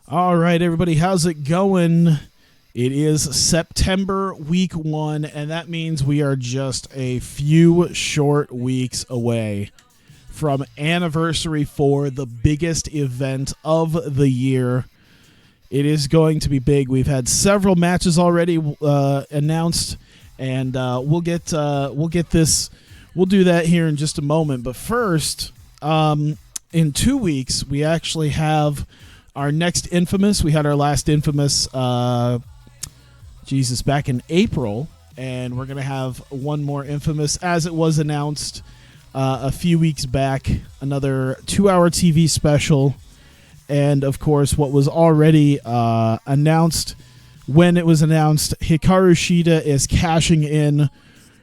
All right, everybody, how's it going? It is September week 1, and that means we are just a few short weeks away from Anniversary 4, the biggest event of the year. It is going to be big. We've had several matches already announced, and we'll get this. We'll do that here in just a moment. But first, in 2 weeks, we actually have our next Infamous. We had our last Infamous, back in April, and we're going to have one more Infamous, as it was announced a few weeks back, another 2-hour TV special, and, of course, what was already announced when it was announced, Hikaru Shida is cashing in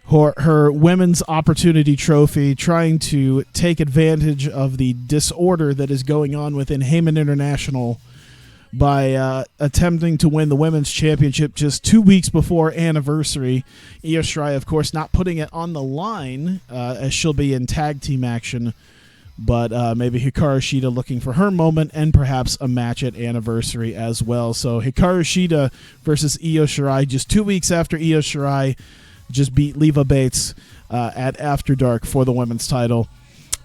her Women's Opportunity Trophy, trying to take advantage of the disorder that is going on within Heyman International by attempting to win the Women's Championship just 2 weeks before Anniversary. Io Shirai, of course, not putting it on the line as she'll be in tag team action, but maybe Hikaru Shida looking for her moment and perhaps a match at Anniversary as well. So Hikaru Shida versus Io Shirai just 2 weeks after Io Shirai just beat Leva Bates at After Dark for the women's title.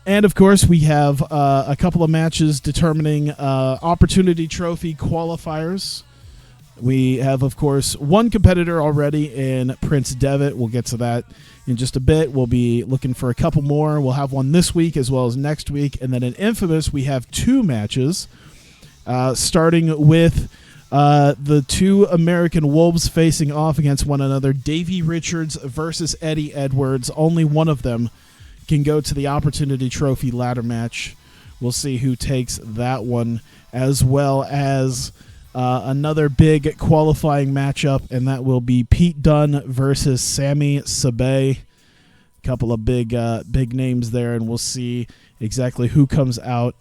And, of course, we have a couple of matches determining Opportunity Trophy qualifiers. We have, of course, one competitor already in Prince Devitt. We'll get to that in just a bit. We'll be looking for a couple more. We'll have one this week as well as next week. And then in Infamous, we have two matches, starting with the two American Wolves facing off against one another. Davey Richards versus Eddie Edwards. Only one of them can go to the Opportunity Trophy ladder match. We'll see who takes that one, as well as another big qualifying matchup, and that will be Pete Dunne versus Sami Sabay. Couple of big names there, and we'll see exactly who comes out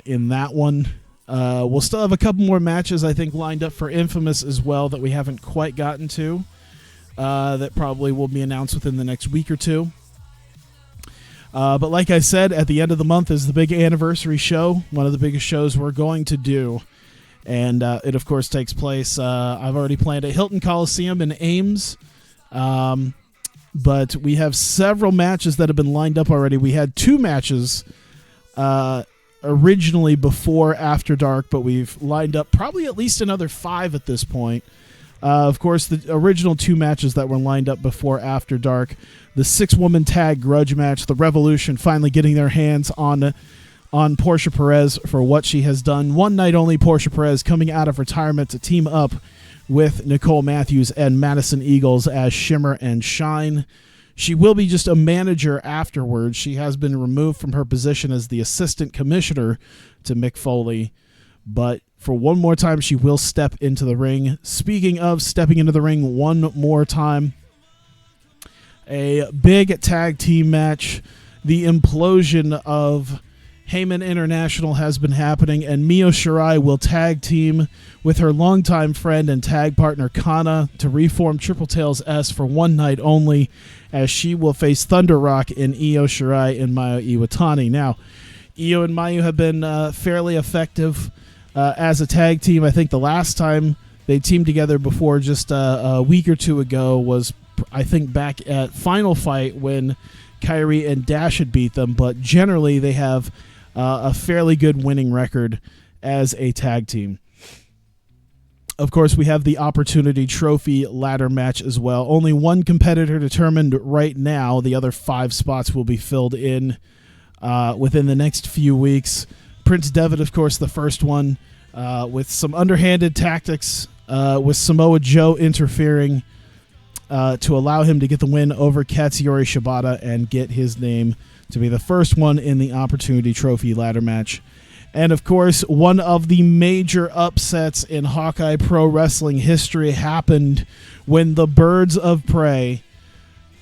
in that one. We'll still have a couple more matches, I think, lined up for Infamous as well that we haven't quite gotten to, that probably will be announced within the next week or two. But like I said, at the end of the month is the big Anniversary show, one of the biggest shows we're going to do. And it, of course, takes place, I've already planned at Hilton Coliseum in Ames. But we have several matches that have been lined up already. We had two matches originally before After Dark, but we've lined up probably at least another 5 at this point. Of course, the original 2 matches that were lined up before After Dark, the 6-woman tag grudge match, the Revolution finally getting their hands on Portia Perez for what she has done. One night only Portia Perez coming out of retirement to team up with Nicole Matthews and Madison Eagles as Shimmer and Shine. She will be just a manager afterwards. She has been removed from her position as the assistant commissioner to Mick Foley. But for one more time, she will step into the ring. Speaking of stepping into the ring one more time, a big tag team match. The implosion of Heyman International has been happening, and Io Shirai will tag team with her longtime friend and tag partner Kana to reform Triple Tails S for one night only, as she will face Thunder Rock in Io Shirai and Mayu Iwatani. Now, Io and Mayu have been fairly effective as a tag team. I think the last time they teamed together before, just a week or two ago, was I think back at Final Fight when Kyrie and Dash had beat them, but generally they have a fairly good winning record as a tag team. Of course, we have the Opportunity Trophy ladder match as well. Only one competitor determined right now. The other 5 spots will be filled in within the next few weeks. Prince Devitt, of course, the first one, with some underhanded tactics, with Samoa Joe interfering to allow him to get the win over Katsuyori Shibata and get his name to be the first one in the Opportunity Trophy ladder match. And, of course, one of the major upsets in Hawkeye Pro Wrestling history happened when the Birds of Prey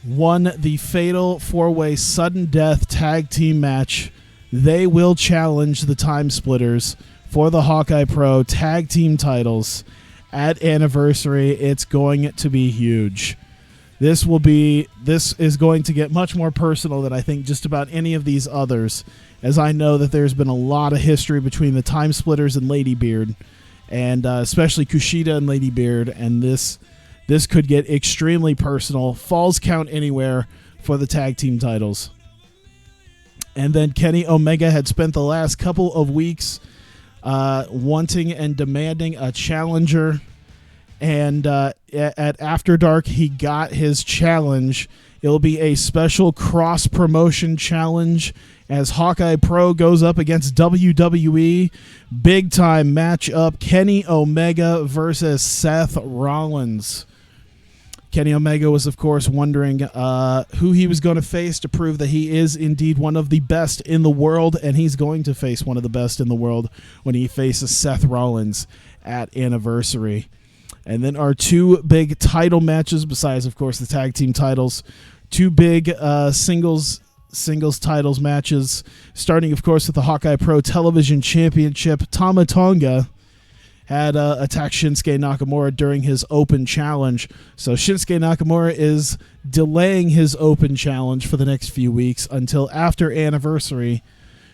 won the fatal 4-way sudden death tag team match. They will challenge the Time Splitters for the Hawkeye Pro tag team titles at Anniversary. It's going to be huge. This is going to get much more personal than I think just about any of these others, as I know that there's been a lot of history between the Time Splitters and Lady Beard, and especially Kushida and Lady Beard, and this could get extremely personal. Falls count anywhere for the tag team titles. And then Kenny Omega had spent the last couple of weeks wanting and demanding a challenger, and at After Dark he got his challenge. It'll be a special cross-promotion challenge as Hawkeye Pro goes up against WWE. Big-time matchup, Kenny Omega versus Seth Rollins. Kenny Omega was, of course, wondering who he was going to face to prove that he is indeed one of the best in the world, and he's going to face one of the best in the world when he faces Seth Rollins at Anniversary. And then our two big title matches, besides, of course, the tag team titles, two big singles titles matches, starting, of course, with the Hawkeye Pro Television Championship. Tama Tonga had attacked Shinsuke Nakamura during his open challenge. So Shinsuke Nakamura is delaying his open challenge for the next few weeks until after Anniversary.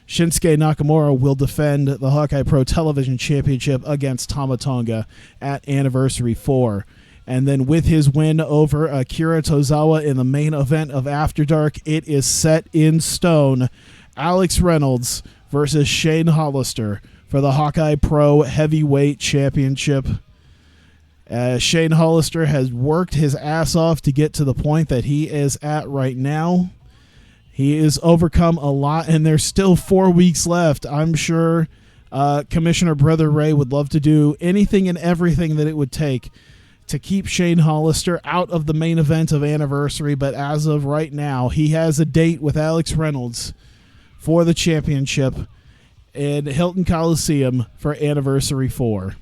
Shinsuke Nakamura will defend the Hawkeye Pro Television Championship against Tama Tonga at Anniversary 4. And then with his win over Akira Tozawa in the main event of After Dark, it is set in stone. Alex Reynolds versus Shane Hollister for the Hawkeye Pro Heavyweight Championship. Shane Hollister has worked his ass off to get to the point that he is at right now. He has overcome a lot, and there's still 4 weeks left. I'm sure Commissioner Brother Ray would love to do anything and everything that it would take to keep Shane Hollister out of the main event of Anniversary, but as of right now, he has a date with Alex Reynolds for the championship in Hilton Coliseum for Anniversary 4.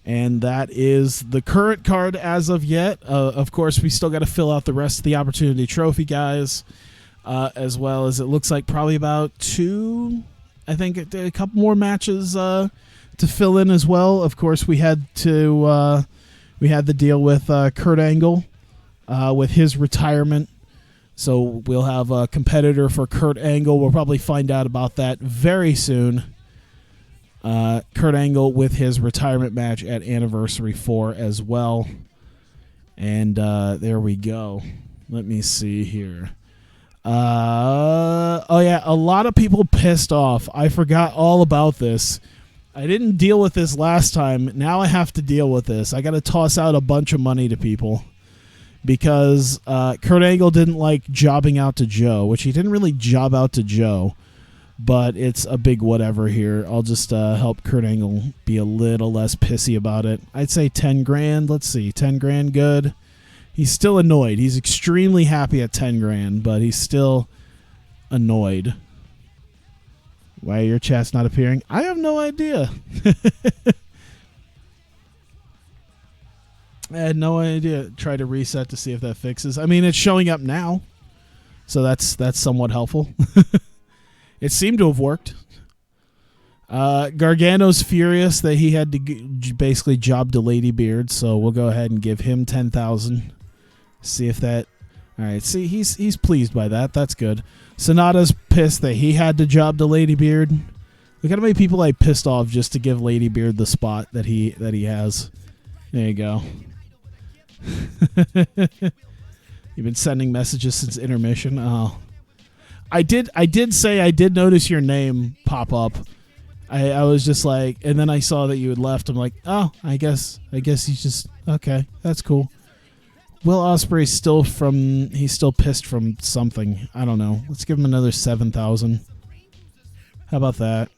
And that is the current card as of yet. Of course, we still got to fill out the rest of the Opportunity Trophy guys, as well as it looks like probably about a couple more matches to fill in as well. Of course, we had the deal with Kurt Angle with his retirement. So we'll have a competitor for Kurt Angle. We'll probably find out about that very soon. Kurt Angle with his retirement match at Anniversary 4 as well. And there we go. Let me see here. A lot of people pissed off. I forgot all about this. I didn't deal with this last time. Now I have to deal with this. I got to toss out a bunch of money to people because Kurt Angle didn't like jobbing out to Joe, which he didn't really job out to Joe. But it's a big whatever here. I'll just help Kurt Angle be a little less pissy about it. I'd say 10 grand. Let's see. 10 grand good. He's still annoyed. He's extremely happy at 10 grand, but he's still annoyed. Why your chat's not appearing? I have no idea. I had no idea. Try to reset to see if that fixes. I mean, it's showing up now, so that's somewhat helpful. It seemed to have worked. Gargano's furious that he had to basically job to Lady Beard, so we'll go ahead and give him 10,000. See if that. All right. See, he's pleased by that. That's good. Sonata's pissed that he had to job to Lady Beard. Look at how many people I pissed off just to give Lady Beard the spot that he has. There you go. You've been sending messages since intermission. Oh. I did say I did notice your name pop up. I was just like, and then I saw that you had left. I'm like, oh, I guess he's just okay. That's cool. Will Ospreay's he's still pissed from something. I don't know. Let's give him another 7,000. How about that?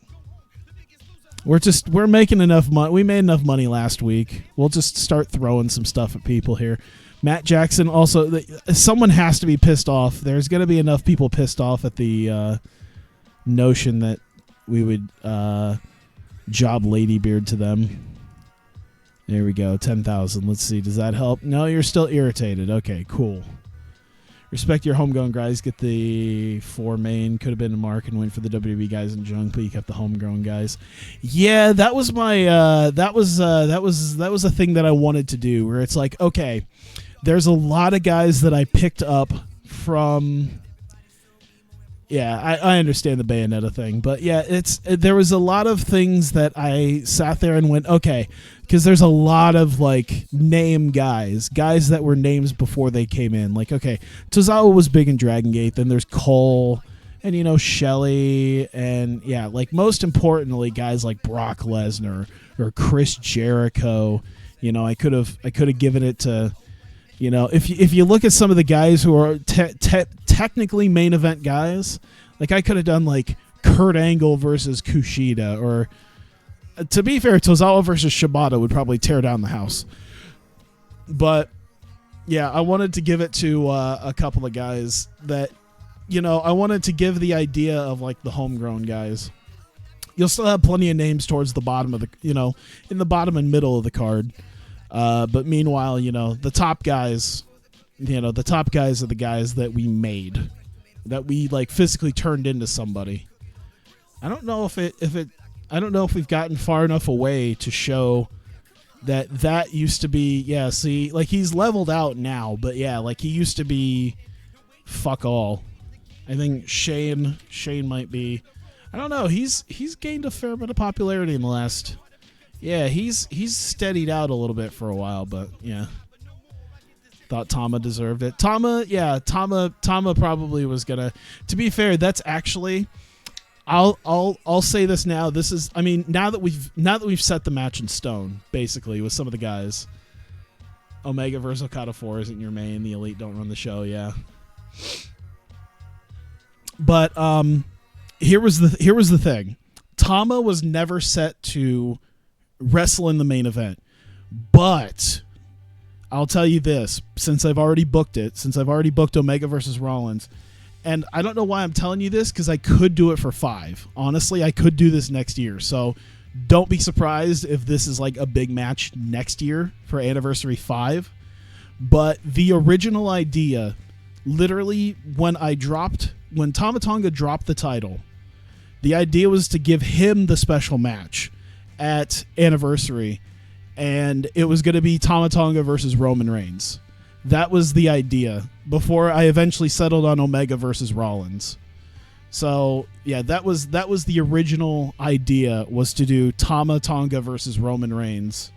We're making enough money. We made enough money last week. We'll just start throwing some stuff at people here. Matt Jackson also, someone has to be pissed off. There's going to be enough people pissed off at the notion that we would job Lady Beard to them. There we go, 10,000. Let's see, does that help? No, you're still irritated. Okay, cool. Respect your homegrown guys. Get the 4 main. Could have been a mark and went for the WWE guys and junk, but you kept the homegrown guys. Yeah, that was my that was a thing that I wanted to do. Where it's like, okay, there's a lot of guys that I picked up from Yeah, I understand the Bayonetta thing, but yeah, there was a lot of things that I sat there and went, okay, because there's a lot of like name guys that were names before they came in. Like, okay, Tozawa was big in Dragon Gate, then there's Cole and Shelly, and yeah, like most importantly, guys like Brock Lesnar or Chris Jericho. I could have given it to. If you look at some of the guys who are technically main event guys, like I could have done like Kurt Angle versus Kushida, or to be fair, Tozawa versus Shibata would probably tear down the house. But yeah, I wanted to give it to a couple of guys that, I wanted to give the idea of like the homegrown guys. You'll still have plenty of names towards the bottom of the, in the bottom and middle of the card. But meanwhile, the top guys, are the guys that we made, that we like physically turned into somebody. I don't know I don't know if we've gotten far enough away to show that used to be, yeah, see, like he's leveled out now, but yeah, like he used to be fuck all. I think Shane might be, I don't know, he's gained a fair bit of popularity in the last. Yeah, he's steadied out a little bit for a while, but yeah. Thought Tama deserved it. Tama probably was gonna. To be fair, that's actually, I'll say this now. This is, I mean, now that we've set the match in stone, basically with some of the guys. Omega versus Okada 4 isn't your main. The Elite don't run the show, yeah. But here was the thing. Tama was never set to wrestle in the main event, but I'll tell you this, since I've already booked Omega versus Rollins, and I don't know why I'm telling you this, because I could do it for 5. Honestly, I could do this next year, so don't be surprised if this is like a big match next year for Anniversary 5. But the original idea, literally when Tama Tonga dropped the title, the idea was to give him the special match at Anniversary, and it was going to be Tama Tonga versus Roman Reigns. That was the idea before I eventually settled on Omega versus Rollins. So yeah, that was the original idea, was to do Tama Tonga versus Roman Reigns,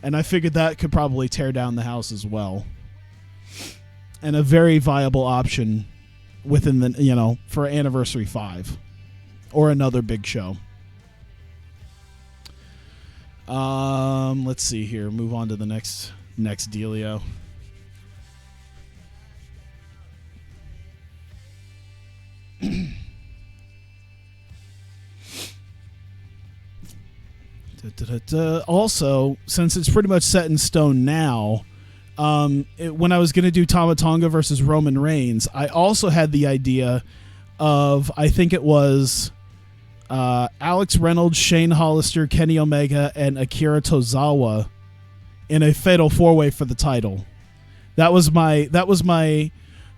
and I figured that could probably tear down the house as well, and a very viable option within the for Anniversary 5 or another big show. Let's see here. Move on to the next dealio. Also, since it's pretty much set in stone now, when I was going to do Tama Tonga versus Roman Reigns, I also had the idea of, I think it was Alex Reynolds, Shane Hollister, Kenny Omega, and Akira Tozawa in a fatal 4-way for the title. That was my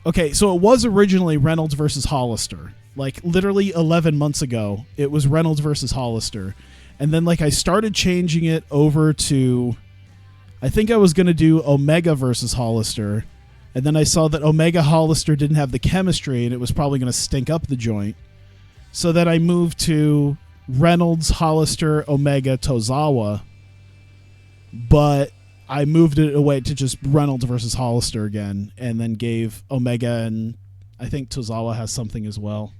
okay, so it was originally Reynolds versus Hollister. Like literally 11 months ago, it was Reynolds versus Hollister. And then like I started changing it over to, I think I was going to do Omega versus Hollister. And then I saw that Omega Hollister didn't have the chemistry and it was probably going to stink up the joint. So then I moved to Reynolds, Hollister, Omega, Tozawa. But I moved it away to just Reynolds versus Hollister again, and then gave Omega, and I think Tozawa has something as well.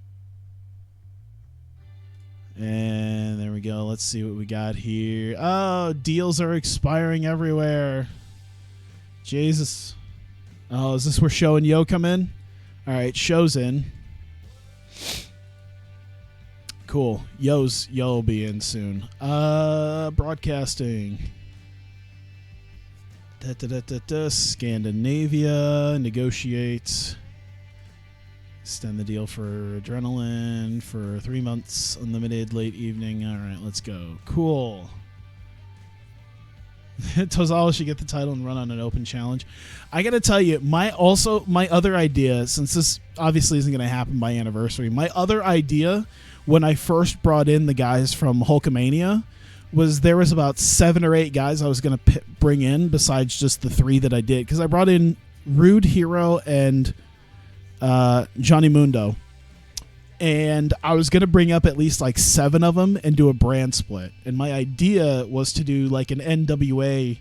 And there we go. Let's see what we got here. Oh, deals are expiring everywhere. Jesus. Oh, is this where Show and Yo come in? All right, Show's in. Cool. Yo will be in soon. Broadcasting. Scandinavia. Negotiate. Extend the deal for Adrenaline for 3 months. Unlimited late evening. All right, let's go. Cool. Tozawa should get the title and run on an open challenge. I got to tell you, my other idea, since this obviously isn't going to happen by Anniversary, my other idea when I first brought in the guys from Hulkamania was there was about 7 or 8 guys I was going to bring in besides just the 3 that I did, because I brought in Rude Hero and Johnny Mundo. And I was going to bring up at least like 7 of them and do a brand split. And my idea was to do like an NWA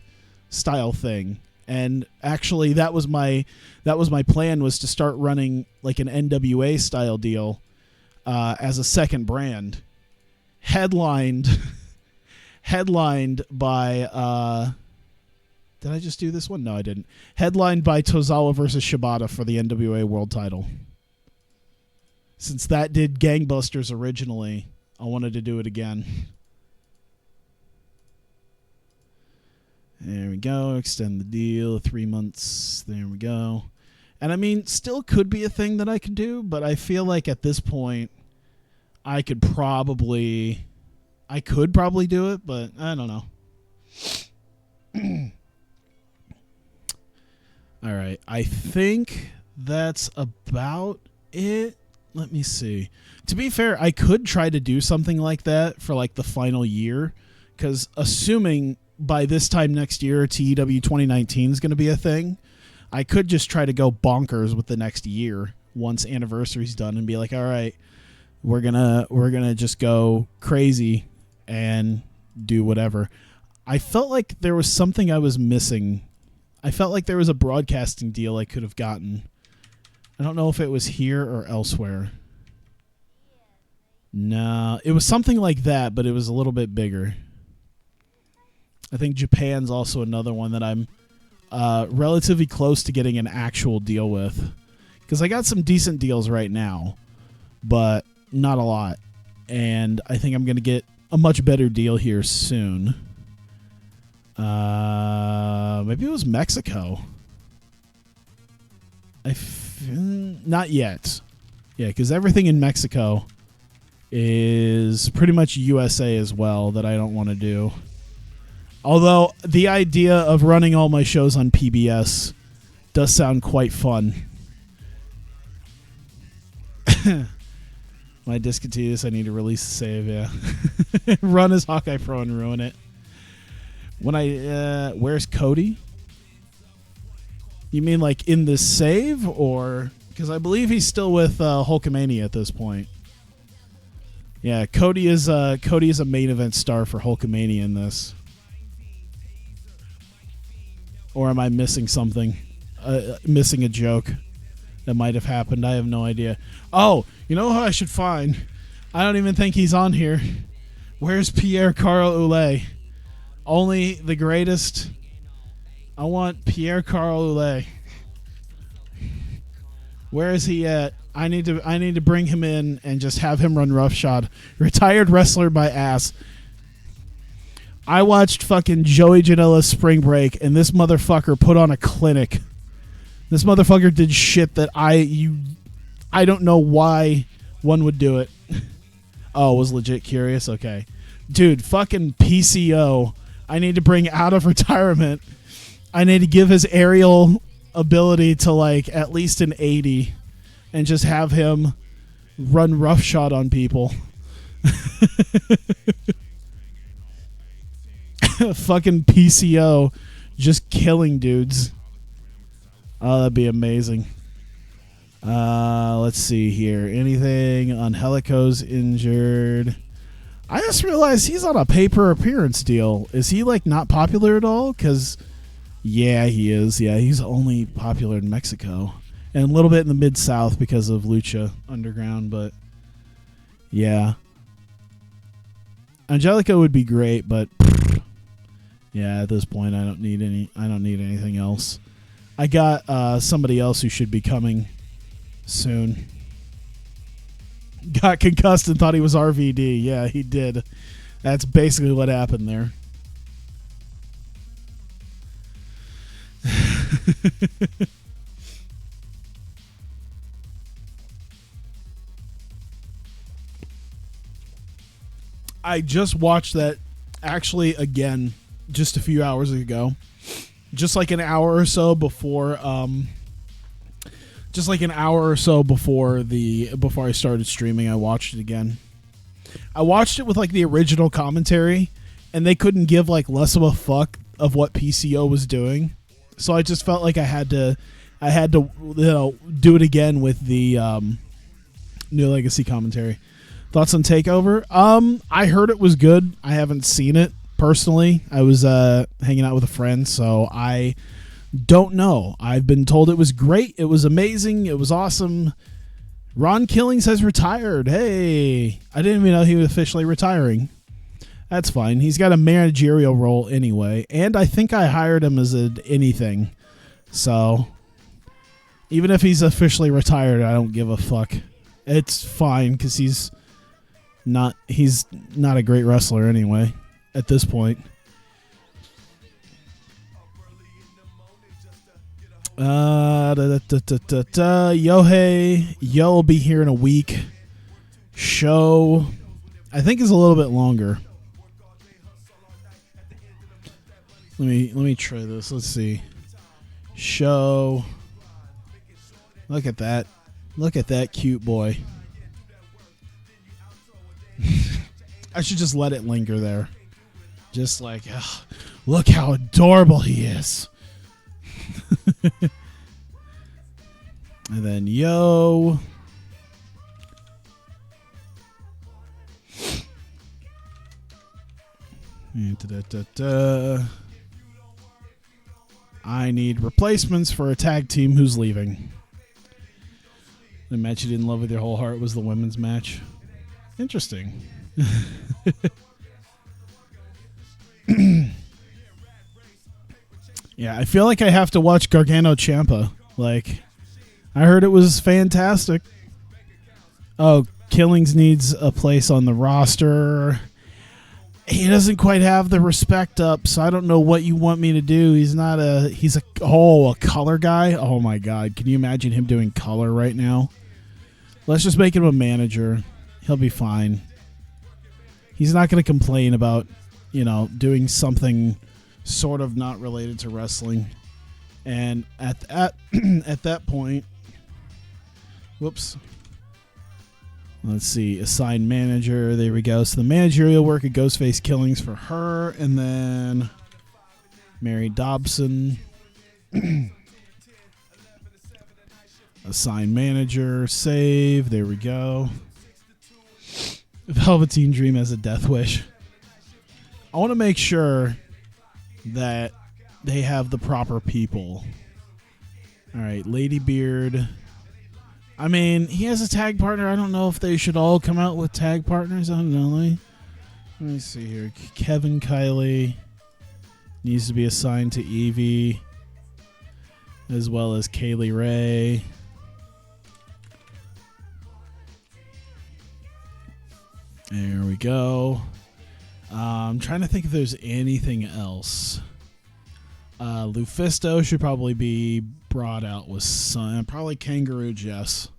style thing. And actually that was my plan, was to start running like an NWA style deal as a second brand, headlined by did I just do this one? No, I didn't. Headlined by Tozawa versus Shibata for the NWA world title. Since that did gangbusters originally, I wanted to do it again. There we go. Extend the deal 3 months. There we go. And I mean, still could be a thing that I could do, but I feel like at this point I could probably do it, but I don't know. All right. I think that's about it. Let me see. To be fair, I could try to do something like that for like the final year, because assuming by this time next year TEW 2019 is going to be a thing, I could just try to go bonkers with the next year once anniversary's done and be like, all right, we're gonna just go crazy and do whatever. I felt like there was something I was missing. I felt like there was a broadcasting deal I could have gotten. I don't know if it was here or elsewhere. No, it was something like that, but it was a little bit bigger. I think Japan's also another one that I'm relatively close to getting an actual deal with, because I got some decent deals right now, but not a lot. And I think I'm going to get a much better deal here soon. Maybe it was Mexico. Not yet. Yeah, because everything in Mexico is pretty much USA as well that I don't want to do. Although the idea of running all my shows on PBS does sound quite fun. My discontinuous, I need to release the save, yeah. Run as Hawkeye Pro and ruin it. When where's Cody? You mean like in this save, or because I believe he's still with Hulkamania at this point. Yeah, Cody is a main event star for Hulkamania in this. Or am I missing something? Missing a joke that might have happened? I have no idea. Oh, you know who I should find? I don't even think he's on here. Where's Pierre Carl Oulet? Only the greatest. I want Pierre Carl Oulet. Where is he at? I need to bring him in and just have him run roughshod. Retired wrestler by ass. I watched fucking Joey Janela's Spring Break, and this motherfucker put on a clinic. This motherfucker did shit that I don't know why one would do it. Oh, was legit curious? Okay. Dude, fucking PCO. I need to bring out of retirement. I need to give his aerial ability to like at least an 80 and just have him run roughshod on people. Fucking PCO just killing dudes. Oh, that'd be amazing. Let's see here. Anything on Helico's injured? I just realized he's on a pay-per-appearance deal. Is he like not popular at all? Because yeah, he is. Yeah, he's only popular in Mexico and a little bit in the Mid-South because of Lucha Underground. But yeah, Angelico would be great, but yeah, at this point I don't need anything else. I got somebody else who should be coming soon. Got concussed and thought he was RVD. Yeah, he did. That's basically what happened there. I just watched that actually again just a few hours ago. Just like an hour or so before before I started streaming, I watched it again. I watched it with like the original commentary, and they couldn't give like less of a fuck of what PCO was doing. So I just felt like I had to do it again with the New Legacy commentary. Thoughts on TakeOver? I heard it was good. I haven't seen it personally. I was hanging out with a friend, so I don't know. I've been told it was great. It was amazing. It was awesome. Ron Killings has retired. Hey, I didn't even know he was officially retiring. That's fine. He's got a managerial role anyway, and I think I hired him as anything. So even if he's officially retired, I don't give a fuck. It's fine because he's not a great wrestler anyway at this point. Yohei Yo will be here in a week. Show I think is a little bit longer. Let me try this. Let's see. Show. Look at that. Look at that cute boy. I should just let it linger there. Just like, ugh, look how adorable he is. And then Yo. I need replacements for a tag team who's leaving. The match you did in love with your whole heart was the women's match. Interesting. Yeah, I feel like I have to watch Gargano Ciampa. Like, I heard it was fantastic. Oh, Killings needs a place on the roster. He doesn't quite have the respect up, so I don't know what you want me to do. He's a color guy. Oh my God. Can you imagine him doing color right now? Let's just make him a manager. He'll be fine. He's not going to complain about, doing something sort of not related to wrestling. And at that point, whoops. Let's see, assigned manager. There we go. So the managerial work at Ghostface Killings for her, and then Mary Dobson. Assigned manager, save. There we go. Velveteen Dream has a death wish. I want to make sure that they have the proper people. All right, Lady Beard. I mean, he has a tag partner. I don't know if they should all come out with tag partners. I don't know. Let me see here. Kevin Kiley needs to be assigned to Evie, as well as Kaylee Ray. There we go. I'm trying to think if there's anything else. Lufisto should probably be brought out with some. Probably Kangaroo Jess.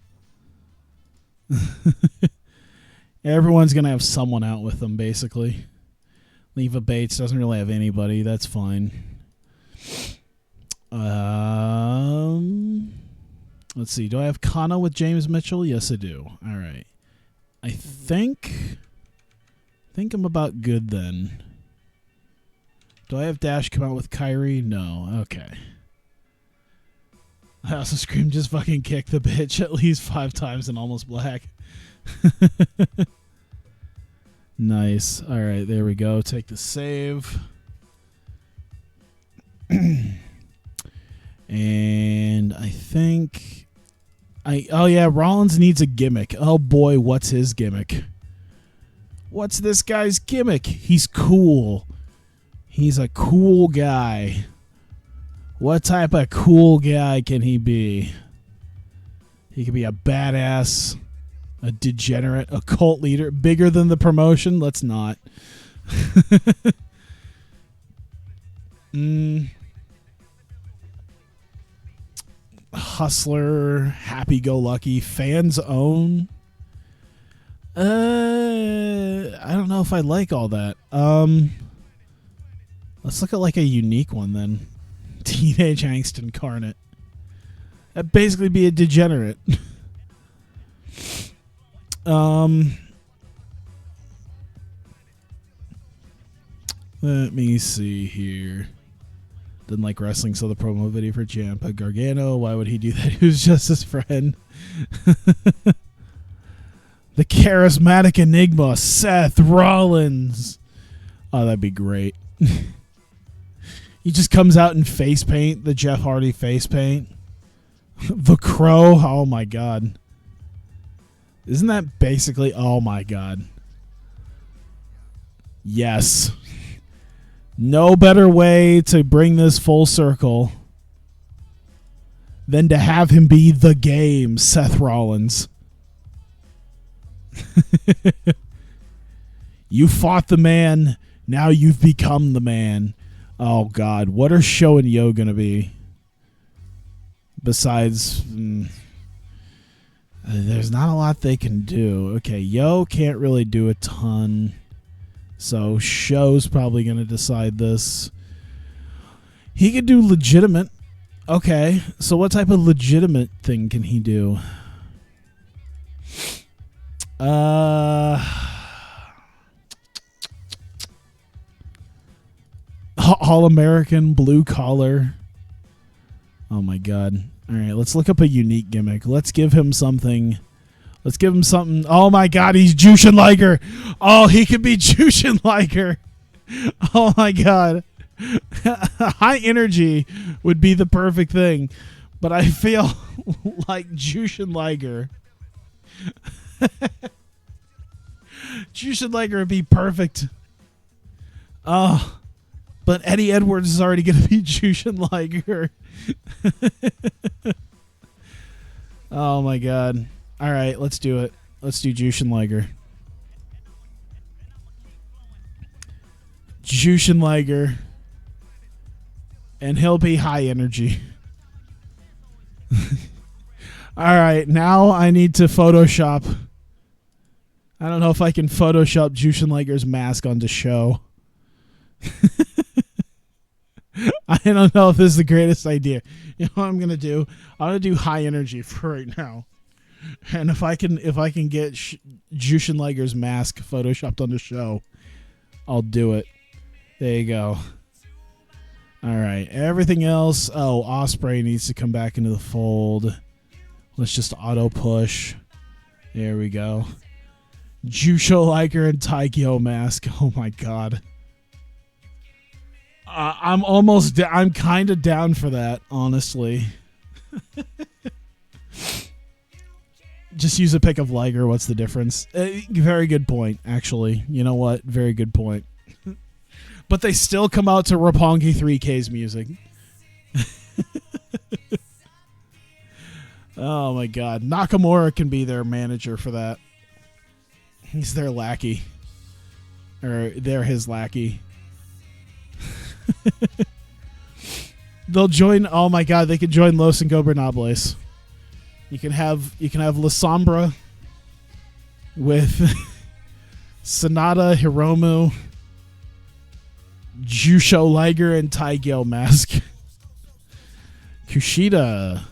Everyone's going to have someone out with them, basically. Leva Bates doesn't really have anybody. That's fine. Let's see. Do I have Kana with James Mitchell? Yes, I do. All right. I think I'm about good then. Do I have Dash come out with Kyrie? No. Okay. I also screamed, just fucking kick the bitch at least 5 times in Almost Black. Nice. All right, there we go. Take the save. And I think oh yeah, Rollins needs a gimmick. Oh boy, what's his gimmick? What's this guy's gimmick? He's cool. He's a cool guy. What type of cool guy can he be? He could be a badass, a degenerate, a cult leader, bigger than the promotion. Let's not. Hustler, happy-go-lucky, fans own. I don't know if I like all that. Let's look at like a unique one then. Teenage Angst Incarnate. That'd basically be a degenerate. Let me see here. Didn't like wrestling, so the promo video for Ciampa. Gargano, why would he do that? He was just his friend. The charismatic enigma, Seth Rollins. Oh, that'd be great. He just comes out in face paint, the Jeff Hardy face paint. The Crow. Oh, my God. Isn't that basically... Oh, my God. Yes. No better way to bring this full circle than to have him be the game, Seth Rollins. You fought the man. Now you've become the man. Oh, God. What are Show and Yo going to be? Besides, there's not a lot they can do. Okay, Yo can't really do a ton. So Show's probably going to decide this. He could do legitimate. Okay, so what type of legitimate thing can he do? All-American, blue collar. Oh, my God. All right, let's look up a unique gimmick. Let's give him something. Let's give him something. Oh, my God, he's Jushin Liger. Oh, he could be Jushin Liger. Oh, my God. High energy would be the perfect thing, but I feel like Jushin Liger. Jushin Liger would be perfect. Oh, but Eddie Edwards is already going to be Jushin Liger. Oh, my God. All right, let's do it. Let's do Jushin Liger. Jushin Liger. And he'll be high energy. All right, now I need to Photoshop. I don't know if I can Photoshop Jushin Liger's mask onto Show. I don't know if this is the greatest idea. You know what I'm gonna do? I'm gonna do high energy for right now. And if I can get Jushin Liger's mask photoshopped on the Show, I'll do it. There you go. All right. Everything else. Oh, Ospreay needs to come back into the fold. Let's just auto push. There we go. Jushin Liger and Taikyo mask. Oh my God. I'm kind of down for that, honestly. Just use a pic of Liger. What's the difference? Very good point, actually. You know what? Very good point. But they still come out to Roppongi 3K's music. Oh, my God. Nakamura can be their manager for that. He's their lackey. Or they're his lackey. They'll join. Oh, my God. They could join Los Ingobernables. You can have La Sombra with Sonata, Hiromu, Jushin Liger, and Taigyo mask. Kushida.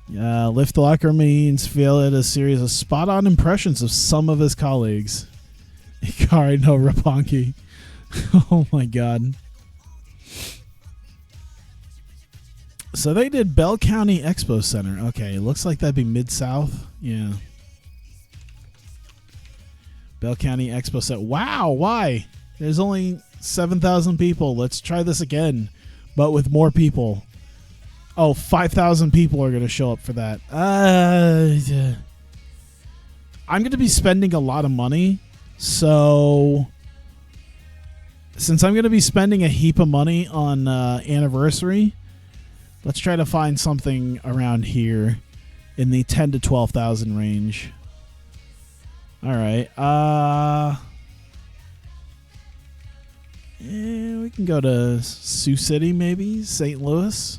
Lift the locker means feel it a series of spot-on impressions of some of his colleagues. Ikari no Roppongi. Oh my God. So they did Bell County Expo Center. Okay, looks like that'd be Mid-South. Yeah. Bell County Expo Center. Wow, why? There's only 7,000 people. Let's try this again, but with more people. Oh, 5,000 people are going to show up for that. I'm going to be spending a lot of money, so since I'm going to be spending a heap of money on Anniversary, let's try to find something around here in the 10 to 12,000 range. All right. We can go to Sioux City, maybe St. Louis.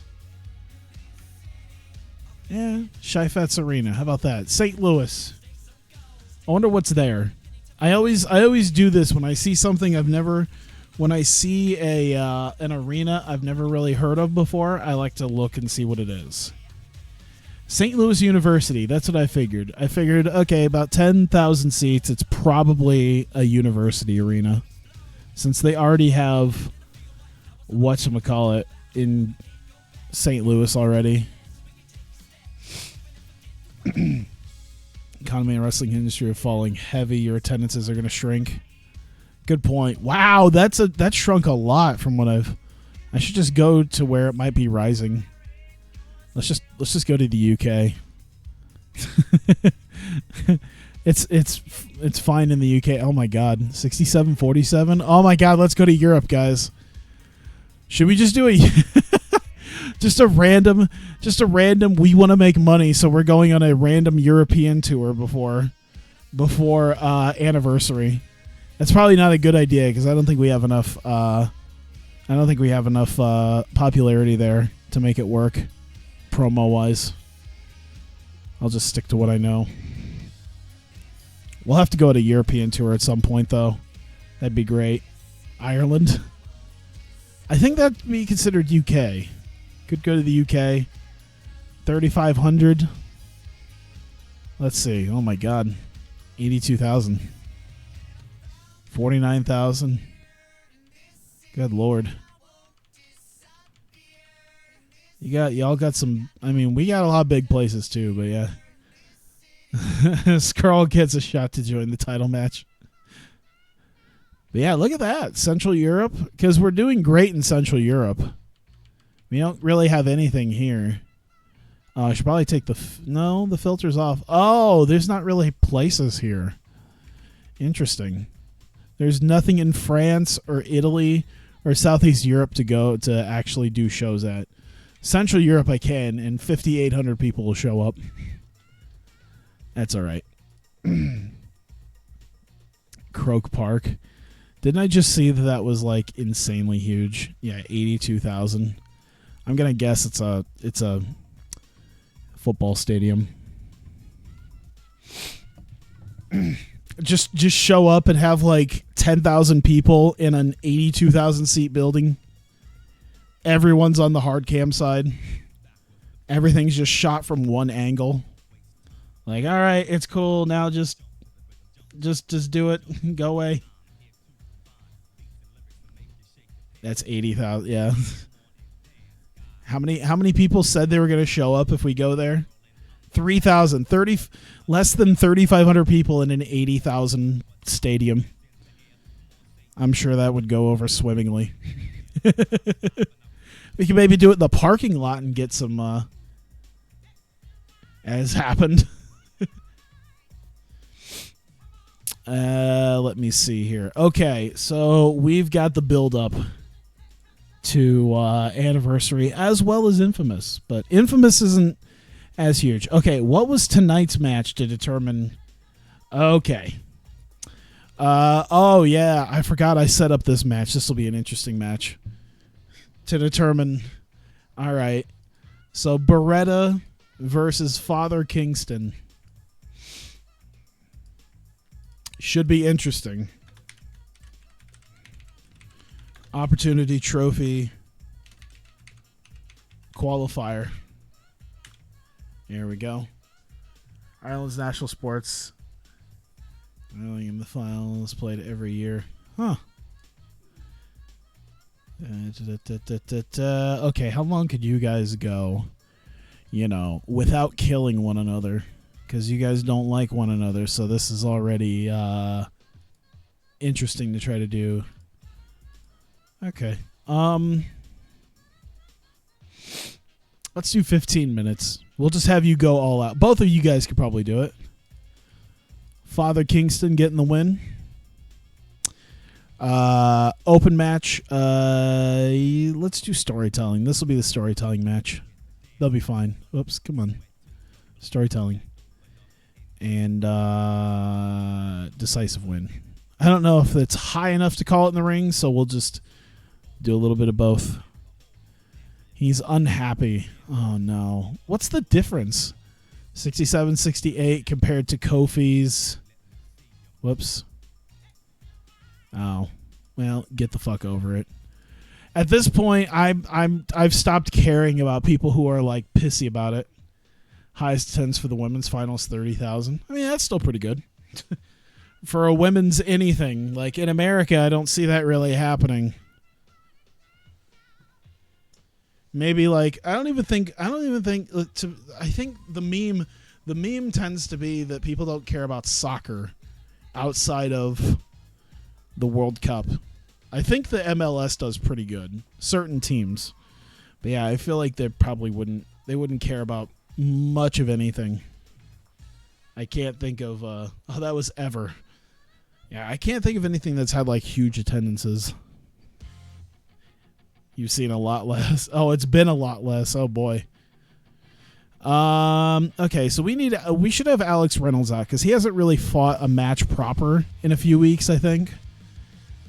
Yeah, Chaifetz Arena. How about that? St. Louis. I wonder what's there. I always do this when I see something when I see an arena I've never really heard of before. I like to look and see what it is. St. Louis University. That's what I figured. I figured, okay, about 10,000 seats. It's probably a university arena, since they already have whatchamacallit in St. Louis already. economy and wrestling industry are falling heavy. Your attendances are going to shrink. Good point. Wow, that shrunk a lot from what I should just go to where it might be rising. Let's just go to the UK. It's fine in the UK. Oh my god, 67.47. Oh my god, let's go to Europe, guys. Should we just do just a random? We want to make money, so we're going on a random European tour before anniversary. That's probably not a good idea because I don't think we have enough. Popularity there to make it work, promo wise. I'll just stick to what I know. We'll have to go on a European tour at some point, though. That'd be great. Ireland. I think that'd be considered UK. Could go to the UK. 3,500. Let's see. Oh my god. 82,000. 49,000. Good lord. Y'all got some. I mean, we got a lot of big places too, but yeah. Skrull gets a shot to join the title match. But yeah, look at that. Central Europe. Because we're doing great in Central Europe. We don't really have anything here. I should probably take the filter's off. Oh, there's not really places here. Interesting. There's nothing in France or Italy or Southeast Europe to go to actually do shows at. Central Europe I can, and 5,800 people will show up. That's all right. Croke Park. Didn't I just see that was like insanely huge? Yeah, 82,000. I'm gonna guess it's a football stadium. Just show up and have like 10,000 people in an 82,000 seat building. Everyone's on the hard cam side. Everything's just shot from one angle. Like, all right, it's cool. Now just do it. Go away. That's 80,000. Yeah. How many people said they were going to show up if we go there? 3,000. Less than 3,500 people in an 80,000 stadium. I'm sure that would go over swimmingly. We could maybe do it in the parking lot and get some, as happened. Let me see here. Okay, so we've got the build-up to Anniversary as well as Infamous. But Infamous isn't as huge. Okay, what was tonight's match to determine... Okay. Oh, yeah, I forgot I set up this match. This will be an interesting match. To determine... All right. So, Beretta versus Father Kingston. Should be interesting. Opportunity Trophy qualifier. Here we go. Ireland's national sports. In the finals played every year. Huh. Okay, how long could you guys go, without killing one another? Because you guys don't like one another, so this is already interesting to try to do. Okay. Let's do 15 minutes. We'll just have you go all out. Both of you guys could probably do it. Father Kingston getting the win. Open match. Let's do storytelling. This will be the storytelling match. They'll be fine. Oops, come on. Storytelling. And decisive win. I don't know if it's high enough to call it in the ring, so we'll just do a little bit of both. He's unhappy. Oh, no. What's the difference? 67-68 compared to Kofi's. Whoops. Oh. Well, get the fuck over it. At this point, I've stopped caring about people who are like pissy about it. Highest attendance for the women's finals, 30,000. I mean, that's still pretty good. For a women's anything. Like in America, I don't see that really happening. Maybe like I think the the meme tends to be that people don't care about soccer outside of the World Cup. I think the MLS does pretty good. Certain teams. But yeah, I feel like they probably wouldn't care about much of anything. I can't think of that was ever. Yeah, I can't think of anything that's had like huge attendances. You've seen a lot less. Oh, it's been a lot less. Oh boy. Okay, so we should have Alex Reynolds out because he hasn't really fought a match proper in a few weeks, I think.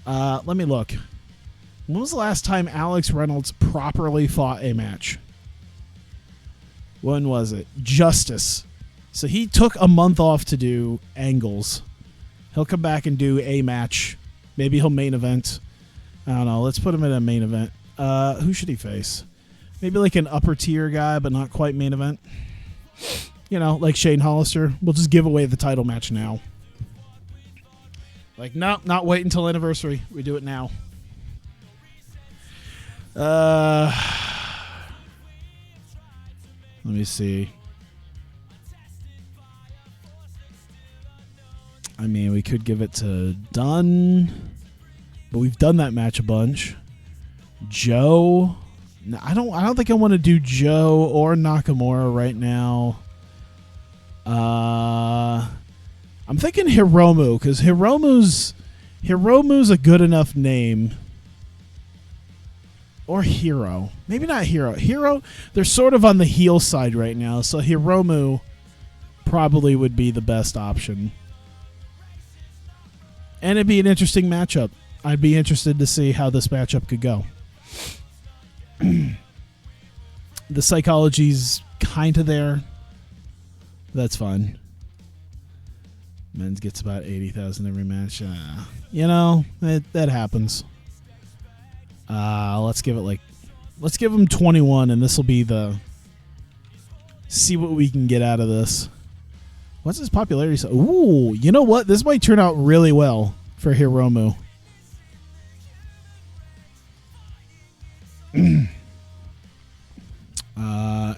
Let me look. When was the last time Alex Reynolds properly fought a match? When was it? Justice. So he took a month off to do Angles. He'll come back and do a match. Maybe he'll main event. I don't know. Let's put him in a main event. Who should he face? Maybe like an upper tier guy, but not quite main event. You know, like Shane Hollister. We'll just give away the title match now. Like, no, not wait until anniversary. We do it now. Let me see. I mean, we could give it to Dunn, but we've done that match a bunch. Joe. No, I don't think I want to do Joe or Nakamura right now. I'm thinking Hiromu because Hiromu's a good enough name. Or Hero. Maybe not Hero. Hero, they're sort of on the heel side right now, so Hiromu probably would be the best option. And it'd be an interesting matchup. I'd be interested to see how this matchup could go. The psychology's kind of there. That's fine. Men's gets about 80,000 every match. You know, that happens. Let's give him 21, and this will be see what we can get out of this. What's his popularity? Ooh, you know what? This might turn out really well for Hiromu.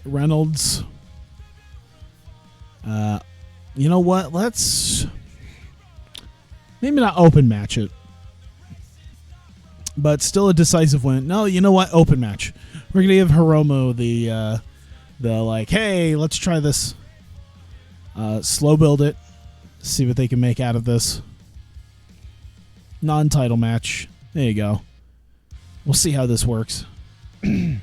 Reynolds. You know what? Let's maybe not open match it, but still a decisive win. No, you know what? Open match. We're gonna give Hiromu the like, hey, let's try this. Slow build it. See what they can make out of this. Non-title match. There you go. We'll see how this works. Let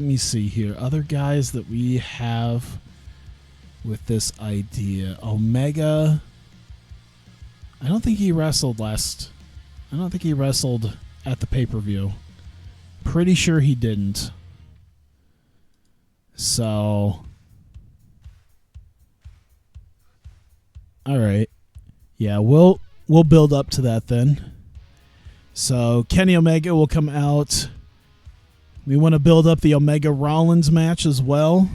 me see here. Other guys that we have with this idea. Omega. I don't think he wrestled at the pay-per-view. Pretty sure he didn't. So, all right. Yeah, we'll build up to that then. So, Kenny Omega will come out. We want to build up the Omega Rollins match as well.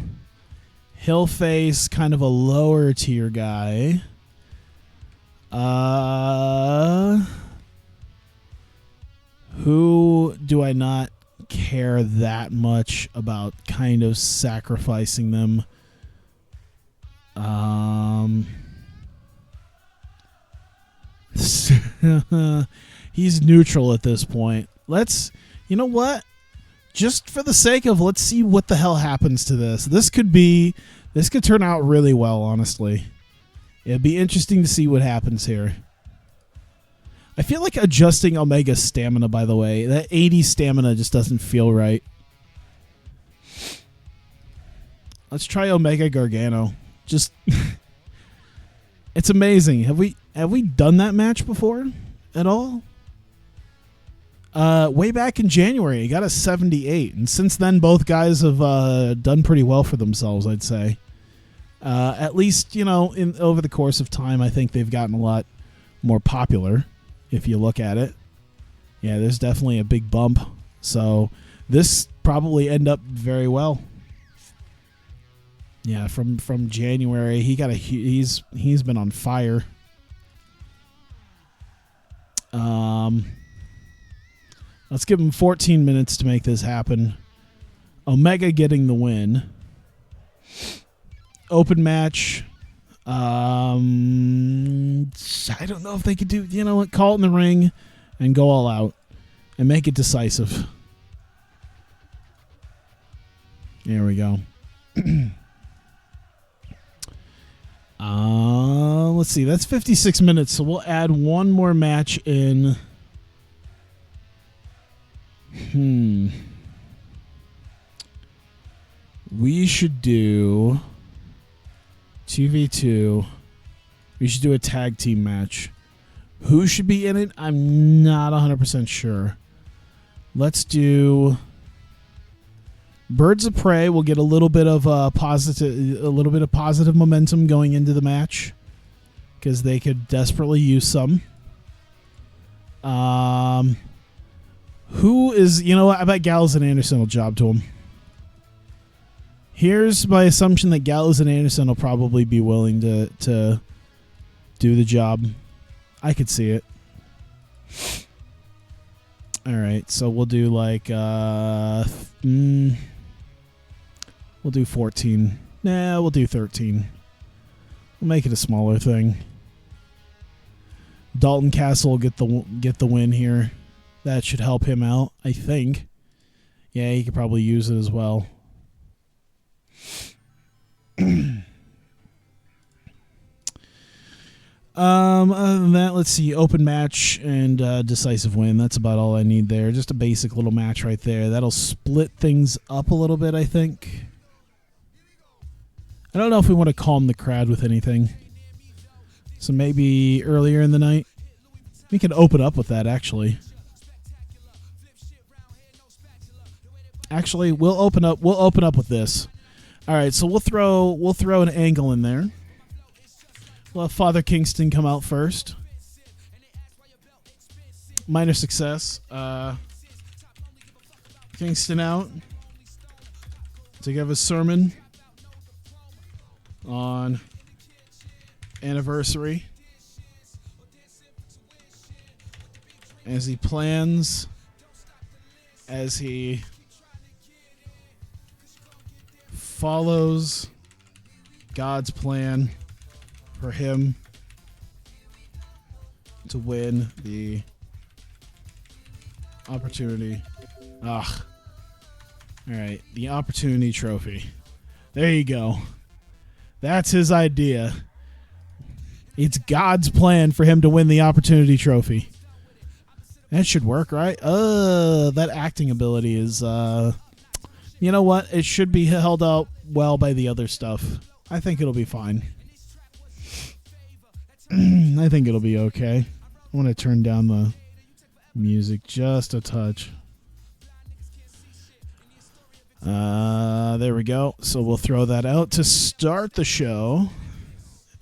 He'll face kind of a lower tier guy. Who do I not care that much about kind of sacrificing them? He's neutral at this point. You know what? Just for the sake of, let's see what the hell happens to this. This could turn out really well, honestly. It'd be interesting to see what happens here. I feel like adjusting Omega's stamina, by the way. That 80 stamina just doesn't feel right. Let's try Omega Gargano. Just it's amazing. Have we done that match before at all? Way back in January, he got a 78, and since then both guys have done pretty well for themselves, I'd say. At least, over the course of time, I think they've gotten a lot more popular, if you look at it. Yeah, there's definitely a big bump. So this probably end up very well. Yeah, from January, he's been on fire. Let's give him 14 minutes to make this happen. Omega getting the win. Open match. I don't know if they could do, you know what, call it in the ring and go all out and make it decisive. There we go. Let's see. That's 56 minutes, so we'll add one more match in. We should do 2v2. We should do a tag team match. Who should be in it? I'm not 100% sure. Let's do Birds of Prey. We'll get a little bit of positive momentum going into the match because they could desperately use some. Who is, you know what? I bet Gallows and Anderson will job to him. Here's my assumption that Gallows and Anderson will probably be willing to do the job. I could see it. All right, so we'll do like we'll do 14. Nah, we'll do 13. We'll make it a smaller thing. Dalton Castle will get the win here. That should help him out, I think. Yeah, he could probably use it as well. Other than that, let's see. Open match and decisive win. That's about all I need there. Just a basic little match right there. That'll split things up a little bit, I think. I don't know if we want to calm the crowd with anything. So maybe earlier in the night. We can open up with that, actually. Actually, we'll open up with this. All right, so we'll throw an angle in there. We'll have Father Kingston come out first. Minor success. Kingston out to give a sermon on anniversary as he plans, as he follows God's plan for him to win the opportunity. All right, the opportunity trophy. There you go. That's his idea. It's God's plan for him to win the opportunity trophy. That should work, right? That acting ability is, you know what? It should be held out well by the other stuff. I think it'll be fine. I think it'll be okay. I want to turn down the music just a touch. There we go. So we'll throw that out to start the show.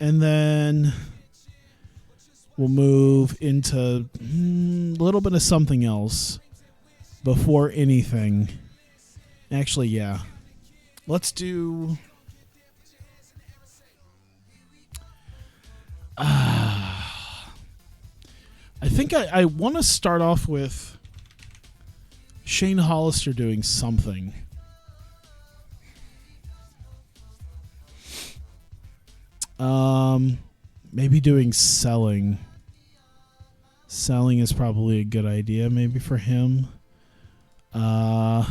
And then we'll move into a little bit of something else before anything. Actually, yeah. Let's do... I think I want to start off with Shane Hollister doing something. Maybe doing selling. Selling is probably a good idea, maybe for him. I'm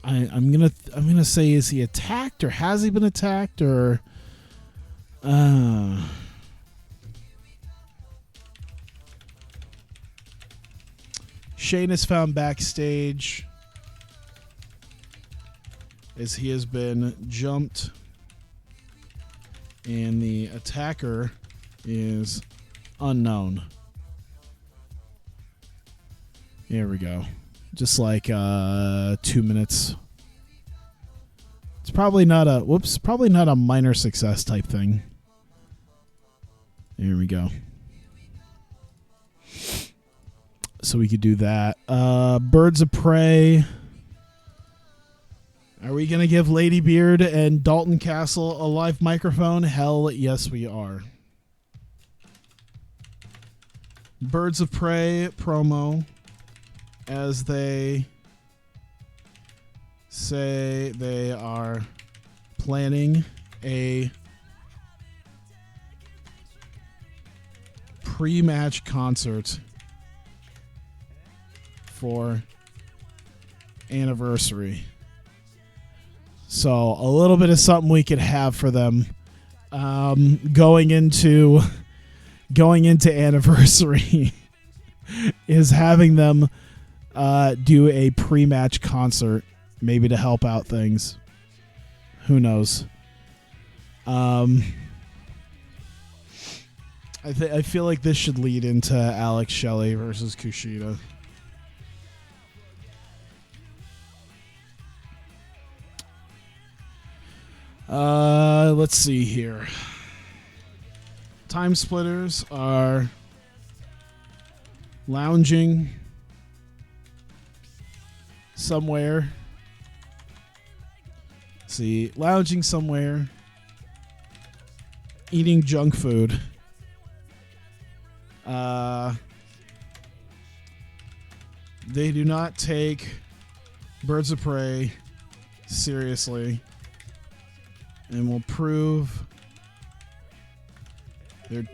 gonna say, is he attacked or has he been attacked or Shane is found backstage as he has been jumped and the attacker is unknown. Here we go. Just like 2 minutes. It's probably not a minor success type thing. There we go. So we could do that. Birds of Prey. Are we going to give Lady Beard and Dalton Castle a live microphone? Hell yes, we are. Birds of Prey promo as they say they are planning a pre-match concert for Anniversary. So a little bit of something we could have for them going into Anniversary is having them do a pre-match concert, maybe to help out things. Who knows? I feel like this should lead into Alex Shelley versus Kushida. Let's see here. Time Splitters are lounging somewhere. Lounging somewhere, eating junk food. They do not take Birds of Prey seriously, and will prove they're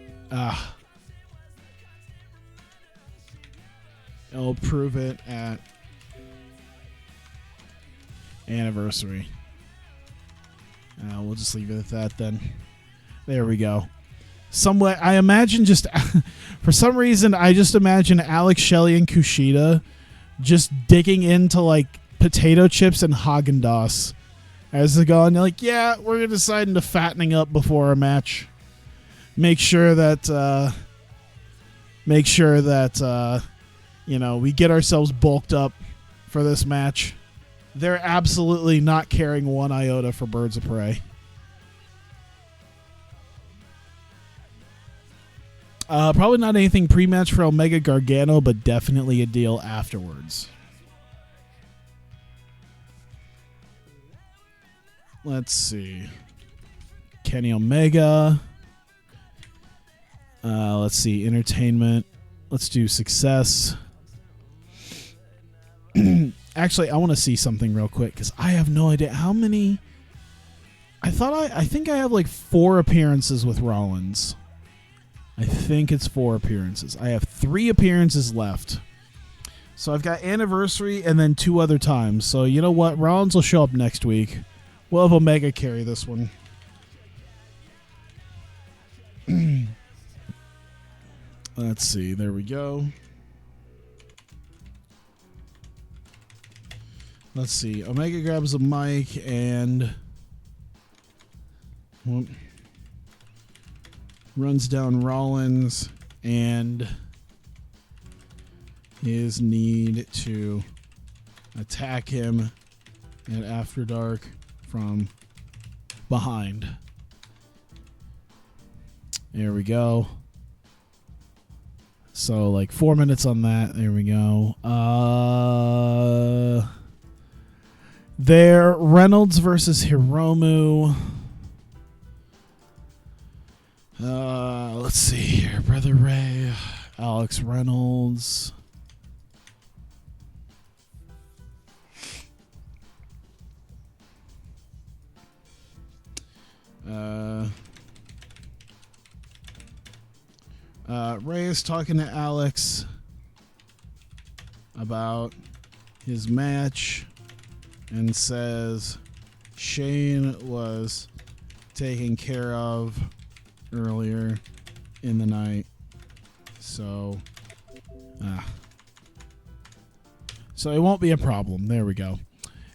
it'll prove it at Anniversary. We'll just leave it at that then. There we go. Somewhat, I imagine just for some reason I just imagine Alex Shelley and Kushida just digging into like potato chips and Haagen-Dazs as they go, and they're like, yeah, we're deciding to fattening up before our match. Make sure that we get ourselves bulked up for this match. They're absolutely not caring one iota for Birds of Prey. Probably not anything pre-match for Omega Gargano, but definitely a deal afterwards. Let's see. Kenny Omega. Let's see. Entertainment. Let's do Success. Actually, I want to see something real quick because I have no idea how many. I think I have like 4 appearances with Rollins. I think it's 4 appearances. I have 3 appearances left. So I've got Anniversary and then 2 other times. So you know what? Rollins will show up next week. We'll have Omega carry this one. Let's see. There we go. Let's see. Omega grabs a mic and runs down Rollins and his need to attack him at After Dark from behind. There we go. So like 4 minutes on that. There we go. There, Reynolds versus Hiromu. Let's see here. Brother Ray, Alex Reynolds. Ray is talking to Alex about his match and says Shane was taken care of earlier in the night. So it won't be a problem. There we go.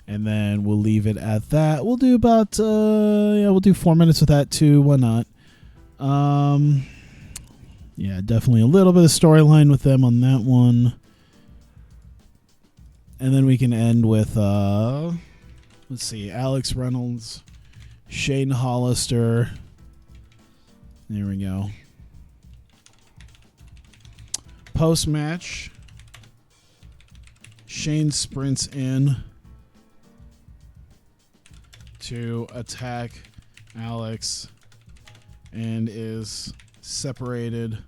And then we'll leave it at that. We'll do about we'll do 4 minutes with that too. Why not? Yeah, definitely a little bit of storyline with them on that one. And then we can end with let's see, Alex Reynolds, Shane Hollister. There we go. Post-match, Shane sprints in to attack Alex and is separated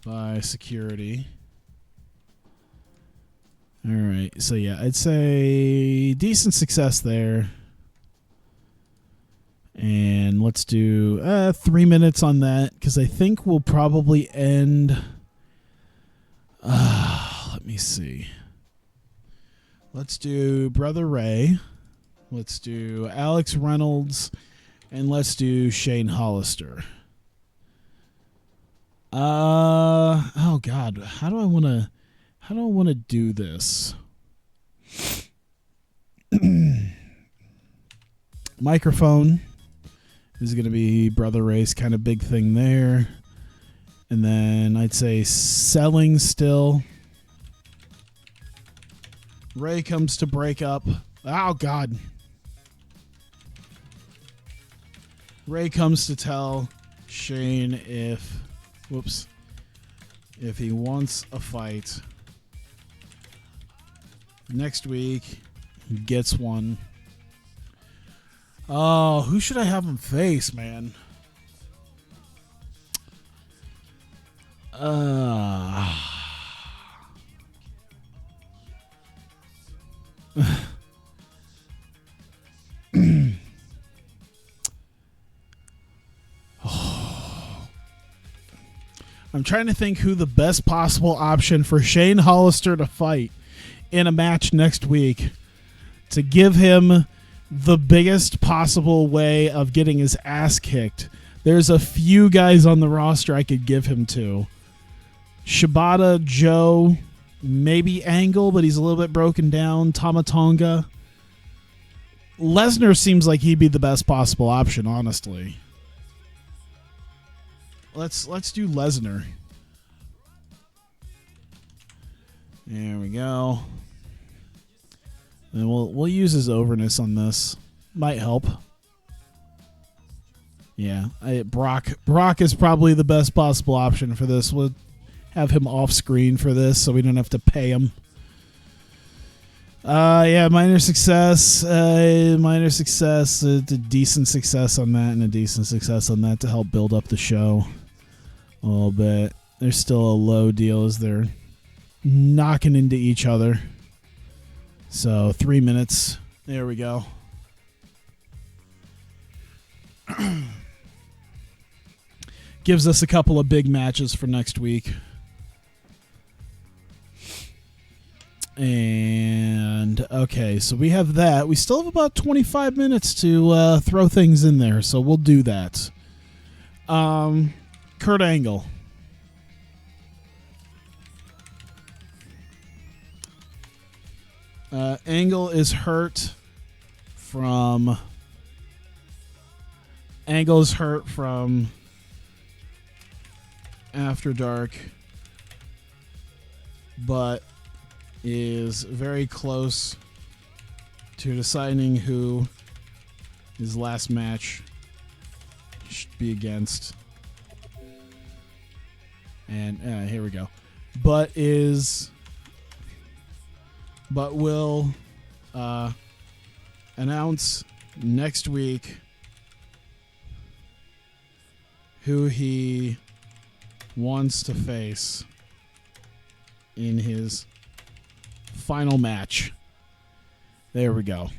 by security. All right. So, yeah, I'd say decent success there. And let's do 3 minutes on that because I think we'll probably end. Let me see. Let's do Brother Ray. Let's do Alex Reynolds. And let's do Shane Hollister. Oh God, how do I want to do this? Microphone is going to be Brother Ray's kind of big thing there. And then I'd say selling still. Ray comes to break up. Oh God. Ray comes to tell Shane if he wants a fight next week, he gets one. Oh, who should I have him face, man? I'm trying to think who the best possible option for Shane Hollister to fight in a match next week to give him the biggest possible way of getting his ass kicked. There's a few guys on the roster I could give him to. Shibata, Joe, maybe Angle, but he's a little bit broken down. Tamatonga. Lesnar seems like he'd be the best possible option, honestly. Let's do Lesnar. There we go. And we'll use his overness on this. Might help. Yeah, Brock is probably the best possible option for this. We'll have him off screen for this, so we don't have to pay him. Yeah, minor success, a decent success on that, and a decent success on that to help build up the show a little bit. There's still a low deal as they're knocking into each other. So 3 minutes. There we go. Gives us a couple of big matches for next week. And okay, so we have that. We still have about 25 minutes to throw things in there, so we'll do that. Kurt Angle. Angle is hurt from After Dark, but is very close to deciding who his last match should be against. And here we go. But will announce next week who he wants to face in his final match. There we go.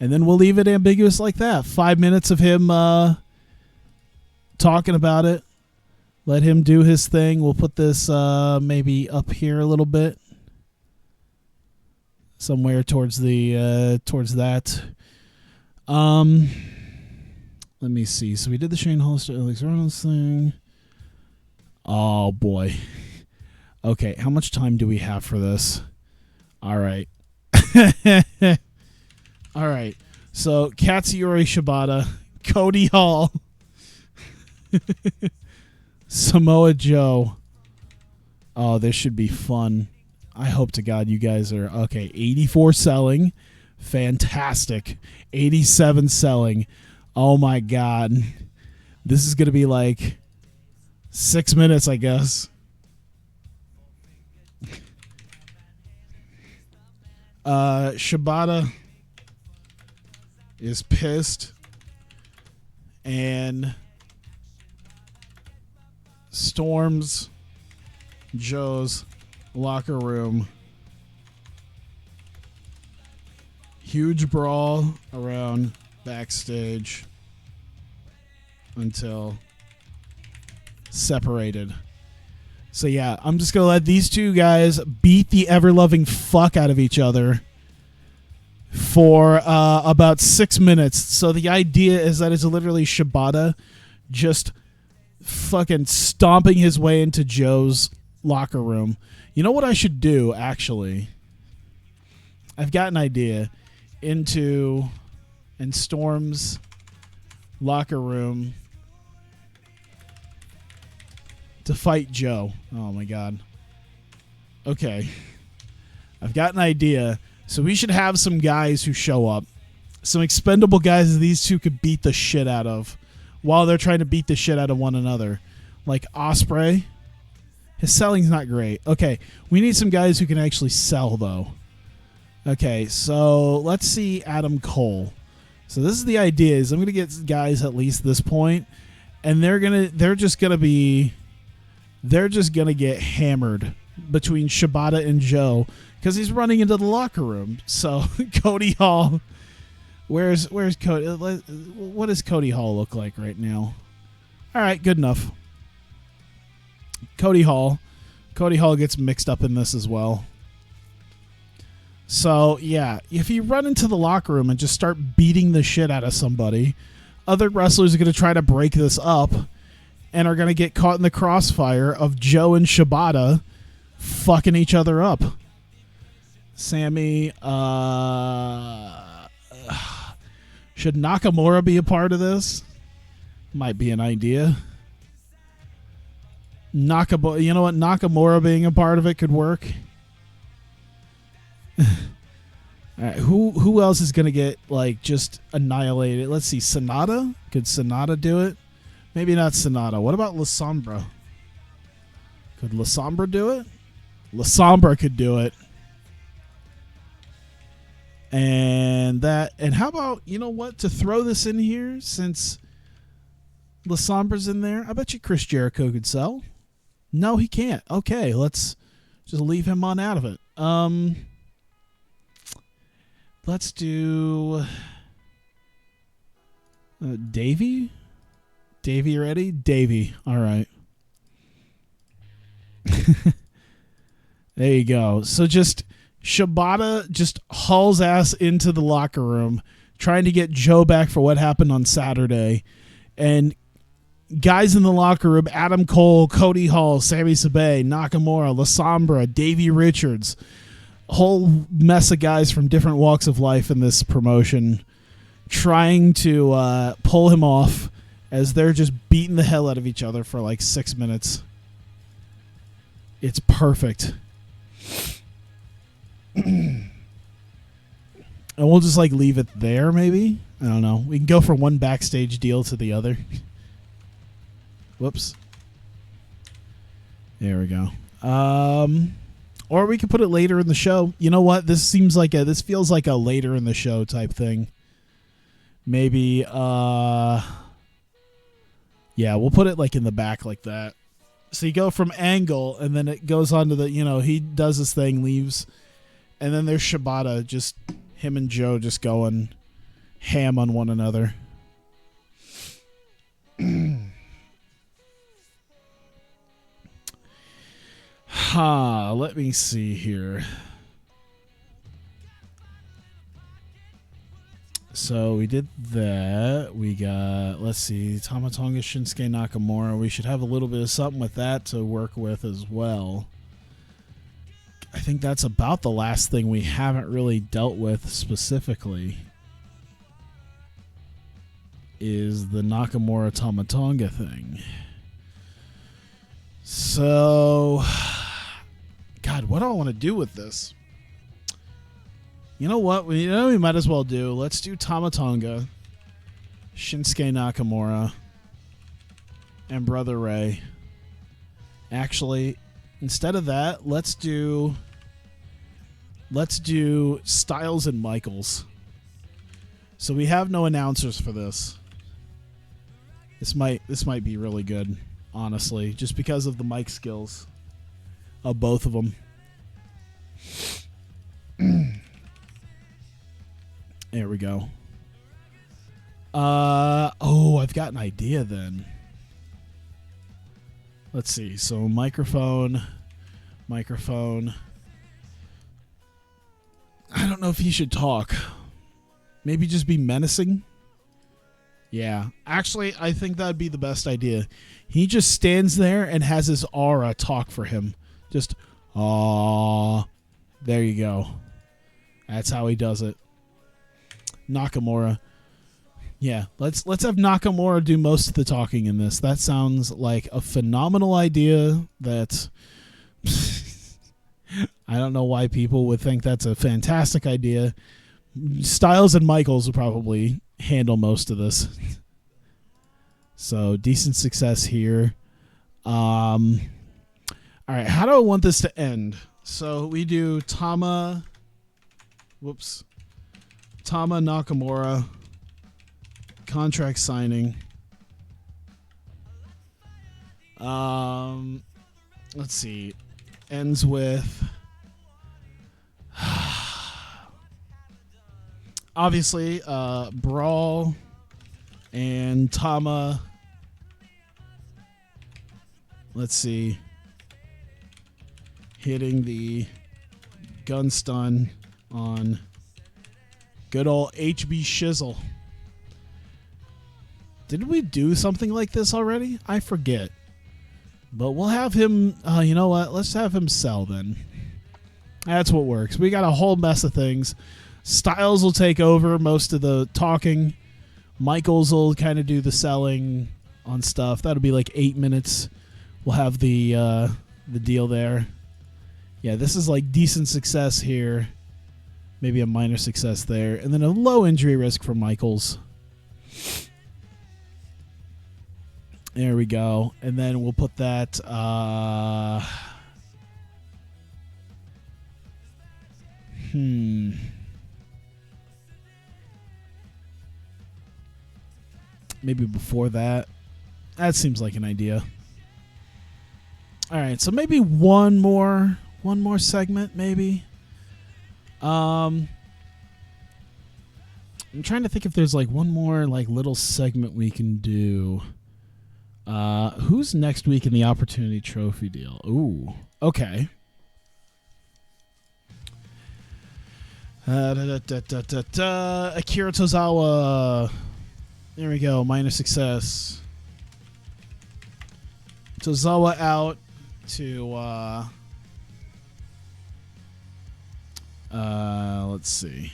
And then we'll leave it ambiguous like that. 5 minutes of him talking about it. Let him do his thing. We'll put this maybe up here a little bit. Somewhere towards that. Let me see. So we did the Shane Hollister, Alex Reynolds thing. Oh boy. Okay, how much time do we have for this? All right. All right. So Katsuyori Shibata, Cody Hall, Samoa Joe. Oh, this should be fun. I hope to God you guys are okay. 84 selling. Fantastic. 87 selling. Oh my God. This is going to be like 6 minutes, I guess. Shibata is pissed and storms Joe's locker room. Huge brawl around backstage until separated. So yeah, I'm just going to let these two guys beat the ever-loving fuck out of each other for about 6 minutes. So the idea is that it's literally Shibata just fucking stomping his way into Joe's locker room. You know what I should do, actually? I've got an idea. Into and Storm's locker room to fight Joe. Oh my god. Okay. I've got an idea. So we should have some guys who show up. Some expendable guys that these two could beat the shit out of while they're trying to beat the shit out of one another. Like Osprey. His selling's not great. Okay. We need some guys who can actually sell, though. Okay, so let's see Adam Cole. So this is the idea: is I'm gonna get guys at least this point, and they're just gonna get hammered between Shibata and Joe because he's running into the locker room. So Cody Hall, where's Cody? What does Cody Hall look like right now? All right, good enough. Cody Hall gets mixed up in this as well. So, yeah, if you run into the locker room and just start beating the shit out of somebody, other wrestlers are going to try to break this up and are going to get caught in the crossfire of Joe and Shibata fucking each other up. Sammy, should Nakamura be a part of this? Might be an idea. You know what? Nakamura being a part of it could work. All right, who else is gonna get like just annihilated? Let's see, Sonata. Could Sonata do it? Maybe not Sonata. What about La Sombra? Could La Sombra do it? La Sombra could do it. And how about, you know what, to throw this in here since La Sombra's in there? I bet you Chris Jericho could sell. No, he can't. Okay, let's just leave him on out of it. Let's do Davey? Davey ready? Davey. All right. There you go. So just Shibata just hauls ass into the locker room trying to get Joe back for what happened on Saturday. And guys in the locker room, Adam Cole, Cody Hall, Sami Zayn, Nakamura, La Sombra, Davey Richards, whole mess of guys from different walks of life in this promotion trying to pull him off as they're just beating the hell out of each other for like 6 minutes. It's perfect. And we'll just like leave it there maybe. I don't know. We can go from one backstage deal to the other. Whoops. There we go. Or we could put it later in the show. You know what? This feels like a later in the show type thing. Maybe yeah, we'll put it like in the back like that. So you go from Angle and then it goes on to the, he does his thing, leaves, and then there's Shibata, just him and Joe just going ham on one another. Let me see here. So we did that. We got, let's see, Tama Tonga, Shinsuke Nakamura. We should have a little bit of something with that to work with as well. I think that's about the last thing we haven't really dealt with specifically is the Nakamura Tama Tonga thing. So, God, what do I want to do with this? You know what? We might as well do. Let's do Tama Tonga, Shinsuke Nakamura, and Brother Ray. Actually, instead of that, let's do Styles and Michaels. So we have no announcers for this. This might be really good, honestly, just because of the mic skills. of both of them. There we go. I've got an idea then. Let's see. So microphone. I don't know if he should talk. Maybe just be menacing. Yeah. Actually, I think that'd be the best idea. He just stands there and has his aura talk for him. Just, there you go. That's how he does it. Nakamura. Yeah, let's have Nakamura do most of the talking in this. That sounds like a phenomenal idea that I don't know why people would think that's a fantastic idea. Styles and Michaels will probably handle most of this. So, decent success here. All right, how do I want this to end? So, we do Tama Nakamura contract signing. Let's see. Ends with obviously Brawl and Tama. Let's see. Hitting the gun stun on good old HB Shizzle. Did we do something like this already? I forget. But we'll have him, you know what? Let's have him sell then. That's what works. We got a whole mess of things. Styles will take over most of the talking. Michaels will kind of do the selling on stuff. That'll be like 8 minutes. We'll have the deal there. Yeah, this is like decent success here. Maybe a minor success there. And then a low injury risk for Michaels. There we go. And then we'll put that... Maybe before that. That seems like an idea. All right, so maybe one more segment, maybe. I'm trying to think if there's like one more like little segment we can do. Who's next week in the Opportunity Trophy deal? Ooh, okay. Akira Tozawa. There we go. Minor success. Tozawa out to let's see.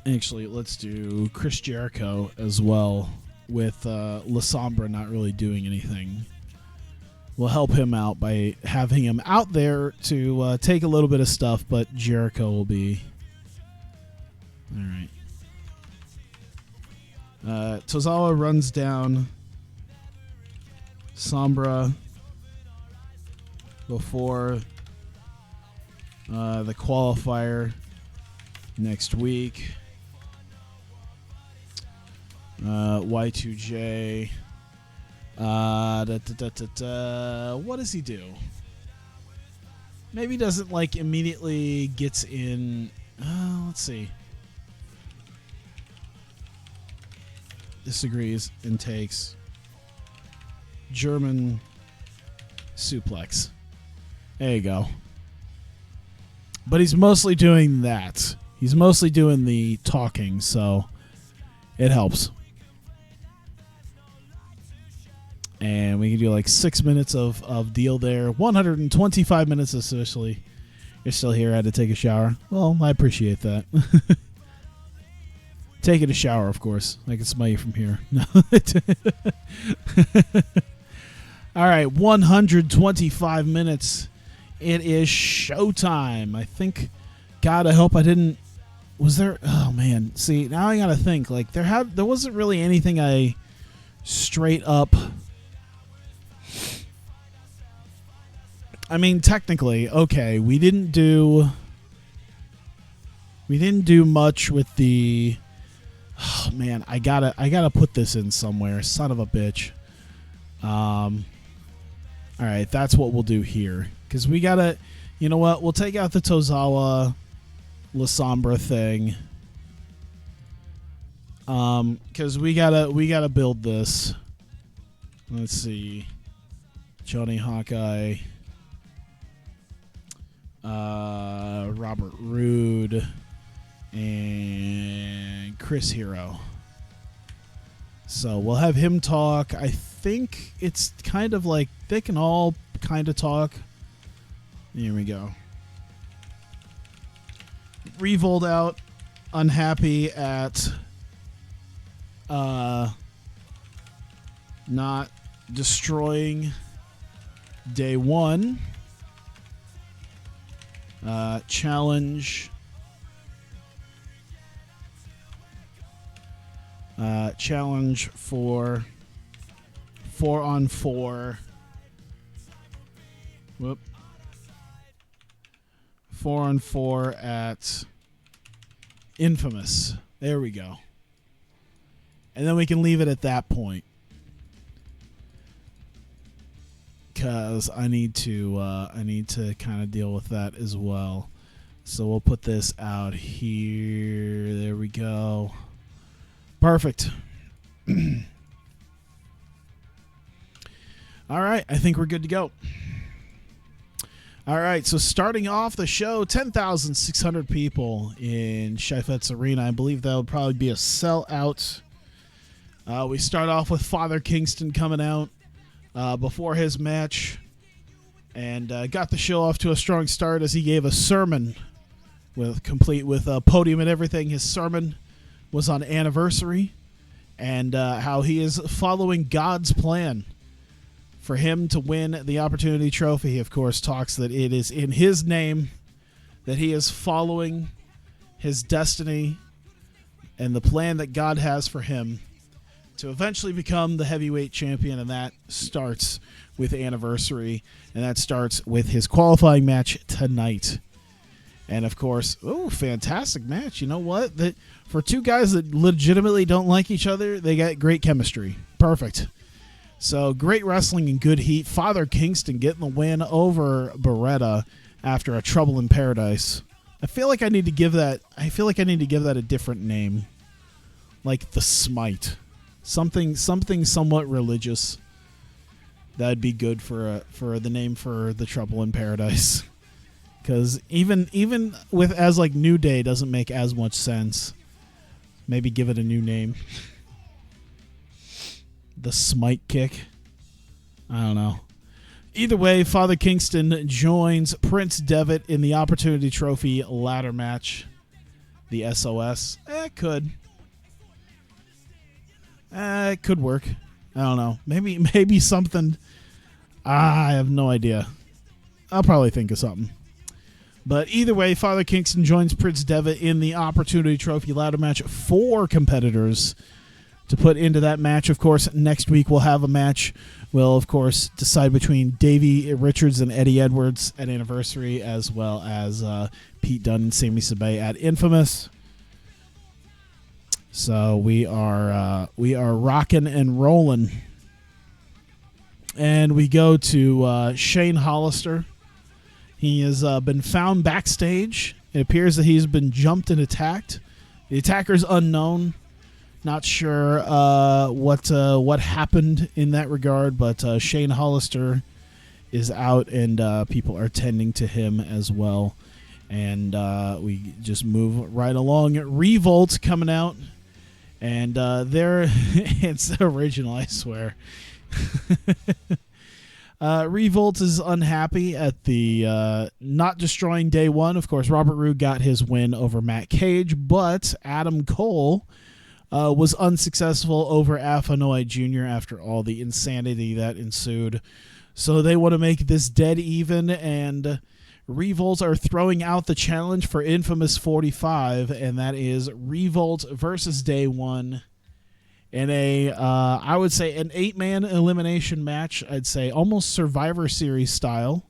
Actually, let's do Chris Jericho as well, with La Sombra not really doing anything. We'll help him out by having him out there to take a little bit of stuff, but Jericho will be... All right. Tozawa runs down Sombra before the qualifier next week. Y2J. What does he do? Maybe he doesn't like immediately gets in. Let's see. Disagrees and takes German suplex. There you go. But he's mostly doing that. He's mostly doing the talking, so it helps. And we can do like 6 minutes of deal there. 125 minutes officially. You're still here. I had to take a shower. Well, I appreciate that. Taking a shower, of course. I can smell you from here. No. All right, 125 minutes. It is showtime. I think. God, I hope I didn't. Was there? Oh man. See, now I gotta think. Like there wasn't really anything I straight up. I mean, technically, okay. We didn't do much with the. Oh man, I gotta put this in somewhere. Son of a bitch. All right, that's what we'll do here. Because we got to, you know what? We'll take out the Tozawa La Sombra thing. Because we gotta build this. Let's see. Johnny Hawkeye. Robert Roode. And Chris Hero. So we'll have him talk. I think it's kind of like they can all kind of talk. Here we go. Revolt out, unhappy at not destroying day one. Challenge. Challenge for 4-on-4. Whoop. 4-on-4 at Infamous. There we go. And then we can leave it at that point. Because I need to kind of deal with that as well. So we'll put this out here. There we go. Perfect. All right, I think we're good to go. All right, so starting off the show, 10,600 people in Chaifetz Arena. I believe that would probably be a sellout. We start off with Father Kingston coming out before his match, and got the show off to a strong start as he gave a sermon complete with a podium and everything. His sermon was on Anniversary and how he is following God's plan for him to win the Opportunity Trophy. He, of course, talks that it is in his name that he is following his destiny and the plan that God has for him to eventually become the heavyweight champion, and that starts with Anniversary, and that starts with his qualifying match tonight. And, of course, fantastic match. You know what? For two guys that legitimately don't like each other, they got great chemistry. Perfect. So, great wrestling and good heat. Father Kingston getting the win over Beretta after a Trouble in Paradise. I feel like I need to give that a different name. Like the Smite. Something somewhat religious. That'd be good for the name for the Trouble in Paradise. Because even with as like New Day doesn't make as much sense. Maybe give it a new name. The Smite Kick. I don't know. Either way, Father Kingston joins Prince Devitt in the Opportunity Trophy ladder match. The SOS. It could work. I don't know. Maybe something. I have no idea. I'll probably think of something. But either way, Father Kingston joins Prince Devitt in the Opportunity Trophy ladder match. 4 competitors to put into that match. Of course, next week we'll have a match. We'll, of course, decide between Davey Richards and Eddie Edwards at Anniversary, as well as Pete Dunne and Sami Sabay at Infamous. So we are rocking and rolling. And we go to Shane Hollister. He has been found backstage. It appears that he's been jumped and attacked. The attacker's unknown. Not sure what happened in that regard, but Shane Hollister is out, and people are tending to him as well. And we just move right along. Revolt coming out, and it's original, I swear. Revolt is unhappy at the not destroying day one. Of course, Robert Roode got his win over Matt Cage, but Adam Cole was unsuccessful over Afanoy Jr. after all the insanity that ensued. So they want to make this dead even, and Revolt are throwing out the challenge for Infamous 45, and that is Revolt versus Day One in I would say an 8-man elimination match. I'd say almost Survivor Series style,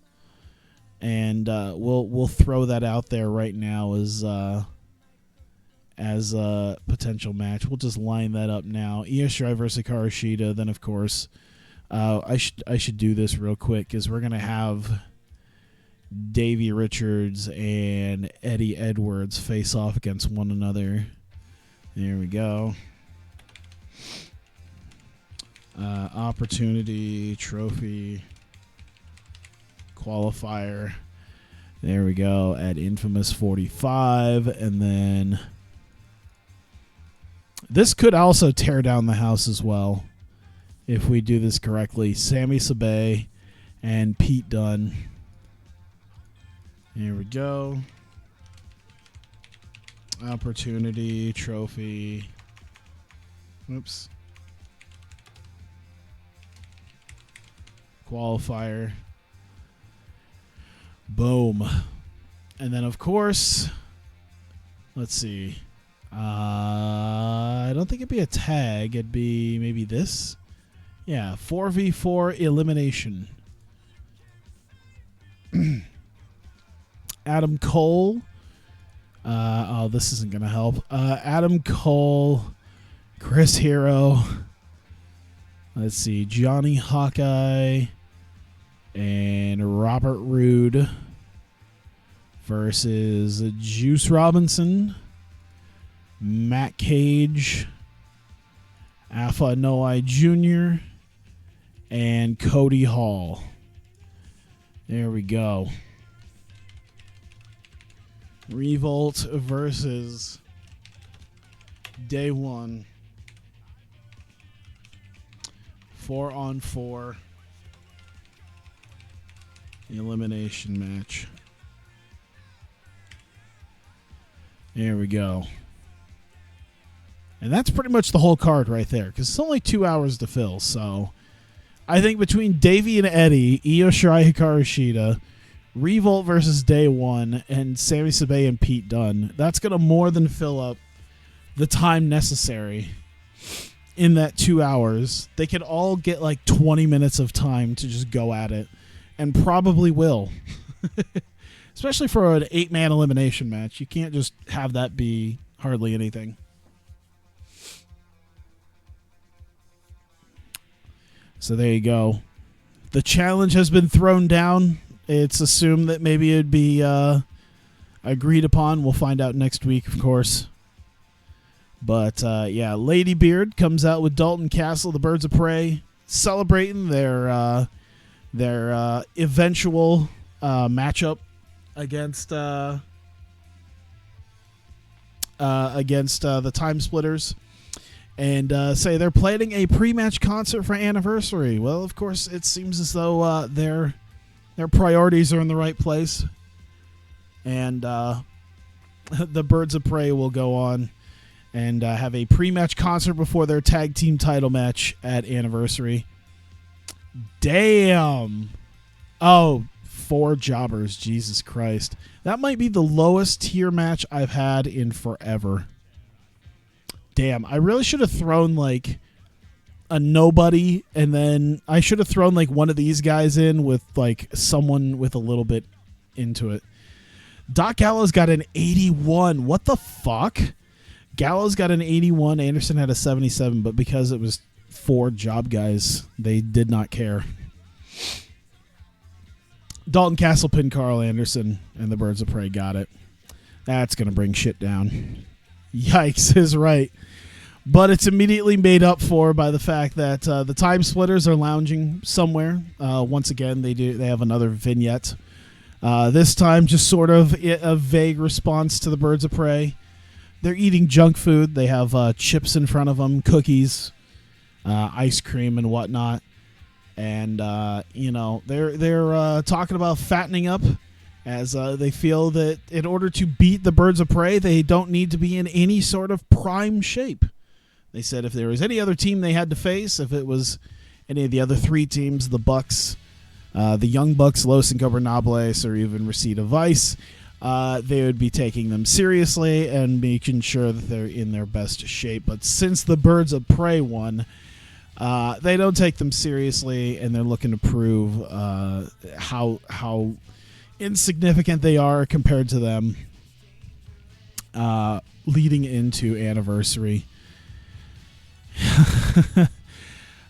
and we'll throw that out there right now as a potential match. We'll just line that up now. Io Shirai versus Hikaru Shida. Then, of course, I should do this real quick because we're gonna have Davey Richards and Eddie Edwards face off against one another. There we go. Opportunity trophy qualifier. There we go at Infamous 45, and then this could also tear down the house as well if we do this correctly. Sami Sabay and Pete Dunne. Here we go. Opportunity trophy. Oops. Qualifier. Boom. And then, of course, let's see. I don't think it'd be a tag. It'd be maybe this. Yeah, 4v4 elimination. Adam Cole. Oh, this isn't going to help. Adam Cole, Chris Hero. Let's see. Johnny Hawkeye and Robert Roode versus Juice Robinson, Matt Cage, Alpha Noai Jr., and Cody Hall. There we go. Revolt versus Day One. 4-on-4 elimination match. There we go. And that's pretty much the whole card right there, because it's only 2 hours to fill. So I think between Davey and Eddie, Io Shirai, Hikaru Shida, Revolt versus Day One, and Sami Sabay and Pete Dunne, that's going to more than fill up the time necessary in that 2 hours. They could all get like 20 minutes of time to just go at it, and probably will. Especially for an 8-man elimination match. You can't just have that be hardly anything. So there you go. The challenge has been thrown down. It's assumed that maybe it'd be agreed upon. We'll find out next week, of course. But, yeah, Lady Beard comes out with Dalton Castle, the Birds of Prey, celebrating their eventual matchup against the Time Splitters, and say they're planning a pre-match concert for Anniversary. Well, of course, it seems as though their priorities are in the right place, and the Birds of Prey will go on and have a pre-match concert before their tag team title match at Anniversary. Damn. Oh, 4 jobbers. Jesus Christ. That might be the lowest tier match I've had in forever. Damn. I really should have thrown like a nobody, and then I should have thrown like one of these guys in with like someone with a little bit into it. Doc Gallows got an 81. What the fuck? Gallows got an 81. Anderson had a 77, but because it was 4 job guys, they did not care. Dalton Castle pinned Carl Anderson, and the Birds of Prey got it. That's going to bring shit down. Yikes is right. But it's immediately made up for by the fact that the Time Splitters are lounging somewhere. Once again, they have another vignette. This time, just sort of a vague response to the Birds of Prey. They're eating junk food. They have chips in front of them, cookies, ice cream, and whatnot. And they're talking about fattening up, as they feel that in order to beat the Birds of Prey, they don't need to be in any sort of prime shape. They said if there was any other team they had to face, if it was any of the other 3 teams, the Bucks, the Young Bucks, Los Ingobernables, or even Reseda Vice, they would be taking them seriously and making sure that they're in their best shape. But since the Birds of Prey won, they don't take them seriously, and they're looking to prove how insignificant they are compared to them leading into Anniversary.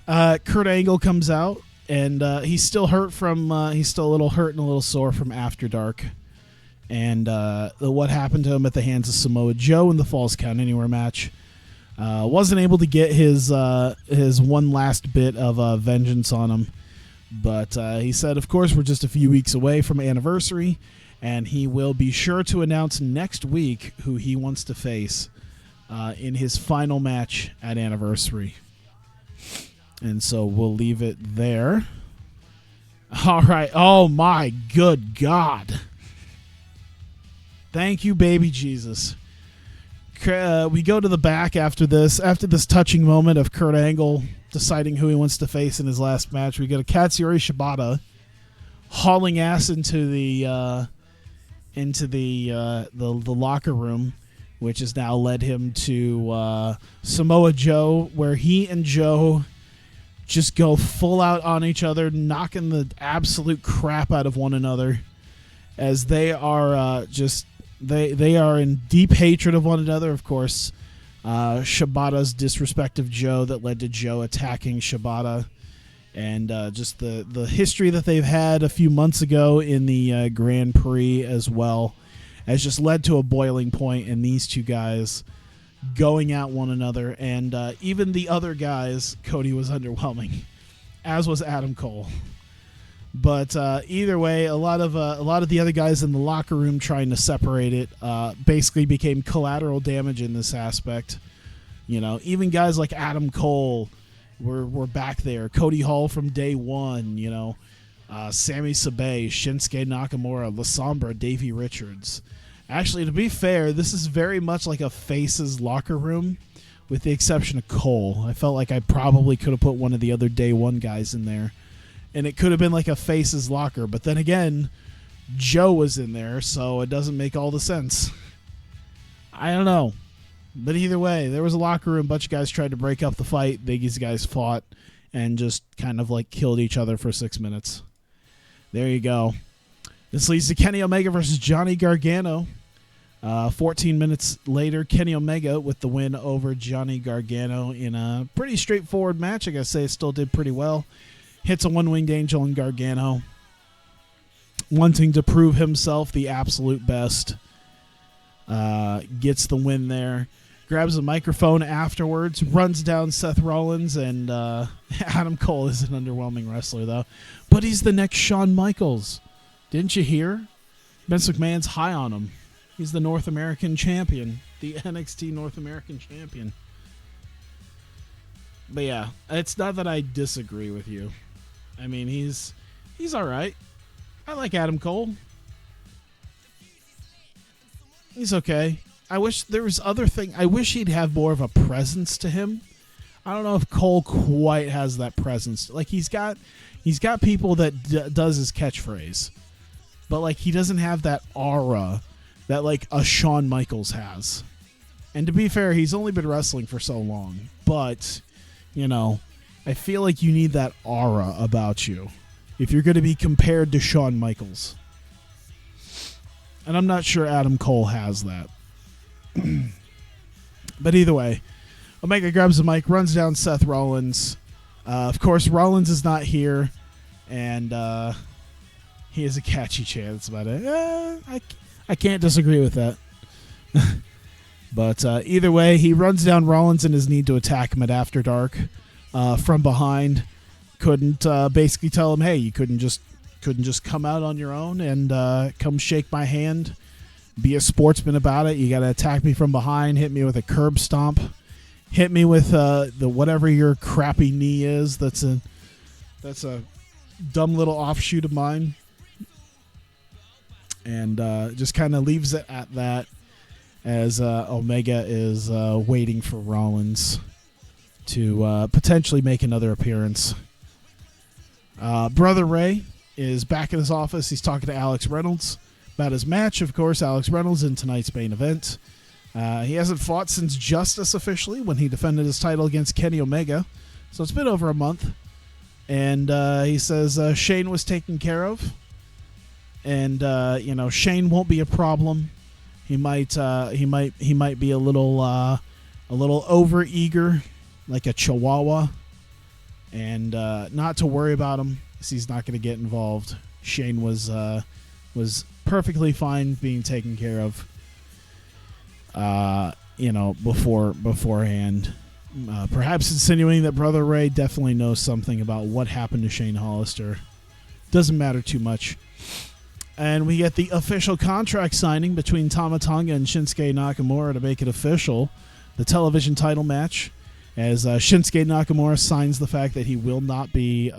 Kurt Angle comes out, and he's still hurt from. He's still a little hurt and a little sore from After Dark, and what happened to him at the hands of Samoa Joe in the Falls Count Anywhere match. Wasn't able to get his one last bit of vengeance on him, but he said, of course, we're just a few weeks away from Anniversary, and he will be sure to announce next week who he wants to face in his final match at Anniversary. And so we'll leave it there. All right. Oh, my good God. Thank you, baby Jesus. We go to the back after this touching moment of Kurt Angle deciding who he wants to face in his last match. We go to Katsuyori Shibata hauling ass into the locker room, which has now led him to Samoa Joe, where he and Joe just go full out on each other, knocking the absolute crap out of one another, as they are they are in deep hatred of one another. Of course, Shibata's disrespect of Joe that led to Joe attacking Shibata, and just the history that they've had a few months ago in the Grand Prix as well has just led to a boiling point in these two guys going at one another. And even the other guys, Cody was underwhelming, as was Adam Cole. But either way, a lot of the other guys in the locker room trying to separate it basically became collateral damage in this aspect. You know, even guys like Adam Cole were back there. Cody Hall from day one. You know, Sami Sabe, Shinsuke Nakamura, La Sombra, Davey Richards. Actually, to be fair, this is very much like a Faces locker room, with the exception of Cole. I felt like I probably could have put one of the other day one guys in there, and it could have been like a Faces locker. But then again, Joe was in there, so it doesn't make all the sense. I don't know. But either way, there was a locker room. A bunch of guys tried to break up the fight. These guys fought and just kind of like killed each other for 6 minutes. There you go. This leads to Kenny Omega versus Johnny Gargano. 14 minutes later, Kenny Omega with the win over Johnny Gargano in a pretty straightforward match. I gotta say, it still did pretty well. Hits a one-winged angel in Gargano, wanting to prove himself the absolute best. Gets the win there. Grabs a microphone afterwards, runs down Seth Rollins, and Adam Cole is an underwhelming wrestler, though. But he's the next Shawn Michaels. Didn't you hear? Vince McMahon's high on him. He's the North American champion, the NXT North American champion. But yeah, it's not that I disagree with you. I mean, he's all right. I like Adam Cole. He's okay. I wish there was other thing. I wish he'd have more of a presence to him. I don't know if Cole quite has that presence. Like he's got people that does his catchphrase, but like he doesn't have that aura that like a Shawn Michaels has. And to be fair, he's only been wrestling for so long, but you know, I feel like you need that aura about you if you're going to be compared to Shawn Michaels. And I'm not sure Adam Cole has that. But either way, Omega grabs the mic, runs down Seth Rollins. Of course, Rollins is not here, and he has a catchy chant. That's about it. I can't disagree with that. But either way, he runs down Rollins in his need to attack him at After Dark from behind. Couldn't basically tell him, hey, you couldn't just come out on your own and come shake my hand. Be a sportsman about it. You got to attack me from behind, hit me with a curb stomp, hit me with the whatever your crappy knee is. That's a dumb little offshoot of mine, and just kind of leaves it at that as Omega is waiting for Rollins to potentially make another appearance. Brother Ray is back in his office. He's talking to Alex Reynolds about his match. Of course, Alex Reynolds in tonight's main event. He hasn't fought since Justice officially, when he defended his title against Kenny Omega. So it's been over a month. And he says Shane was taken care of. And Shane won't be a problem. He might be a little over eager, like a chihuahua. and not to worry about him, because he's not going to get involved. Shane was perfectly fine being taken care of, beforehand. Perhaps insinuating that Brother Ray definitely knows something about what happened to Shane Hollister. Doesn't matter too much. And we get the official contract signing between Tama Tonga and Shinsuke Nakamura to make it official. The television title match, as Shinsuke Nakamura signs the fact that he will not be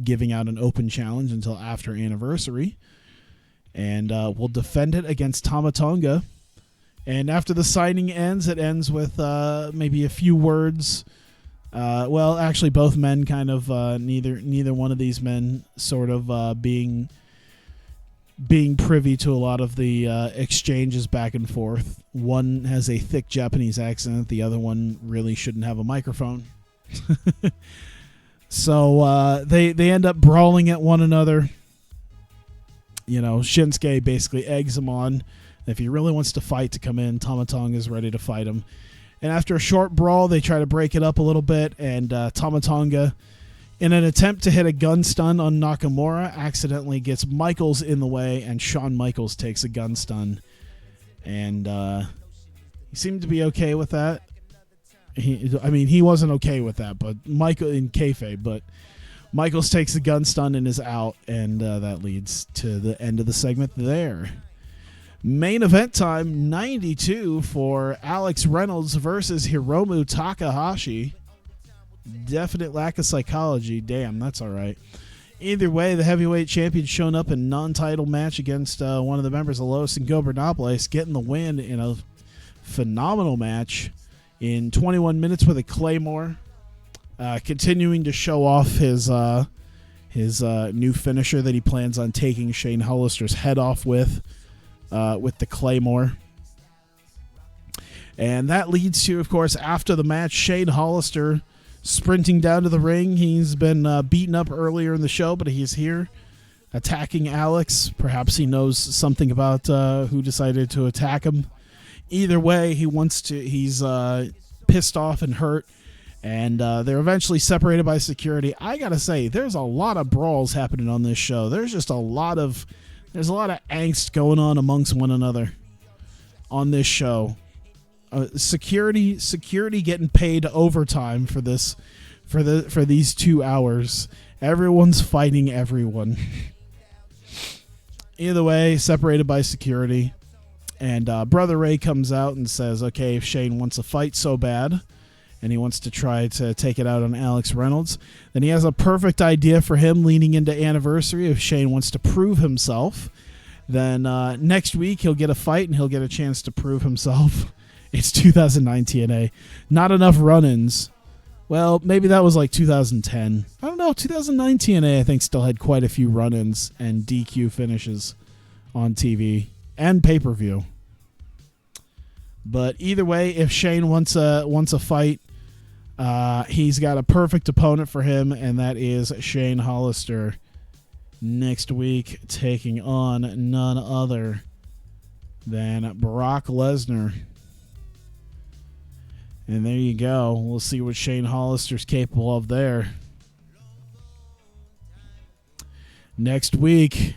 giving out an open challenge until after Anniversary. And will defend it against Tama Tonga. And after the signing ends, it ends with maybe a few words. Well, actually, both men kind of neither one of these men sort of being privy to a lot of the exchanges back and forth. One has a thick Japanese accent. The other one really shouldn't have a microphone. So they end up brawling at one another. Shinsuke basically eggs him on. If he really wants to fight, to come in, Tama Tonga is ready to fight him. And after a short brawl, they try to break it up a little bit, and Tama Tonga, in an attempt to hit a gun stun on Nakamura, accidentally gets Michaels in the way, and Shawn Michaels takes a gun stun. And he seemed to be okay with that. He wasn't okay with that, but Michael in kayfabe, but Michaels takes the gun stun and is out, and that leads to the end of the segment there. Main event time, 92 for Alex Reynolds versus Hiromu Takahashi. Definite lack of psychology. Damn, that's all right. Either way, the heavyweight champion shown up in non-title match against one of the members of Los Ingobernables, getting the win in a phenomenal match in 21 minutes with a Claymore. Continuing to show off his new finisher that he plans on taking Shane Hollister's head off with the Claymore. And that leads to, of course, after the match, Shane Hollister sprinting down to the ring. He's been beaten up earlier in the show, but he's here attacking Alex. Perhaps he knows something about who decided to attack him. Either way, he's pissed off and hurt. And they're eventually separated by security. I gotta say, there's a lot of brawls happening on this show. There's a lot of angst going on amongst one another on this show. Security getting paid overtime for these 2 hours. Everyone's fighting everyone. Either way, separated by security. And Brother Ray comes out and says, okay, if Shane wants a fight so bad, and he wants to try to take it out on Alex Reynolds, then he has a perfect idea for him leading into Anniversary. If Shane wants to prove himself, then next week he'll get a fight and he'll get a chance to prove himself. It's 2009 TNA. Not enough run-ins. Well, maybe that was like 2010. I don't know. 2009 TNA, I think, still had quite a few run-ins and DQ finishes on TV and pay-per-view. But either way, if Shane wants a fight, he's got a perfect opponent for him, and that is Shane Hollister next week, taking on none other than Brock Lesnar. And there you go. We'll see what Shane Hollister's capable of there. Next week.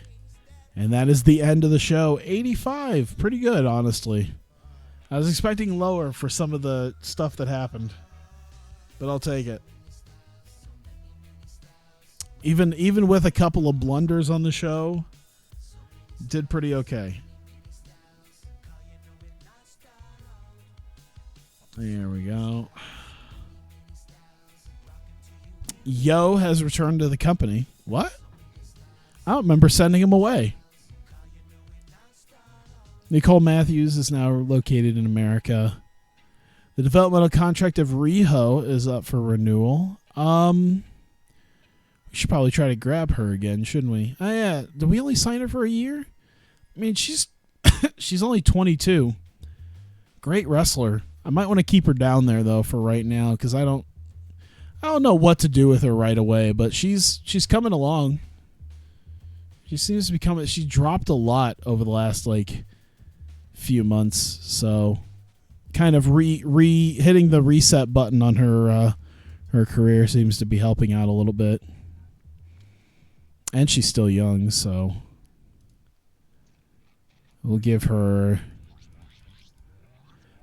And that is the end of the show. 85. Pretty good, honestly. I was expecting lower for some of the stuff that happened. But I'll take it. Even with a couple of blunders on the show, did pretty okay. There we go. Yo has returned to the company. What? I don't remember sending him away. Nicole Matthews is now located in America. The developmental contract of Riho is up for renewal. We should probably try to grab her again, shouldn't we? Oh yeah, did we only sign her for a year? I mean, she's she's only 22. Great wrestler. I might want to keep her down there though for right now, because I don't know what to do with her right away. But she's coming along. She seems to be coming. She dropped a lot over the last few months, so kind of hitting the reset button on her Her career seems to be helping out a little bit. And she's still young, so we'll give her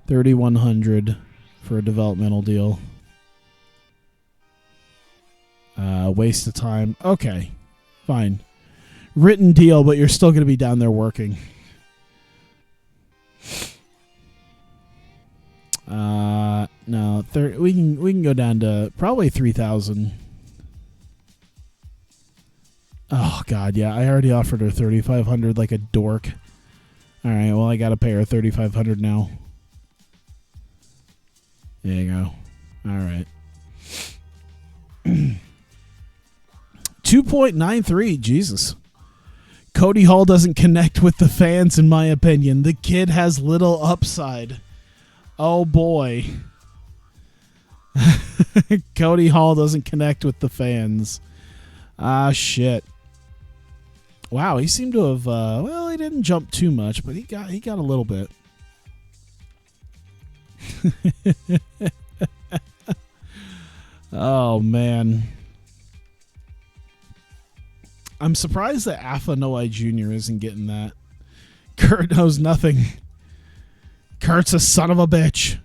$3,100 for a developmental deal. Waste of time. Okay, fine. Written deal, but you're still going to be down there working. No, we can go down to probably 3,000. Oh God, yeah, I already offered her 3,500 like a dork. All right, well I got to pay her 3,500 now. There you go. All right. 2.93, Jesus. Cody Hall doesn't connect with the fans, in my opinion. The kid has little upside. Oh, boy. Cody Hall doesn't connect with the fans. Ah, shit. Wow, he seemed to have, well, he didn't jump too much, but he got a little bit. Oh, man. I'm surprised that Alpha Noai Jr. isn't getting that. Kurt knows nothing. Kurt's a son of a bitch.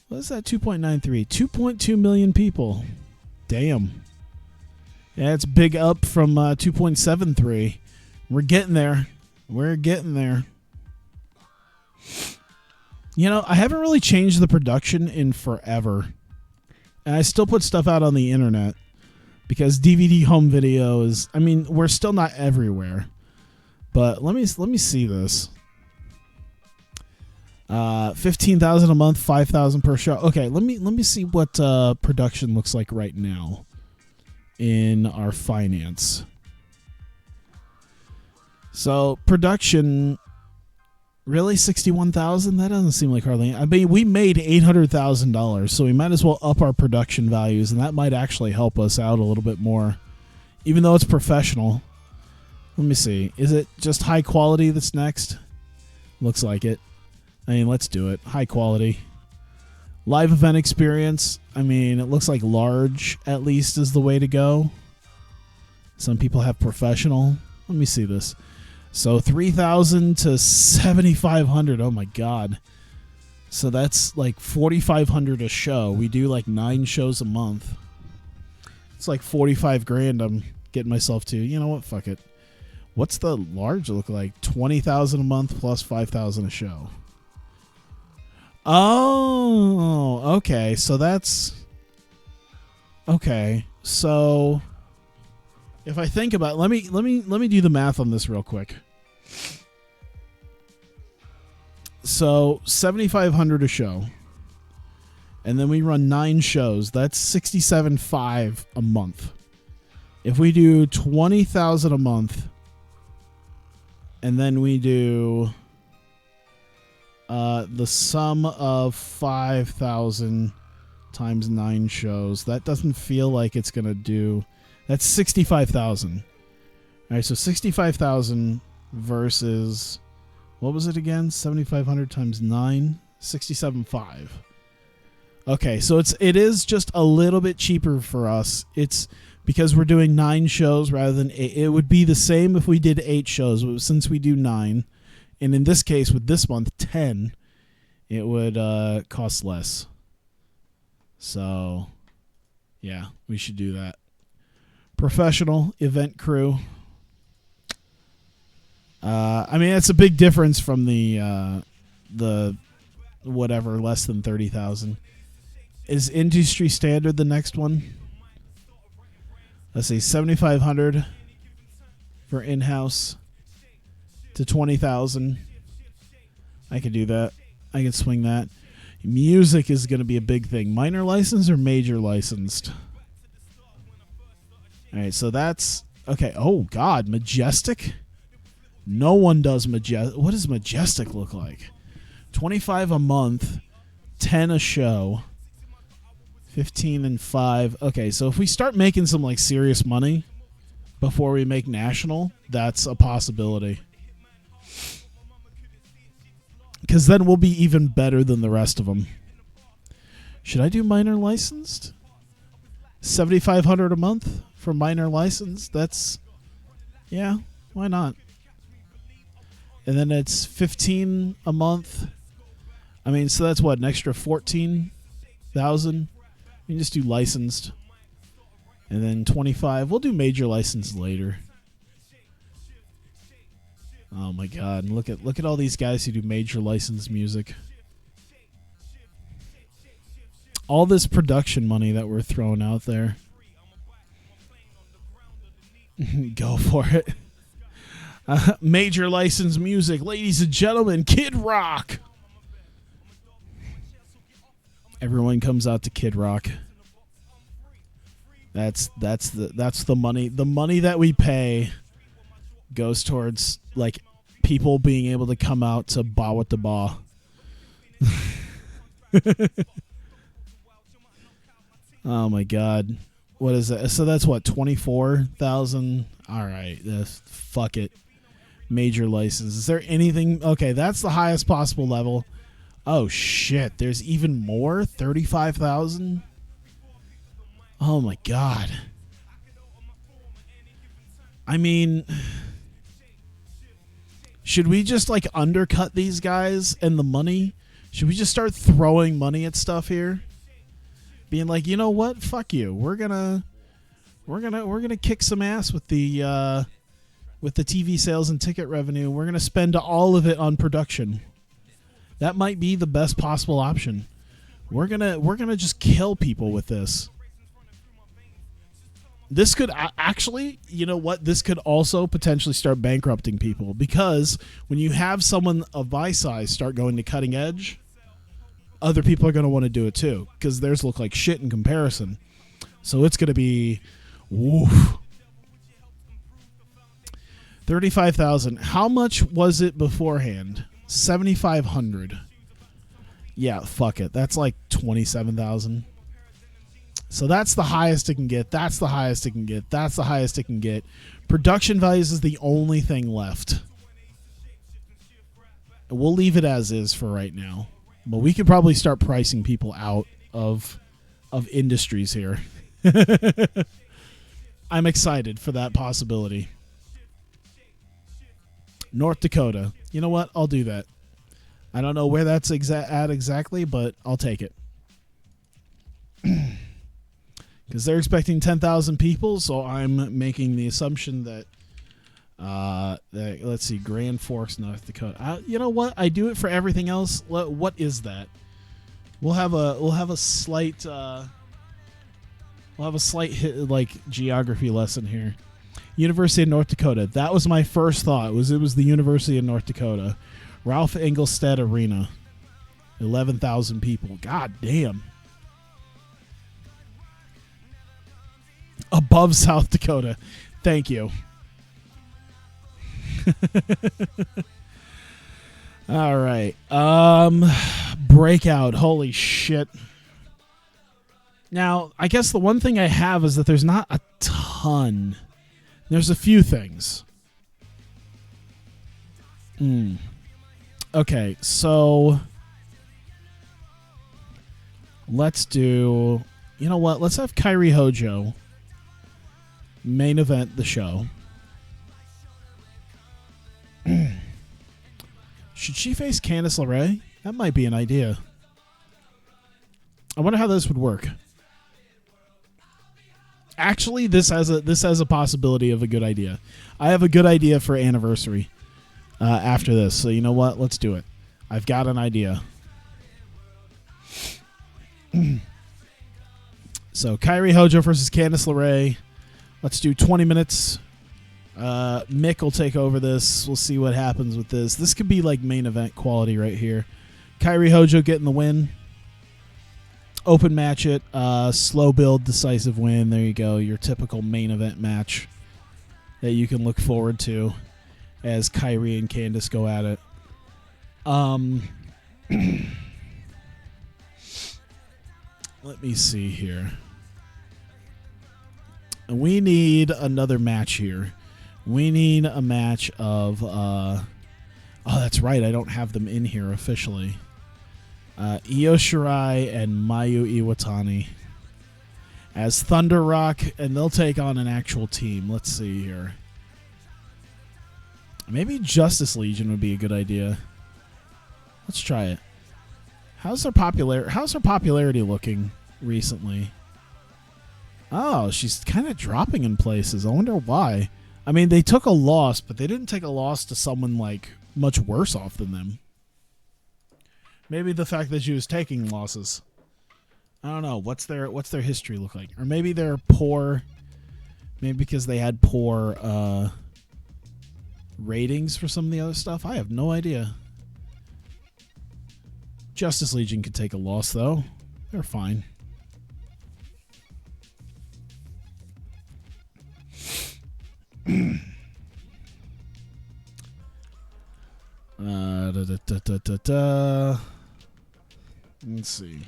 What is that? 2.93. 2.2 million people. Damn. Yeah, it's big up from 2.73. We're getting there. We're getting there. You know, I haven't really changed the production in forever. And I still put stuff out on the internet. Because DVD home video is, I mean, we're still not everywhere. But let me see this. 15,000 a month, 5,000 per show. Okay, let me see what production looks like right now in our finance. So production, really 61,000? That doesn't seem like hardly. I mean, we made $800,000, so we might as well up our production values, and that might actually help us out a little bit more, even though it's professional. Let me see. Is it just high quality that's next? Looks like it. I mean, let's do it. High quality. Live event experience. I mean, it looks like large, at least, is the way to go. Some people have professional. Let me see this. So 3,000 to 7,500. Oh, my God. So that's like 4,500 a show. We do like 9 shows a month. It's like 45 grand I'm getting myself to. You know what? Fuck it. What's the large look like? 20,000 a month plus 5,000 a show. Oh, okay. So that's okay. So if I think about it, let me do the math on this real quick. So 7,500 a show, and then we run 9 shows. That's 67.5 a month. If we do 20,000 a month, and then we do the sum of 5,000 times 9 shows, that doesn't feel like it's gonna do. That's 65,000. All right, so 65,000 versus, what was it again? 7,500 times 9, 67.5. Okay, so it is just a little bit cheaper for us. It's because we're doing 9 shows rather than 8. It would be the same if we did 8 shows, but since we do 9, and in this case with this month 10, it would cost less. So, yeah, we should do that. Professional event crew. I mean, it's a big difference from the whatever less than 30,000. Is industry standard the next one? Let's see, 7,500 for in-house to 20,000. I could do that. I can swing that. Music is going to be a big thing. Minor licensed or major licensed? All right, so that's okay. Oh God, Majestic. No one does Majestic. What does Majestic look like? 25 a month, 10 a show, 15 and 5. Okay, so if we start making some like serious money before we make national, that's a possibility. Because then we'll be even better than the rest of them. Should I do minor licensed? $7,500 a month for minor license. That's, yeah, why not? And then it's $15 a month. I mean, so that's what, an extra $14,000. You can just do licensed, and then $25. We'll do major license later. Oh my God! And look at all these guys who do major license music. All this production money that we're throwing out there. Go for it. Major license music, ladies and gentlemen, Kid Rock. Everyone comes out to Kid Rock. That's the money. The money that we pay goes towards like people being able to come out to Ba with the Ba. Oh my God. What is that? So that's what, 24,000? All right. Fuck it. Major license. Is there anything? Okay, that's the highest possible level. Oh shit, there's even more? 35,000? Oh my God. I mean, should we just like undercut these guys and the money? Should we just start throwing money at stuff here? Being like, you know what? Fuck you. We're gonna kick some ass with the TV sales and ticket revenue. We're gonna spend all of it on production. That might be the best possible option. We're gonna just kill people with this. This could actually, you know what? This could also potentially start bankrupting people, because when you have someone of my size start going to cutting edge, other people are going to want to do it too, because theirs look like shit in comparison. So it's going to be, woof. 35,000. How much was it beforehand? 7,500. Yeah, fuck it. That's like 27,000. So that's the highest it can get. That's the highest it can get. That's the highest it can get. Production values is the only thing left. We'll leave it as is for right now. But we could probably start pricing people out of industries here. I'm excited for that possibility. North Dakota. You know what? I'll do that. I don't know where that's at exactly, but I'll take it. Because they're expecting 10,000 people, so I'm making the assumption that, let's see, Grand Forks, North Dakota. You know what? I do it for everything else. What is that? We'll have a slight geography lesson here. University of North Dakota. That was my first thought. It was the University of North Dakota. Ralph Engelstad Arena. 11,000 people. God damn. Above South Dakota. Thank you. All right. Breakout. Holy shit. Now, I guess the one thing I have is that there's not a ton. There's a few things. Okay, so let's do, you know what? Let's have Kairi Hojo main event the show. Should she face Candice LeRae? That might be an idea. I wonder how this would work. Actually, this has a possibility of a good idea. I have a good idea for anniversary after this. So you know what? Let's do it. I've got an idea. So Kairi Hojo versus Candice LeRae. Let's do 20 minutes. Mick will take over this. We'll see what happens with this. This could be like main event quality right here. Kairi Hojo getting the win. Open match it. Slow build, decisive win. There you go. Your typical main event match that you can look forward to as Kairi and Candice go at it. Let me see here. We need another match here. We need a match of... oh, that's right. I don't have them in here officially. Io Shirai and Mayu Iwatani as Thunder Rock, and they'll take on an actual team. Let's see here. Maybe Justice Legion would be a good idea. Let's try it. How's her popularity looking recently? Oh, she's kind of dropping in places. I wonder why. I mean, they took a loss, but they didn't take a loss to someone like much worse off than them. Maybe the fact that she was taking losses. I don't know. What's their history look like? Or maybe they're poor. Maybe because they had poor ratings for some of the other stuff. I have no idea. Justice Legion could take a loss, though. They're fine. Let's see.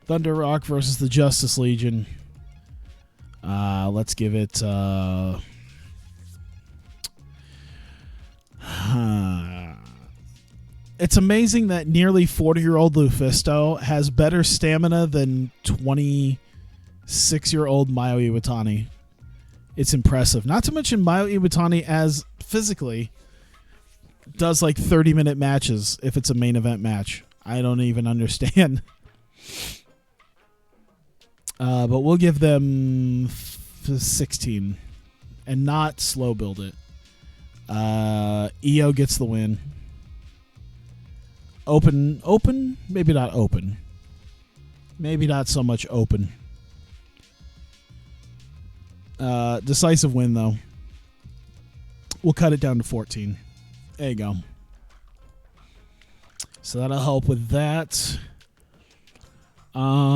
Thunder Rock versus the Justice Legion. Let's give it it's amazing that nearly 40-year-old Lufisto has better stamina than 26-year-old Mayu Iwatani. It's impressive. Not to mention Mayu Iwatani as physically does like 30-minute matches if it's a main event match. I don't even understand. But we'll give them 16 and not slow build it. EO gets the win. Open, maybe not open. Maybe not so much open. Decisive win, though. We'll cut it down to 14. There you go. So that'll help with that. Let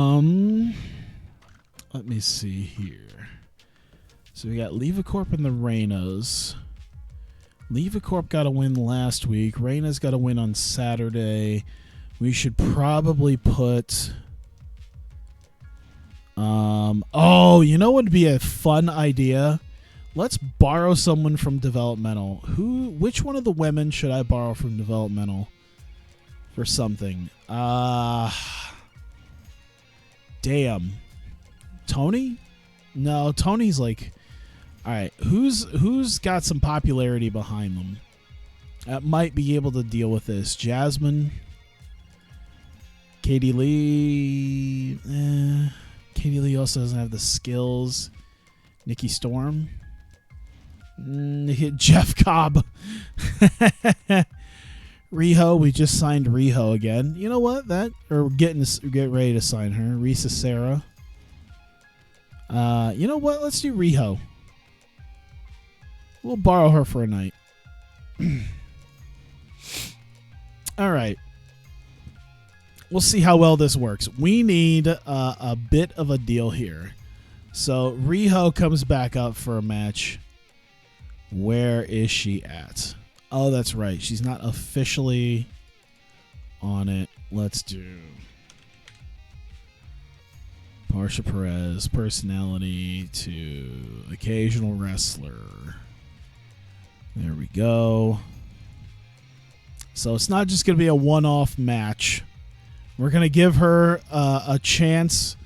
me see here. So we got Levacorp and the Reynos. Levacorp got a win last week. Reyna's got a win on Saturday. We should probably put... oh, you know what would be a fun idea? Let's borrow someone from developmental. Which one of the women should I borrow from developmental for something? Damn. Tony? No, Tony's like... All right, who's got some popularity behind them that might be able to deal with this? Jasmine, Katie Lee. Katie Lee also doesn't have the skills. Nikki Storm, Jeff Cobb, Riho. We just signed Riho again. You know what? Get ready to sign her. Risa Sarah. You know what? Let's do Riho. We'll borrow her for a night. All right. We'll see how well this works. We need a bit of a deal here. So Riho comes back up for a match. Where is she at? Oh, that's right. She's not officially on it. Let's do Portia Perez, personality to occasional wrestler. There we go. So it's not just going to be a one-off match. We're going to give her a chance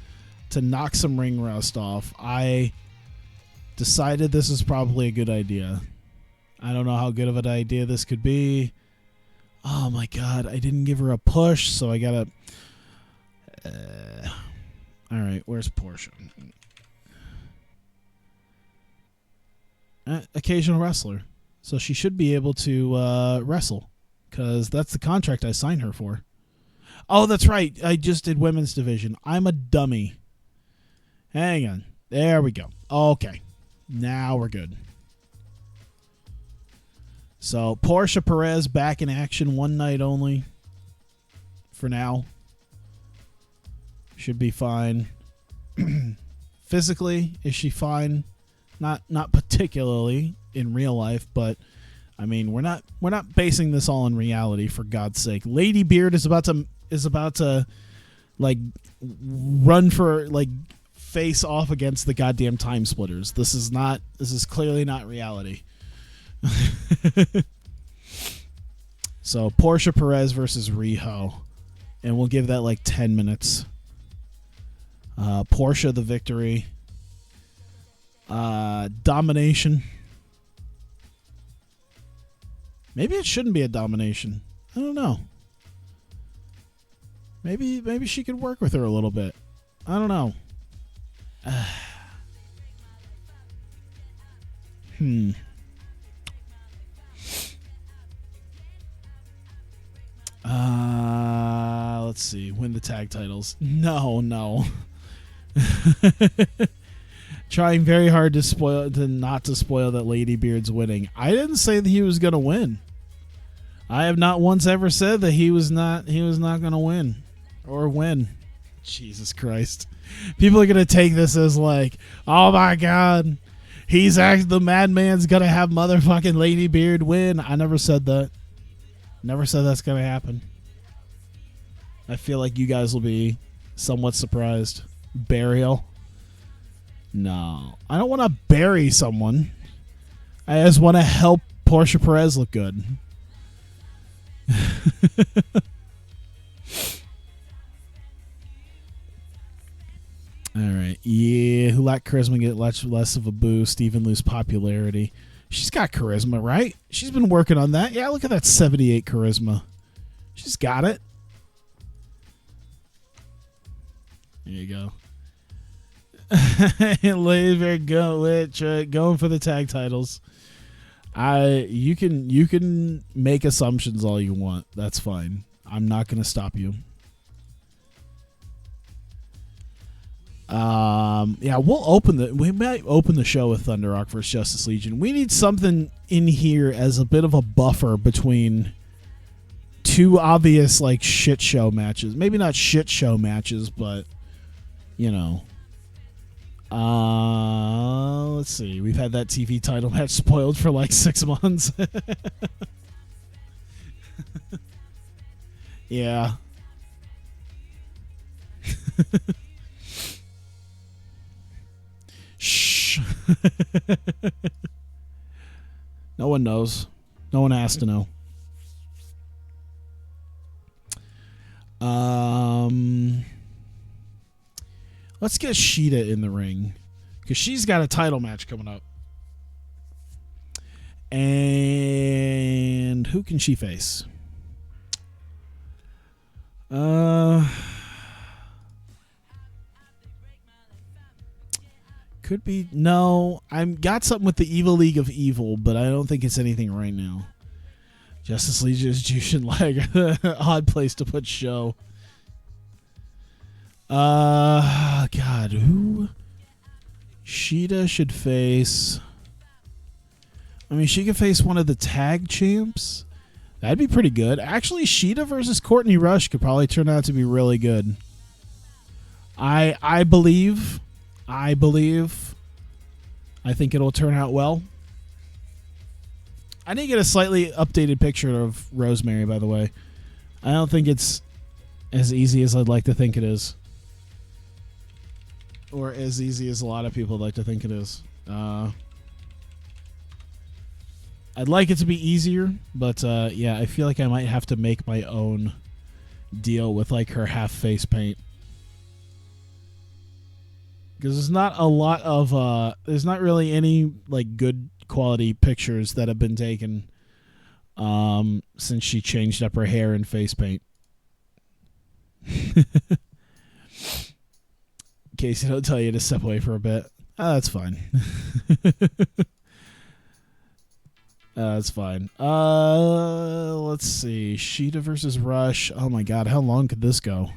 to knock some ring rust off. I decided this is probably a good idea. I don't know how good of an idea this could be. Oh, my God. I didn't give her a push, so I got to... all right, where's Portia? Occasional wrestler. So she should be able to wrestle because that's the contract I signed her for. Oh, that's right. I just did women's division. I'm a dummy. Hang on. There we go. Okay. Now we're good. So Portia Perez back in action, one night only for now. Should be fine. Physically, is she fine? Not particularly in real life, but I mean, we're not basing this all in reality, for God's sake. Lady Beard is about to like run for like face off against the goddamn Time Splitters. This is clearly not reality. So Portia Perez versus Riho. And we'll give that like 10 minutes. Portia the victory. Domination. Maybe it shouldn't be a domination. I don't know. Maybe she could work with her a little bit. I don't know. Let's see. Win the tag titles. No. Trying very hard not to spoil that Lady Beard's winning. I didn't say that he was going to win. I have not once ever said that he was not going to win or win. Jesus Christ. People are going to take this as like, oh my God, the madman's going to have motherfucking Lady Beard win. I never said that. Never said that's going to happen. I feel like you guys will be somewhat surprised. Burial? No. I don't want to bury someone. I just want to help Portia Perez look good. All right. Yeah, who lacked charisma get less of a boost, even lose popularity. She's got charisma, right? She's been working on that. Yeah, look at that 78 charisma. She's got it. There you go. Very good. Going for the tag titles. You can make assumptions all you want. That's fine. I'm not going to stop you. Yeah, we might open the show with Thunder Rock versus Justice Legion. We need something in here as a bit of a buffer between two obvious like shit show matches. Maybe not shit show matches, but you know. Let's see. We've had that TV title match spoiled for like 6 months. Yeah. Shh. No one knows. No one has to know. Let's get Sheeta in the ring because she's got a title match coming up. And who can she face? Could be. No, I've got something with the Evil League of Evil, but I don't think it's anything right now. Justice Legion is Jushin Liger. Odd place to put show. God, who? Sheeta should face. I mean, she could face one of the tag champs. That'd be pretty good. Actually, Sheeta versus Courtney Rush could probably turn out to be really good. I believe. I think it'll turn out well. I need to get a slightly updated picture of Rosemary, by the way. I don't think it's as easy as I'd like to think it is. Or as easy as a lot of people like to think it is. I'd like it to be easier, but yeah, I feel like I might have to make my own deal with like her half face paint. Because there's not a lot of there's not really any like good quality pictures that have been taken since she changed up her hair and face paint. Casey, don't tell you to step away for a bit. That's fine. That's fine. Let's see. Sheeta versus Rush. Oh my God, how long could this go?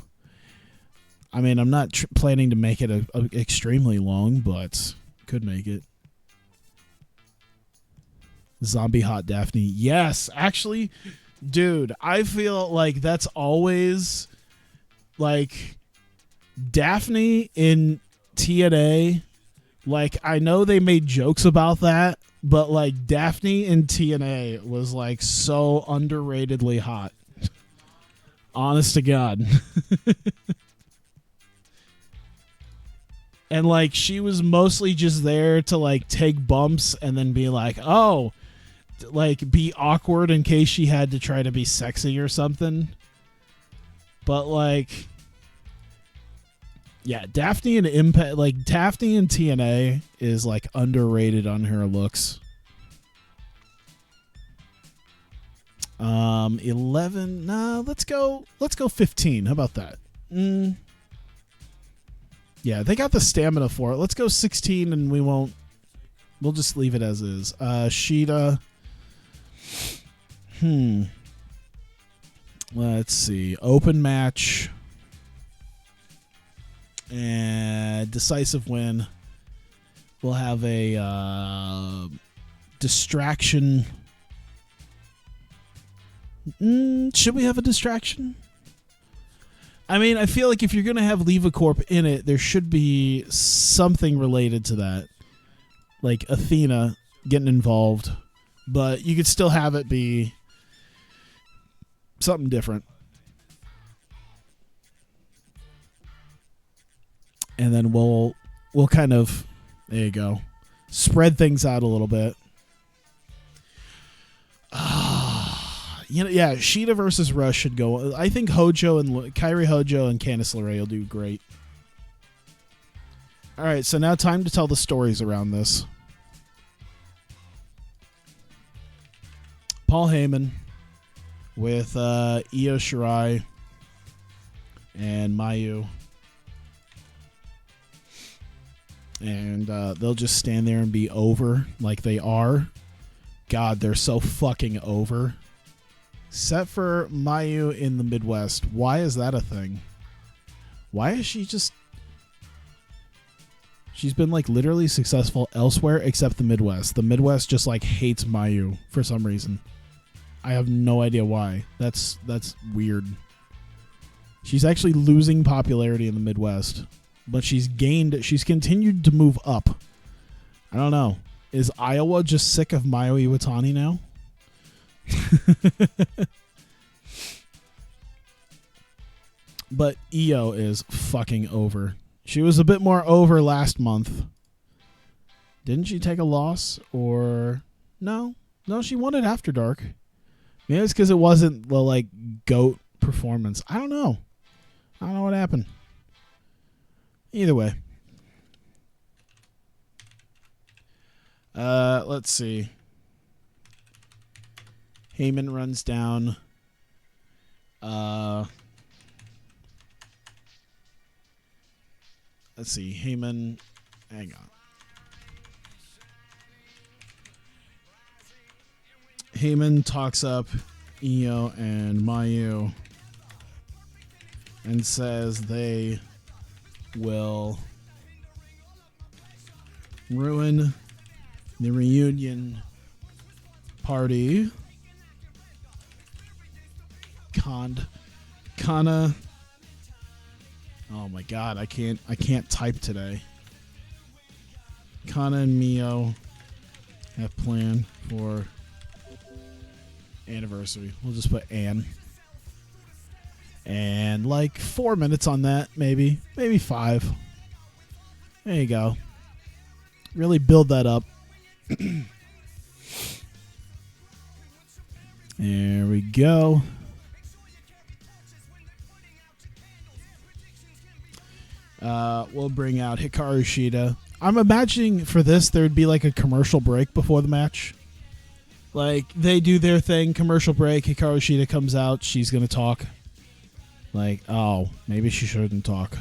I mean, I'm not planning to make it a extremely long, but could make it. Zombie Hot Daphne. Yes, actually, dude, I feel like that's always like Daphne in TNA. Like, I know they made jokes about that, but like Daphne in TNA was like so underratedly hot. Honest to God. And like she was mostly just there to like take bumps and then be like, oh, like be awkward in case she had to try to be sexy or something. But like, yeah, Daphne and Impact, like Daphne and TNA is like underrated on her looks. 11. No, let's go 15. How about that? Yeah, they got the stamina for it. Let's go 16, and we'll just leave it as is. Sheeta. Let's see. Open match. And decisive win. We'll have a distraction. Should we have a distraction? I mean, I feel like if you're going to have Levacorp in it, there should be something related to that. Like Athena getting involved. But you could still have it be something different. And then we'll kind of, there you go, spread things out a little bit. Yeah, Sheeta versus Rush should go. I think Kairi Hojo and Candice LeRae will do great. All right, so now time to tell the stories around this. Paul Heyman with Io Shirai and Mayu. And they'll just stand there and be over like they are. God, they're so fucking over. Except for Mayu in the Midwest. Why is that a thing? Why is she just... She's been like literally successful elsewhere except the Midwest. The Midwest just like hates Mayu for some reason. I have no idea why. That's weird. She's actually losing popularity in the Midwest. But she's continued to move up. I don't know. Is Iowa just sick of Mayu Iwatani now? But Io is fucking over. She was a bit more over last month. Didn't she take a loss? Or no, she won it after dark. Maybe it's because it wasn't the like GOAT performance. I don't know what happened. Either way. Let's see. Heyman runs down. Let's see. Heyman. Hang on. Heyman talks up Io and Mayu and says they will ruin the reunion party. Kana. Oh my god, I can't type today. Kana and Mio have planned for anniversary. We'll just put Ann. And like 4 minutes on that, maybe 5. There you go. Really build that up. There we go. We'll bring out Hikaru Shida. I'm imagining for this there'd be like a commercial break before the match. Like they do their thing, commercial break, Hikaru Shida comes out, she's gonna talk. Like, oh, maybe she shouldn't talk.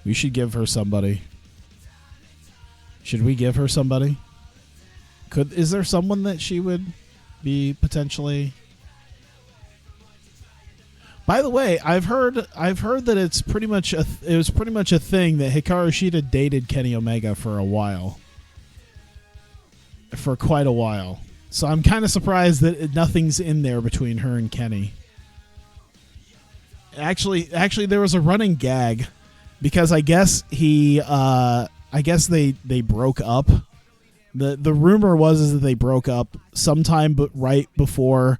We should give her somebody. Should we give her somebody? Is there someone that she would be potentially? By the way, I've heard that it was pretty much a thing that Hikaru Shida dated Kenny Omega for a while. For quite a while. So I'm kind of surprised that nothing's in there between her and Kenny. Actually there was a running gag because I guess they broke up. The rumor was that they broke up sometime but right before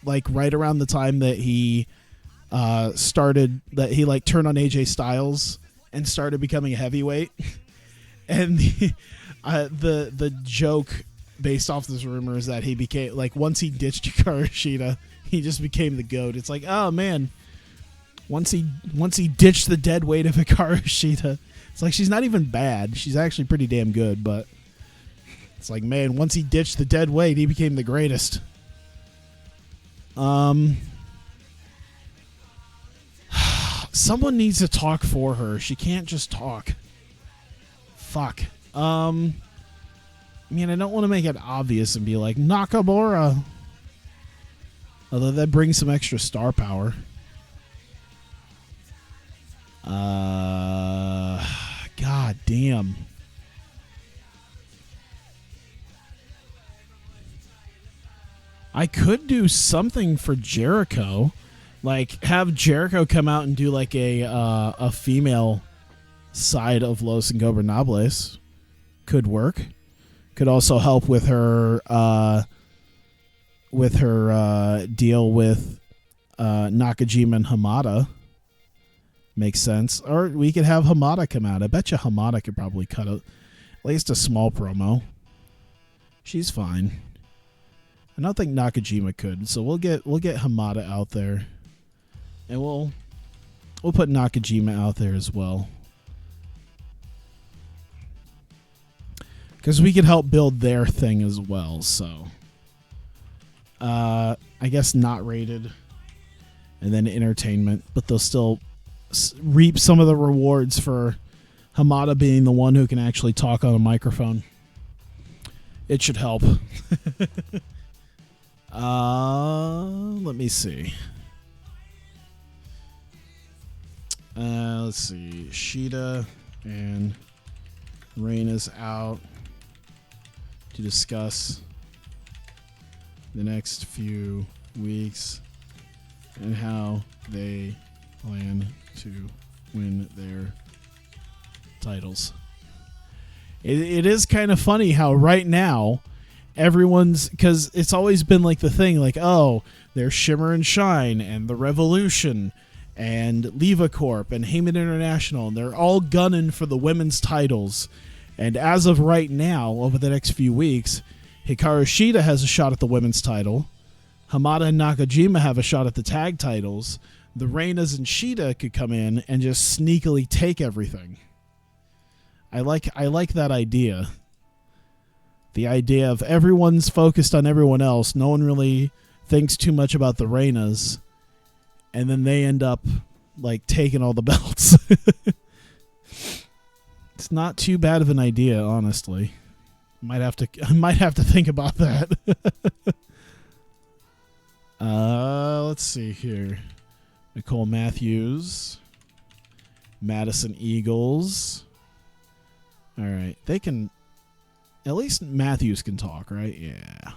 like right around the time that he turned on AJ Styles and started becoming a heavyweight. And the joke based off this rumor is that he became, like, once he ditched Hikaru Shida, he just became the GOAT. It's like, oh man, once he ditched the dead weight of Hikaru Shida, it's like she's not even bad. She's actually pretty damn good, but it's like, man, once he ditched the dead weight, he became the greatest. Someone needs to talk for her. She can't just talk. Fuck. I mean, I don't want to make it obvious and be like, Nakamura. Although that brings some extra star power. God damn. I could do something for Jericho. Like, have Jericho come out and do like a female side of Los Ingobernables. Could work. Could also help with her deal with Nakajima and Hamada. Makes sense. Or we could have Hamada come out. I bet you Hamada could probably cut at least a small promo. She's fine. I don't think Nakajima could, so we'll get Hamada out there. And we'll put Nakajima out there as well. Because we could help build their thing as well, so. I guess not rated. And then entertainment. But they'll still reap some of the rewards for Hamada being the one who can actually talk on a microphone. It should help. Let me see. Let's see. Shida and Reina's out to discuss the next few weeks and how they plan to win their titles. It is kind of funny how right now everyone's, because it's always been like the thing, like, oh, there's Shimmer and Shine and the Revolution and Leva Corp and Heyman International, and they're all gunning for the women's titles. And as of right now, over the next few weeks, Hikaru Shida has a shot at the women's title. Hamada and Nakajima have a shot at the tag titles. The Reinas and Shida could come in and just sneakily take everything. I like that idea. The idea of everyone's focused on everyone else. No one really thinks too much about the Reinas. And then they end up, like, taking all the belts. It's not too bad of an idea, honestly. I might have to think about that. Let's see here. Nicole Matthews. Madison Eagles. All right. They can... At least Matthews can talk, right? Yeah.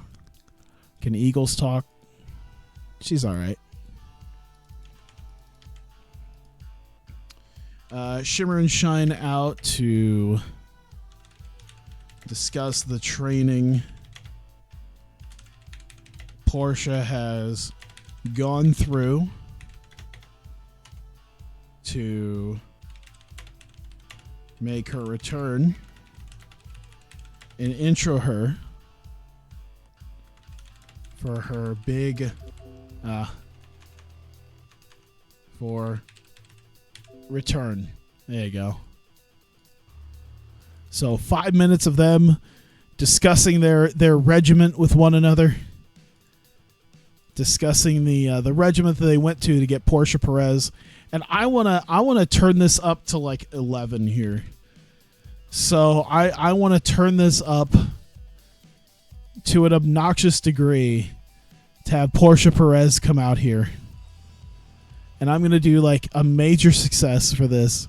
Can Eagles talk? She's all right. Shimmer and Shine out to discuss the training. Portia has gone through to make her return and intro her for her big for return. There you go. So 5 minutes of them discussing their regiment with one another, discussing the regiment that they went to get Portia Perez, and I wanna turn this up to like 11 here. So I want to turn this up to an obnoxious degree to have Portia Perez come out here. And I'm going to do like a major success for this.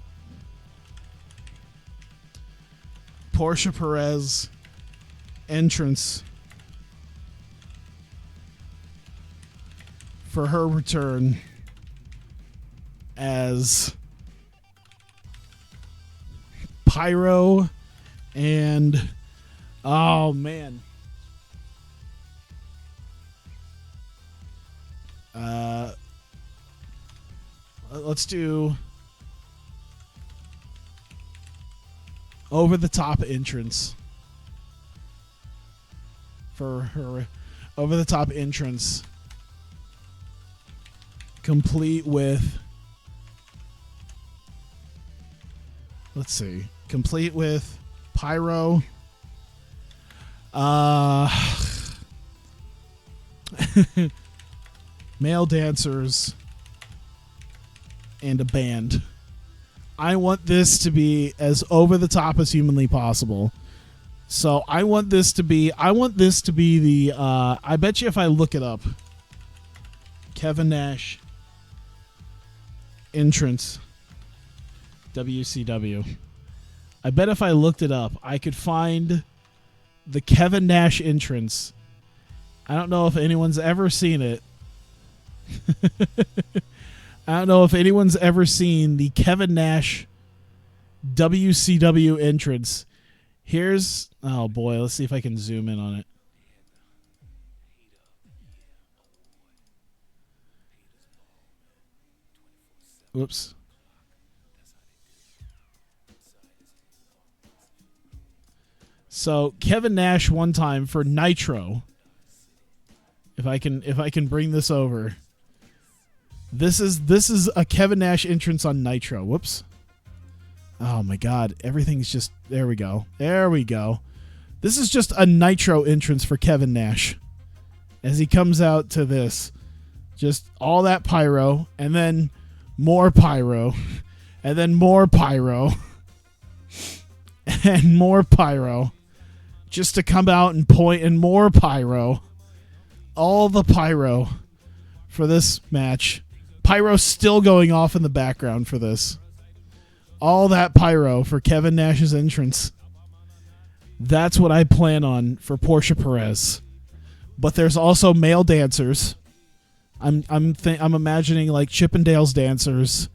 Portia Perez entrance for her return as Pyro and oh man. Let's do over the top entrance for her over-the-top entrance, complete with, let's see, complete with pyro, male dancers, and a band. I want this to be as over the top as humanly possible. So I want this to be the I bet you if I look it up, Kevin Nash entrance WCW. I bet if I looked it up, I could find the Kevin Nash entrance. I don't know if anyone's ever seen it. I don't know if anyone's ever seen the Kevin Nash WCW entrance. Here's, oh boy, let's see if I can zoom in on it. Whoops. So Kevin Nash one time for Nitro. If I can bring this over. This is a Kevin Nash entrance on Nitro. Whoops. Oh my God. Everything's just, there we go. There we go. This is just a Nitro entrance for Kevin Nash. As he comes out to this. Just all that pyro. And then more pyro. And then more pyro. And more pyro. Just to come out and point and more pyro. All the pyro for this match. Pyro still going off in the background for this. All that pyro for Kevin Nash's entrance. That's what I plan on for Portia Perez. But there's also male dancers. I'm imagining like Chippendales dancers,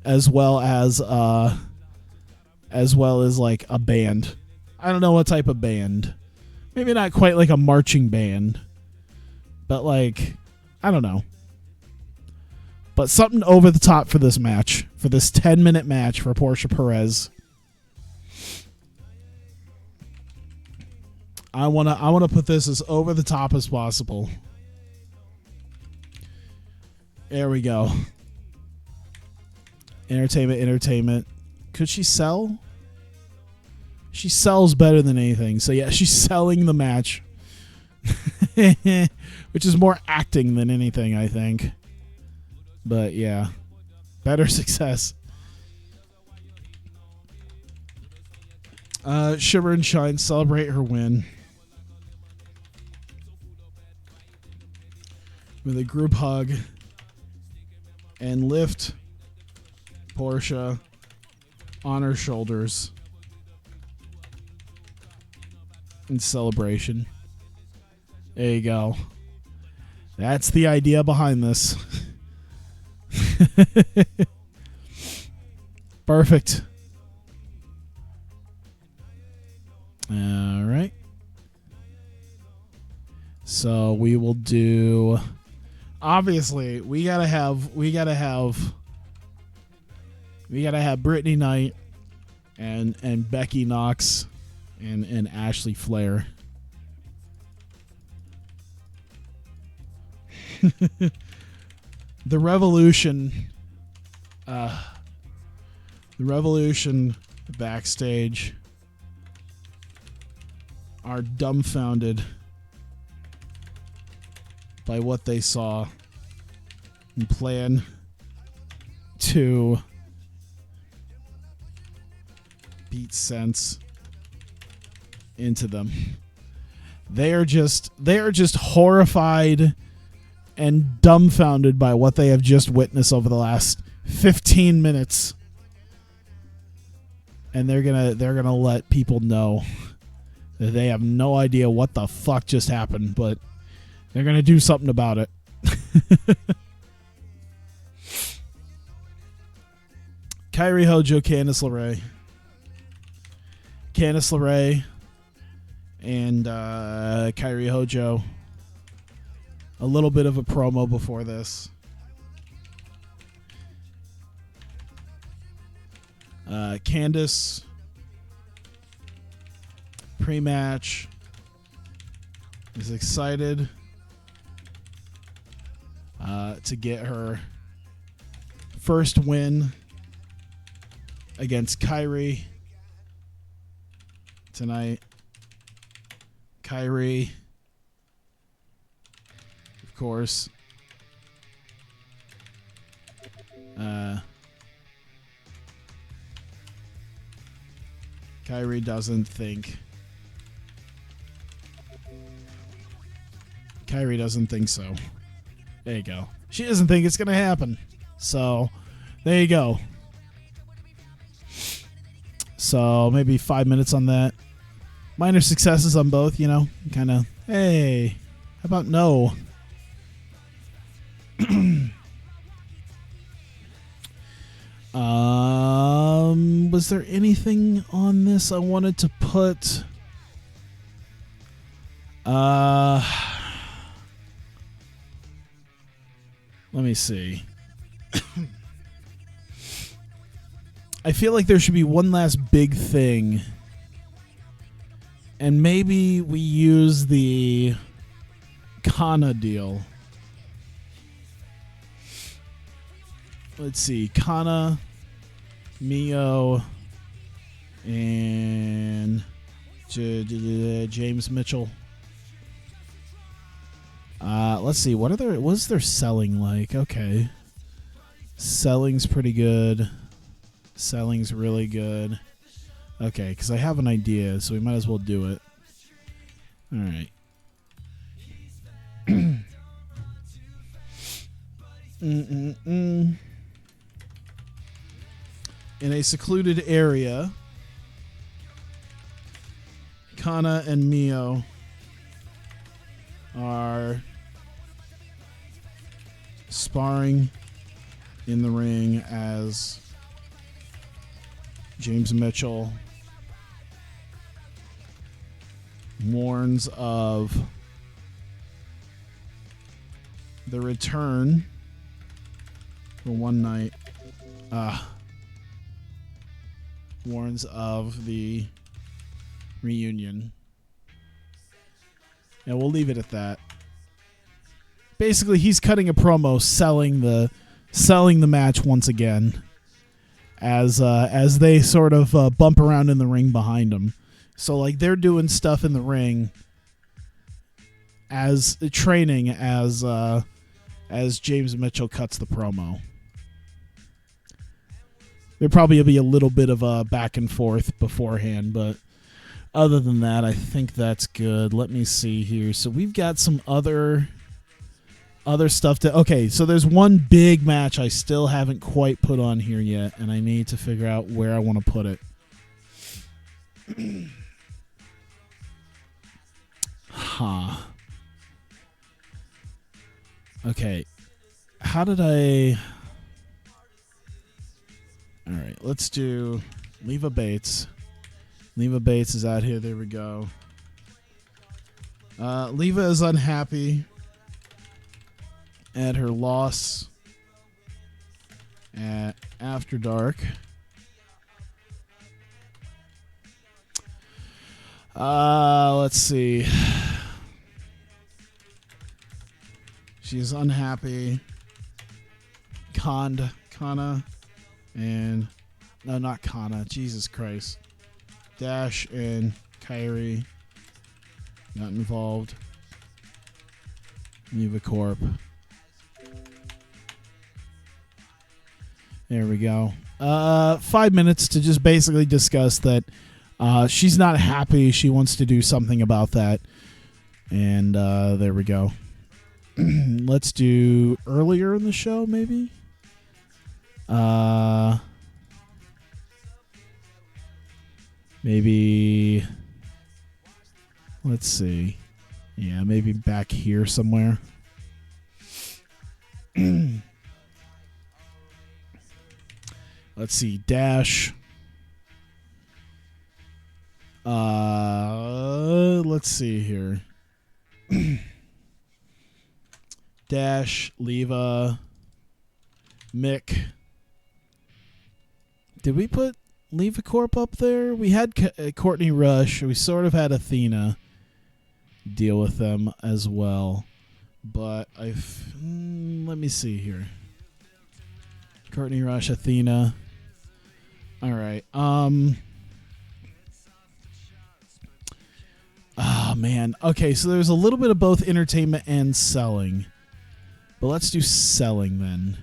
as well as like a band. I don't know what type of band. Maybe not quite like a marching band, but like, I don't know. But something over the top for this match, for this 10-minute match for Portia Perez. I wanna put this as over the top as possible. There we go. Entertainment. Could she sell? She sells better than anything. So yeah, she's selling the match. Which is more acting than anything, I think. But yeah, better success. Shimmer and Shine celebrate her win with a group hug and lift Portia on her shoulders in celebration. There you go. That's the idea behind this. Perfect. All right. So we will do. Obviously, we gotta have Brittany Knight and Becky Knox and Ashley Flair. The Revolution backstage are dumbfounded by what they saw and plan to beat sense into them. They are just horrified and dumbfounded by what they have just witnessed over the last 15 minutes. And they're gonna let people know that they have no idea what the fuck just happened, but they're gonna do something about it. Kairi Hojo, Candice LeRae, and Kairi Hojo. A little bit of a promo before this. Candice pre-match is excited to get her first win against Kyrie tonight. Kyrie, of course. Kyrie doesn't think. Kyrie doesn't think so. There you go. She doesn't think it's going to happen. So, there you go. So, maybe 5 minutes on that. Minor successes on both, you know. Kind of, hey, how about no? Was there anything on this I wanted to put? Let me see. I feel like there should be one last big thing. And maybe we use the Kana deal. Let's see. Kana, Mio, and James Mitchell. Let's see. What's their selling like? Okay. Selling's pretty good. Selling's really good. Okay, because I have an idea, so we might as well do it. All right. In a secluded area, Kana and Mio are sparring in the ring as James Mitchell warns of the return for one night. Warns of the reunion. And we'll leave it at that. Basically, he's cutting a promo selling the match once again as they sort of bump around in the ring behind him. So like they're doing stuff in the ring as training as James Mitchell cuts the promo. There probably will be a little bit of a back and forth beforehand, but other than that, I think that's good. Let me see here. So we've got some other stuff to... Okay, so there's one big match I still haven't quite put on here yet, and I need to figure out where I want to put it. Okay. How did I... All right, let's do Leva Bates. Leva Bates is out here. There we go. Leva is unhappy at her loss at After Dark. Let's see. She's unhappy. Kana, and no, not Kana. Jesus Christ. Dash and Kyrie got involved. Neva Corp. There we go. 5 minutes to just basically discuss that she's not happy. She wants to do something about that. And there we go. Let's do earlier in the show, maybe? Maybe, let's see. Yeah, maybe back here somewhere. Let's see. Dash. Let's see here. Dash, Leva, Mick. Did we put Leva Corp up there? We had Courtney Rush. We sort of had Athena. deal with them as well. But let me see here. Courtney, Rush, Athena. All right. Man. Okay, so there's a little bit of both entertainment and selling. But let's do selling then.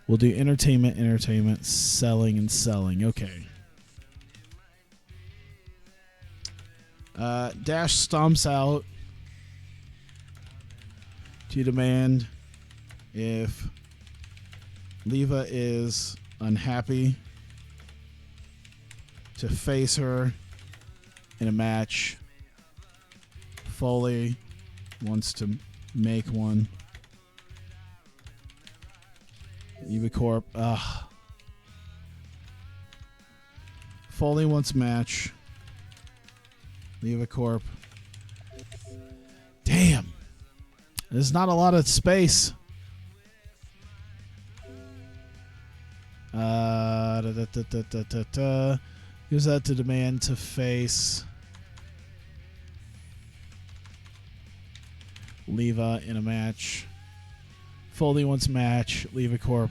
We'll do entertainment, selling, and selling. Okay. Dash stomps out to demand if Leva is unhappy to face her in a match. Foley wants to make one. Eva Corp. Foley wants a match. Eva Corp. Damn. There's not a lot of space. Use that to demand to face Leva in a match. Foley wants match. Leva Corp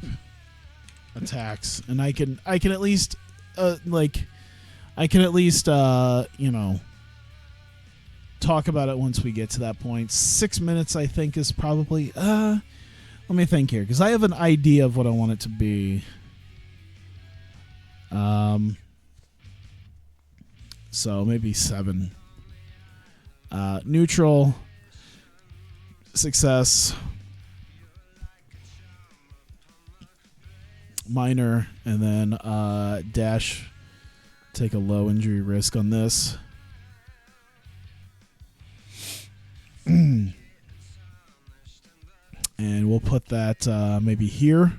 attacks, and I can at least talk about it once we get to that point. 6 minutes, I think, is probably. Let me think here, because I have an idea of what I want it to be. So maybe 7. Neutral. Success. Minor, and then Dash take a low injury risk on this. And we'll put that maybe here.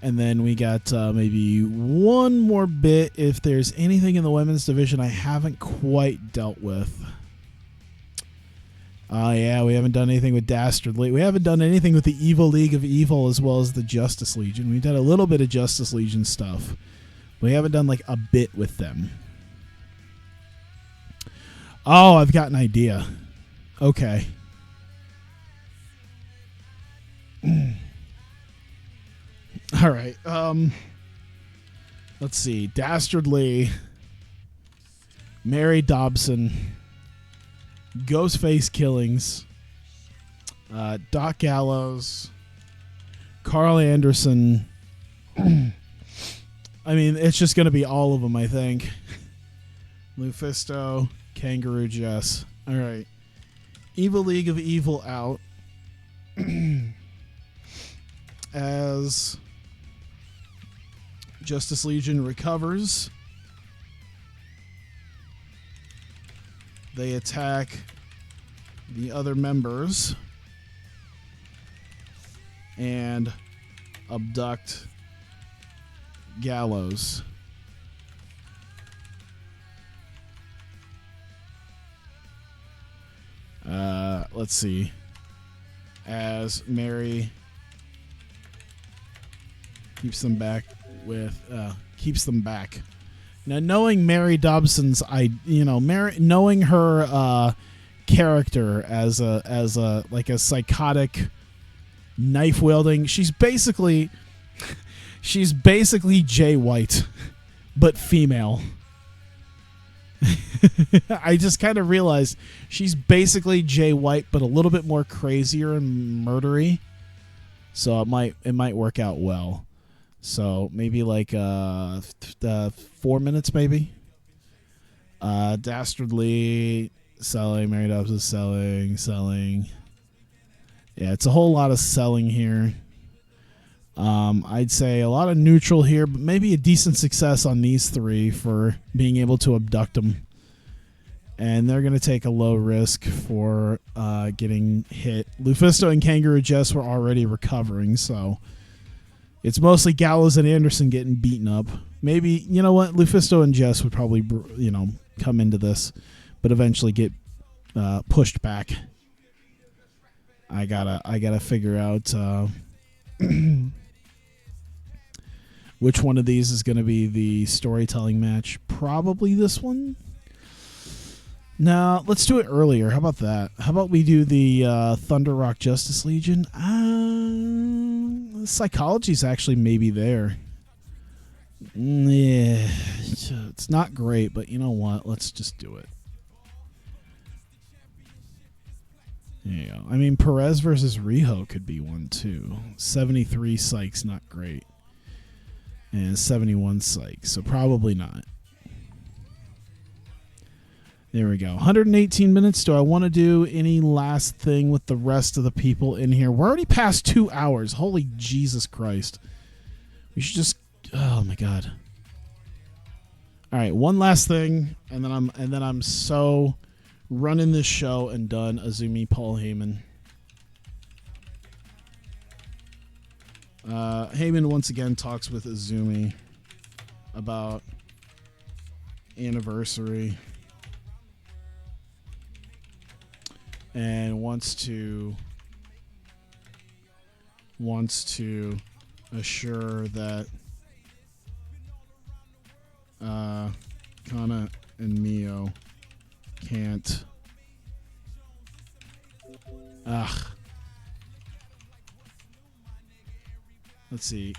And then we got maybe one more bit if there's anything in the women's division I haven't quite dealt with. Yeah, we haven't done anything with Dastardly. We haven't done anything with the Evil League of Evil as well as the Justice Legion. We've done a little bit of Justice Legion stuff. We haven't done like a bit with them. Oh, I've got an idea. Okay. All right. Let's see. Dastardly, Mary Dobson, Ghostface Killings, Doc Gallows, Carl Anderson. I mean, it's just going to be all of them, I think. Lufisto, Kangaroo Jess. All right. Evil League of Evil out. As Justice Legion recovers, they attack the other members and abduct Gallows. Let's see. As Mary keeps them back. Now, knowing Mary Dobson's, knowing her character as a like a psychotic knife wielding, she's basically Jay White, but female. I just kind of realized she's basically Jay White, but a little bit more crazier and murdery. So it might work out well. So maybe like 4 minutes, maybe. Dastardly selling, Mary Dobbs is selling. Yeah, it's a whole lot of selling here. I'd say a lot of neutral here, but maybe a decent success on these three for being able to abduct them. And they're going to take a low risk for getting hit. Lufisto and Kangaroo Jess were already recovering, so it's mostly Gallows and Anderson getting beaten up. Maybe, you know what, Lufisto and Jess would probably, come into this, but eventually get pushed back. I gotta figure out which one of these is going to be the storytelling match. Probably this one. No, let's do it earlier. How about that? How about we do the Thunder Rock Justice Legion? Psychology's actually maybe there. Yeah, it's not great, but you know what? Let's just do it. There you go. I mean, Perez versus Riho could be one, too. 73 psych's not great. And 71 psych, so probably not. There we go. 118 minutes. Do I want to do any last thing with the rest of the people in here? We're already past 2 hours. Holy Jesus Christ. We should just... Oh, my God. All right, one last thing, and then I'm so... running this show and done. Azumi, Paul Heyman. Heyman once again talks with Azumi about anniversary and wants to assure that Kana and Mio can't. Let's see.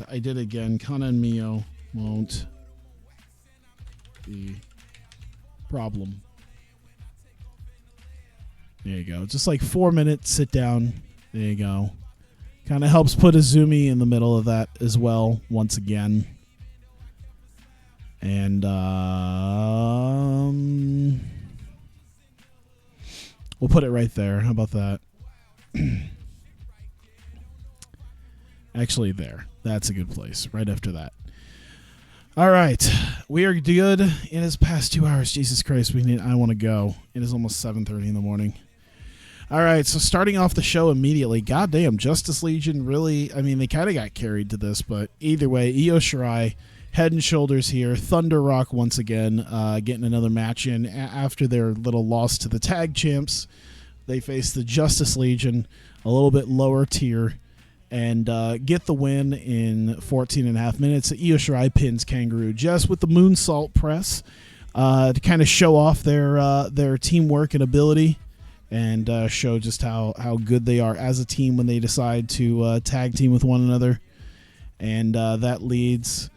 I did again. Kana and Mio won't be problem. There you go. Just like 4 minutes, sit down. There you go. Kind of helps put Azumi in the middle of that as well, once again. And we'll put it right there. How about that? Actually, there. That's a good place. Right after that. All right. We are good. It is past 2 hours. Jesus Christ. I want to go. It is almost 7:30 in the morning. All right. So starting off the show immediately. Goddamn, Justice Legion really, I mean, they kind of got carried to this, but either way, Io Shirai, head and shoulders here. Thunder Rock once again getting another match in after their little loss to the tag champs. They face the Justice Legion, a little bit lower tier, and get the win in 14 and a half minutes. Io Shirai pins Kangaroo Jess with the moonsault press to kind of show off their teamwork and ability and show just how good they are as a team when they decide to tag team with one another. And that leads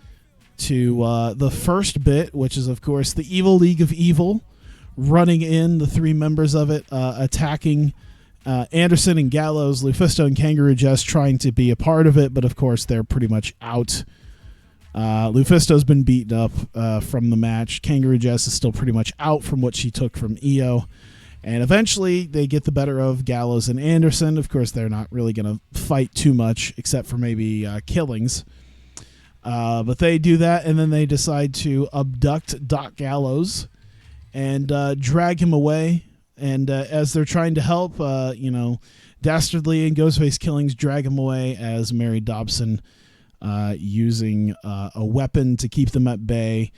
to the first bit, which is, of course, the Evil League of Evil running in, the three members of it, attacking Anderson and Gallows, Lufisto and Kangaroo Jess trying to be a part of it, but of course they're pretty much out. Lufisto's been beaten up from the match. Kangaroo Jess is still pretty much out from what she took from Io. And eventually they get the better of Gallows and Anderson. Of course, they're not really going to fight too much, except for maybe killings. But they do that, and then they decide to abduct Doc Gallows and drag him away. And as they're trying to help, Dastardly and Ghostface Killings drag him away as Mary Dobson using a weapon to keep them at bay.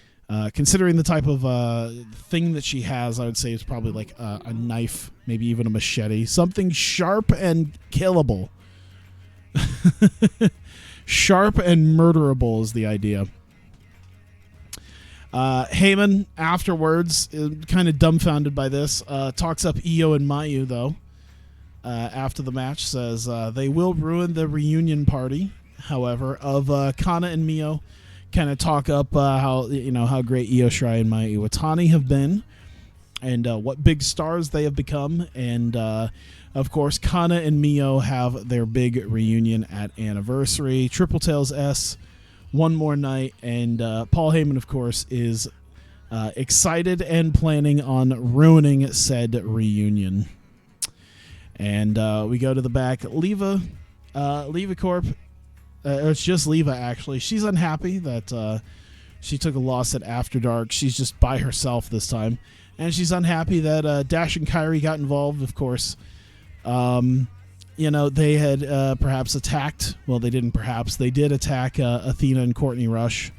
Considering the type of thing that she has, I would say it's probably like a knife, maybe even a machete. Something sharp and killable. Sharp and murderable is the idea. Heyman, afterwards, kind of dumbfounded by this, talks up Io and Mayu, though, after the match, says they will ruin the reunion party, however, of Kana and Mio. Kind of talk up how great Io Shirai and Mayu Iwatani have been, and what big stars they have become, and of course Kana and Mio have their big reunion at Anniversary, Triple Tails S, one more night, and Paul Heyman, of course, is excited and planning on ruining said reunion. And we go to the back. Leva Corp. It's just Leva, actually. She's unhappy that she took a loss at After Dark. She's just by herself this time. And she's unhappy that Dash and Kyrie got involved, of course. They had perhaps attacked. Well, they didn't perhaps. They did attack Athena and Courtney Rush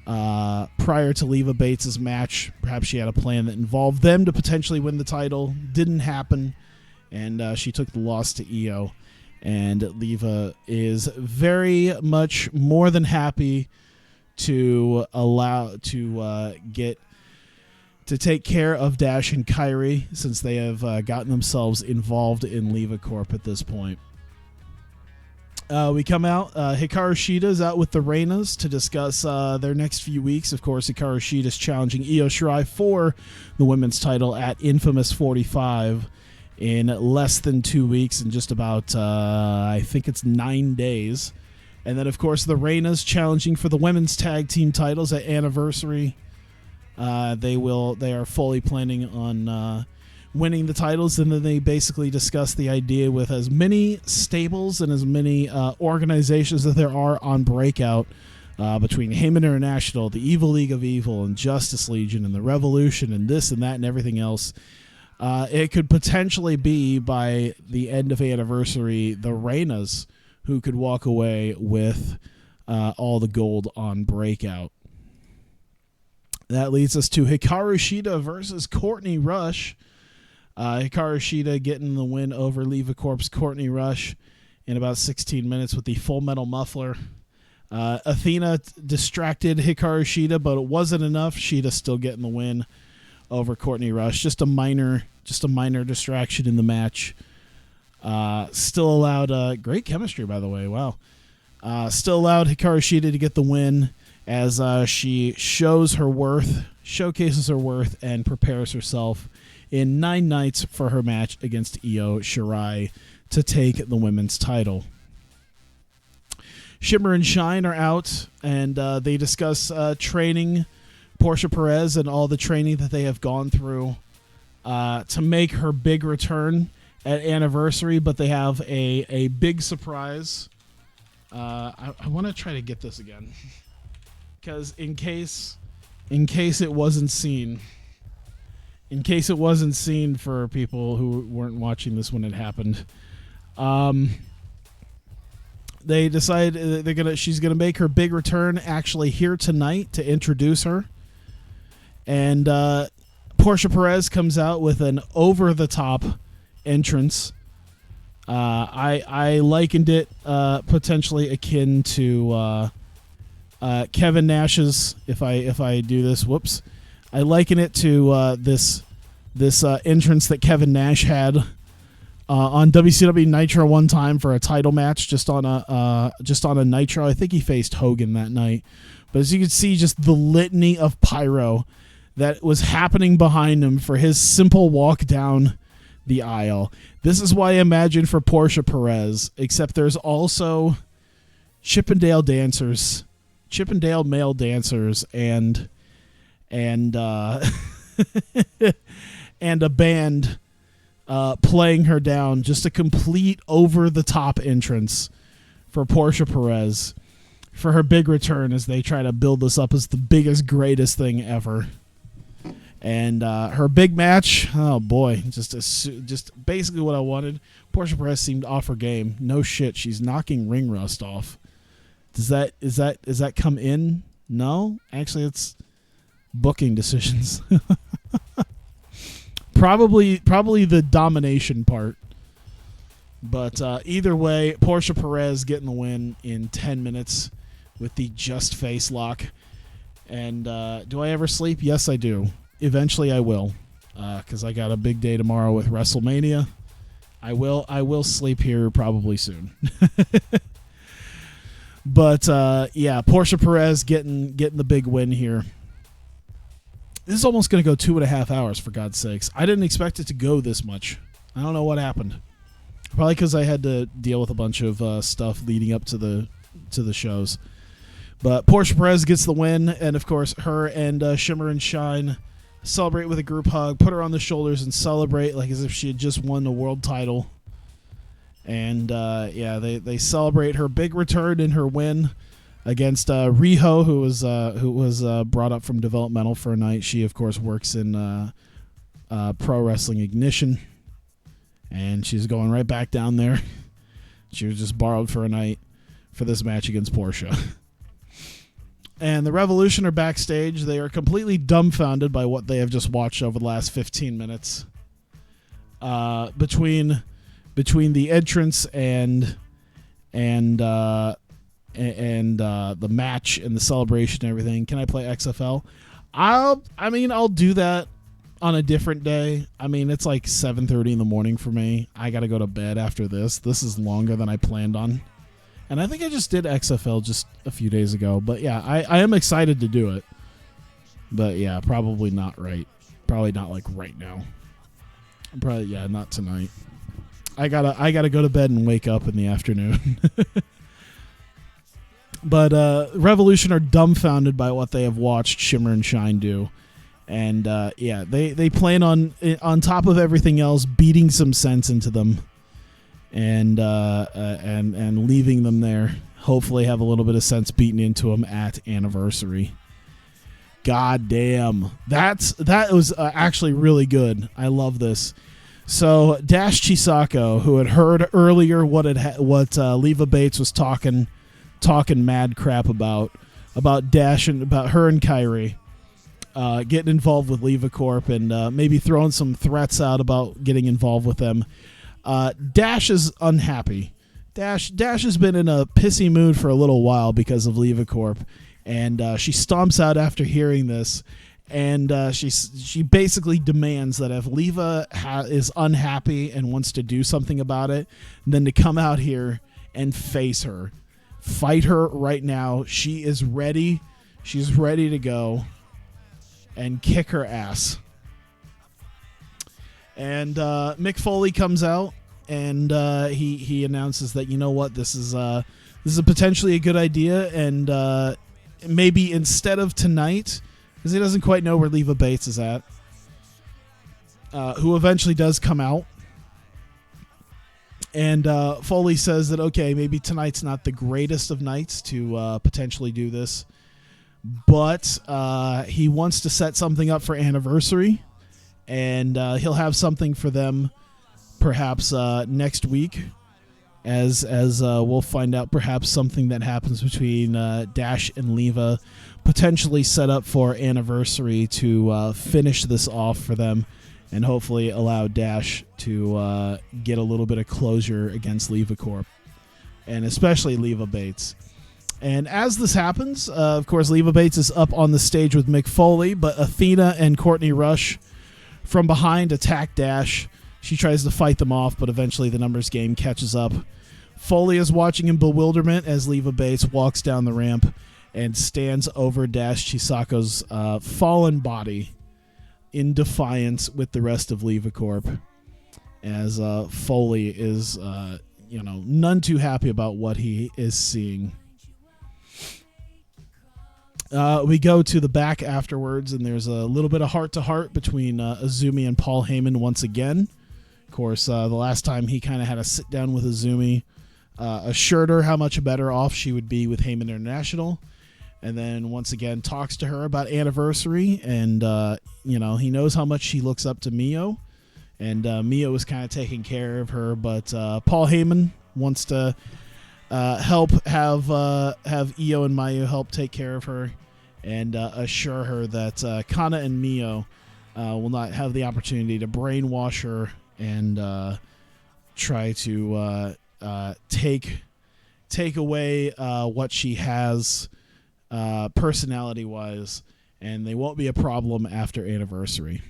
prior to Leva Bates' match. Perhaps she had a plan that involved them to potentially win the title. Didn't happen. And she took the loss to Io. And Leva is very much more than happy to to take care of Dash and Kyrie, since they have gotten themselves involved in LevaCorp at this point. We come out. Hikaru Shida is out with the Reinas to discuss their next few weeks. Of course, Hikaru Shida is challenging Io Shirai for the women's title at Infamous 45 in less than 2 weeks, in just about, I think it's 9 days. And then, of course, the Reinas challenging for the women's tag team titles at Anniversary. They are fully planning on winning the titles, and then they basically discuss the idea with as many stables and as many organizations that there are on Breakout, between Heyman International, the Evil League of Evil, and Justice Legion, and the Revolution, and this and that and everything else. It could potentially be, by the end of Anniversary, the Reinas who could walk away with all the gold on Breakout. That leads us to Hikaru Shida versus Courtney Rush. Hikaru Shida getting the win over LevaCorp's Courtney Rush in about 16 minutes with the Full Metal Muffler. Athena distracted Hikaru Shida, but it wasn't enough. Shida still getting the win over Courtney Rush. Just a minor distraction in the match. Still allowed great chemistry, by the way. Wow. Still allowed Hikaru Shida to get the win as she showcases her worth, and prepares herself in 9 nights for her match against Io Shirai to take the women's title. Shimmer and Shine are out, and they discuss training Portia Perez and all the training that they have gone through to make her big return at Anniversary, but they have a big surprise. I want to try to get this again, because in case it wasn't seen. In case it wasn't seen for people who weren't watching this when it happened, they decided she's gonna make her big return actually here tonight to introduce her, and Portia Perez comes out with an over-the-top entrance. I likened it potentially akin to Kevin Nash's. If I do this, whoops. I liken it to this entrance that Kevin Nash had on WCW Nitro one time for a title match, just on a Nitro. I think he faced Hogan that night. But as you can see, just the litany of pyro that was happening behind him for his simple walk down the aisle. This is what I imagine for Portia Perez, except there's also Chippendale male dancers, and and a band playing her down. Just a complete over-the-top entrance for Portia Perez for her big return, as they try to build this up as the biggest, greatest thing ever. And her big match, oh boy, just basically what I wanted. Portia Perez seemed off her game. No shit, she's knocking ring rust off. Does that come in? No, actually, it's booking decisions. probably the domination part. But either way, Portia Perez getting the win in 10 minutes with the just face lock. And do I ever sleep? Yes, I do. Eventually, I will, because I got a big day tomorrow with WrestleMania. I will sleep here probably soon. But yeah, Portia Perez getting the big win here. This is almost going to go 2.5 hours, for God's sakes. I didn't expect it to go this much. I don't know what happened. Probably because I had to deal with a bunch of stuff leading up to the shows. But Portia Perez gets the win, and of course, her and Shimmer and Shine celebrate with a group hug, put her on the shoulders, and celebrate like as if she had just won the world title. And yeah, they celebrate her big return and her win against Riho, who was brought up from developmental for a night. She, of course, works in Pro Wrestling Ignition, and she's going right back down there. She was just borrowed for a night for this match against Portia. And the Revolution are backstage. They are completely dumbfounded by what they have just watched over the last 15 minutes. Between the entrance and the match and the celebration and everything. Can I play XFL? I'll do that on a different day. I mean, it's like 7:30 in the morning for me. I got to go to bed after this. This is longer than I planned on. And I think I just did XFL just a few days ago. But yeah, I am excited to do it. But yeah, probably not right. Probably not like right now. Probably, yeah, not tonight. I gotta go to bed and wake up in the afternoon. But Revolution are dumbfounded by what they have watched Shimmer and Shine do. And yeah, they plan on top of everything else, beating some sense into them, and leaving them there. Hopefully, have a little bit of sense beaten into them at Anniversary. God damn, that was actually really good. I love this. So Dash Chisako, who had heard earlier what Leva Bates was talking mad crap about Dash and about her and Kyrie. Getting involved with Leva Corp and maybe throwing some threats out about getting involved with them. Dash is unhappy. Dash has been in a pissy mood for a little while because of Leva Corp, and she stomps out after hearing this, and she basically demands that if Leva is unhappy and wants to do something about it, then to come out here and face her. Fight her right now. She is ready. She's ready to go and kick her ass. And Mick Foley comes out and he announces that, you know what, this is potentially a good idea, and maybe instead of tonight, because he doesn't quite know where Leva Bates is at, who eventually does come out. And Foley says that, okay, maybe tonight's not the greatest of nights to potentially do this, but he wants to set something up for Anniversary, and he'll have something for them perhaps next week, as we'll find out perhaps something that happens between Dash and Leva, potentially set up for Anniversary to finish this off for them, and hopefully allow Dash to get a little bit of closure against Leva Corp, and especially Leva Bates. And as this happens, of course, Leva Bates is up on the stage with Mick Foley, but Athena and Courtney Rush from behind attack Dash. She tries to fight them off, but eventually the numbers game catches up. Foley is watching in bewilderment as Leva Bates walks down the ramp and stands over Dash Chisako's fallen body in defiance with the rest of Leva Corp, as Foley is none too happy about what he is seeing. We go to the back afterwards, and there's a little bit of heart-to-heart between Azumi and Paul Heyman once again. Of course, the last time he kind of had a sit-down with Azumi, assured her how much better off she would be with Heyman International, and then once again talks to her about Anniversary, and he knows how much she looks up to Mio, and Mio is kind of taking care of her, but Paul Heyman wants to help have Io and Mayu help take care of her, and assure her that Kana and Mio will not have the opportunity to brainwash her and try to take away what she has personality-wise, and they won't be a problem after Anniversary.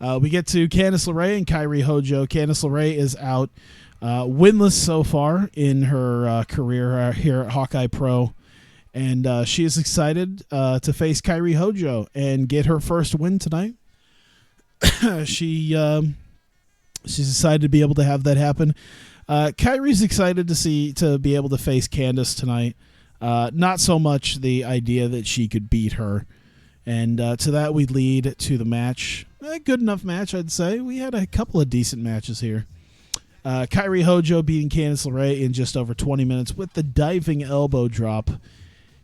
We get to Candice LeRae and Kairi Hojo. Candice LeRae is out winless so far in her career here at Hawkeye Pro, and she is excited to face Kairi Hojo and get her first win tonight. She's excited to be able to have that happen. Kairi's excited to be able to face Candice tonight. Not so much the idea that she could beat her. And to that we lead to the match. A good enough match, I'd say. We had a couple of decent matches here. Kairi Hojo beating Candice LeRae in just over 20 minutes with the diving elbow drop.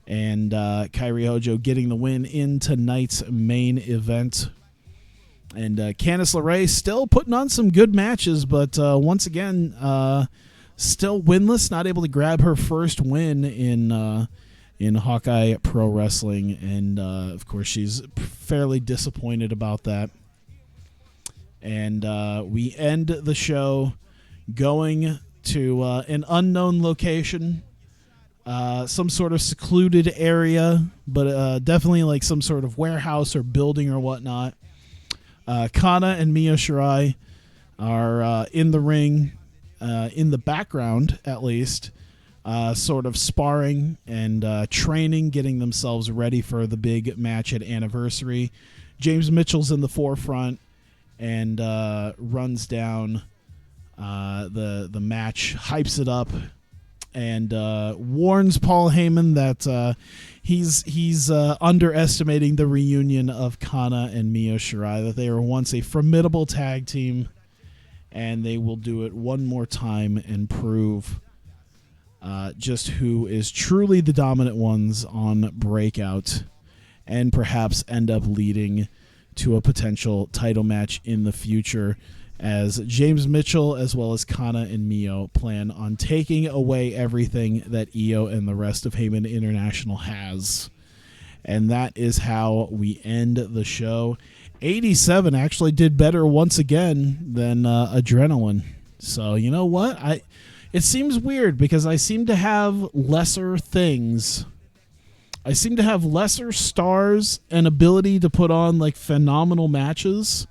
And Kairi Hojo getting the win in tonight's main event. And Candice LeRae still putting on some good matches, but once again, still winless, not able to grab her first win in Hawkeye Pro Wrestling, and of course she's fairly disappointed about that. And we end the show going to an unknown location some sort of secluded area, but definitely like some sort of warehouse or building or whatnot. Kana and Mio Shirai are in the ring, in the background at least, sort of sparring and training, getting themselves ready for the big match at Anniversary. James Mitchell's in the forefront and runs down the match, hypes it up, and warns Paul Heyman that he's underestimating the reunion of Kana and Mio Shirai, that they were once a formidable tag team, and they will do it one more time and prove just who is truly the dominant ones on Breakout, and perhaps end up leading to a potential title match in the future, as James Mitchell as well as Kana and Mio plan on taking away everything that Io and the rest of Heyman International has. And that is how we end the show. 87 actually did better once again than Adrenaline. So you know what? It seems weird because I seem to have lesser things. I seem to have lesser stars and ability to put on like phenomenal matches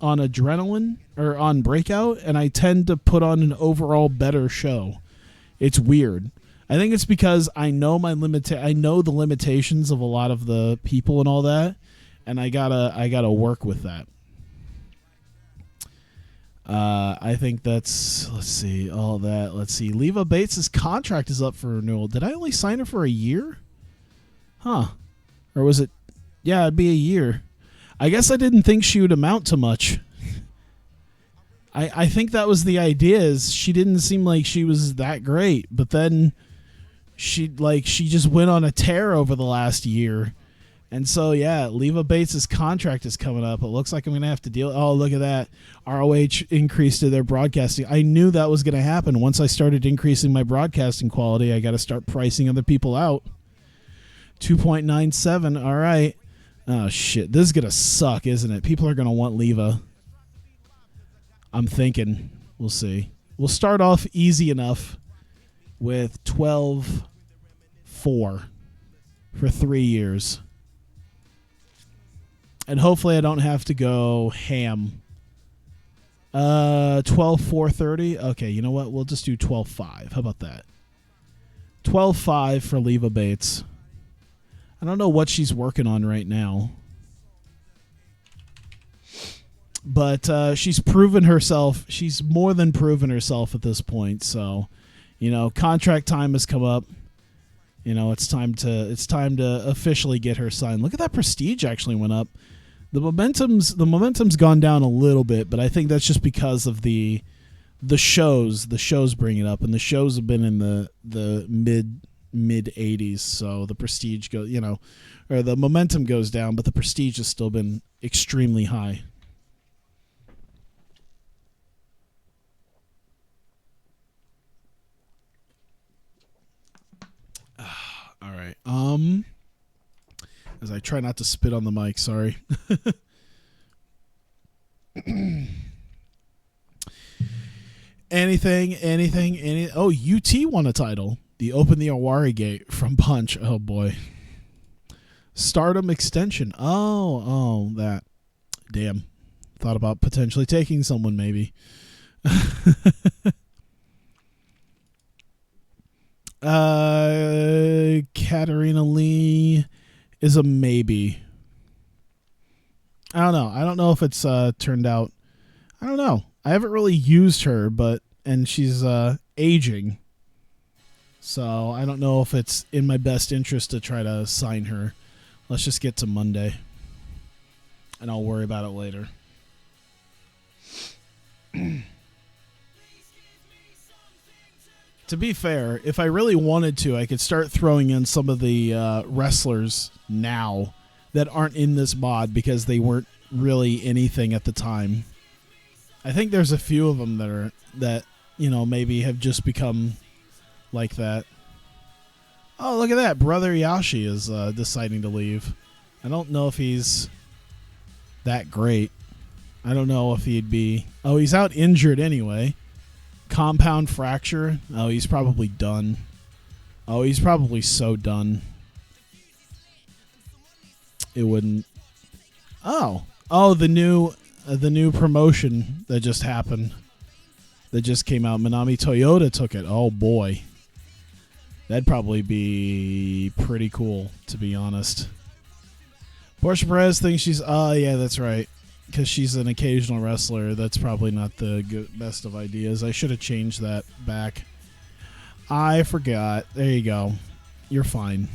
on Adrenaline or on Breakout, and I tend to put on an overall better show. It's weird. I think it's because I know I know the limitations of a lot of the people and all that, and I gotta work with that. I think that's, let's see. Leva Bates' contract is up for renewal. Did I only sign her for a year? Huh. Or was it? Yeah, it'd be a year. I guess I didn't think she would amount to much. I think that was the idea, is she didn't seem like she was that great, but then she just went on a tear over the last year. And so, yeah, Leva Bates' contract is coming up. It looks like I'm going to have to deal. Oh, look at that. ROH increased their broadcasting. I knew that was going to happen. Once I started increasing my broadcasting quality, I got to start pricing other people out. 2.97. All right. Oh, shit. This is going to suck, isn't it? People are going to want Leva. I'm thinking. We'll see. We'll start off easy enough with 12.4 for 3 years. And hopefully I don't have to go ham. 12.430. Okay, you know what? We'll just do 12.5. How about that? 12.5 for Leva Bates. I don't know what she's working on right now. But she's proven herself. She's more than proven herself at this point. So, contract time has come up. It's time to officially get her signed. Look at that, Prestige actually went up. The momentum's gone down a little bit, but I think that's just because of the shows. The shows bring it up, and the shows have been in the mid 80s. So the Prestige or the momentum goes down, but the Prestige has still been extremely high. All right. As I try not to spit on the mic, sorry. Anything. Oh, UT won a title. The Open the Awari Gate from Punch. Oh, boy. Stardom extension. Oh, that. Damn. Thought about potentially taking someone, maybe. Katarina Lee is a maybe. I don't know. I don't know if it's turned out. I don't know. I haven't really used her, and she's aging. So I don't know if it's in my best interest to try to sign her. Let's just get to Monday, and I'll worry about it later. To be fair, if I really wanted to, I could start throwing in some of the wrestlers now that aren't in this mod because they weren't really anything at the time. I think there's a few of them that maybe have just become like that. Oh, look at that. Brother Yashi is deciding to leave. I don't know if he's that great. I don't know if he'd be... Oh, he's out injured anyway. Compound fracture. Oh, he's probably done. Oh, he's probably so done. It wouldn't. Oh, the new promotion that just happened, that just came out. Minami Toyota took it. Oh boy, that'd probably be pretty cool, to be honest. Portia Perez thinks she's. Oh yeah, that's right. Because she's an occasional wrestler. That's probably not the best of ideas. I should have changed that back. I forgot. There you go. You're fine.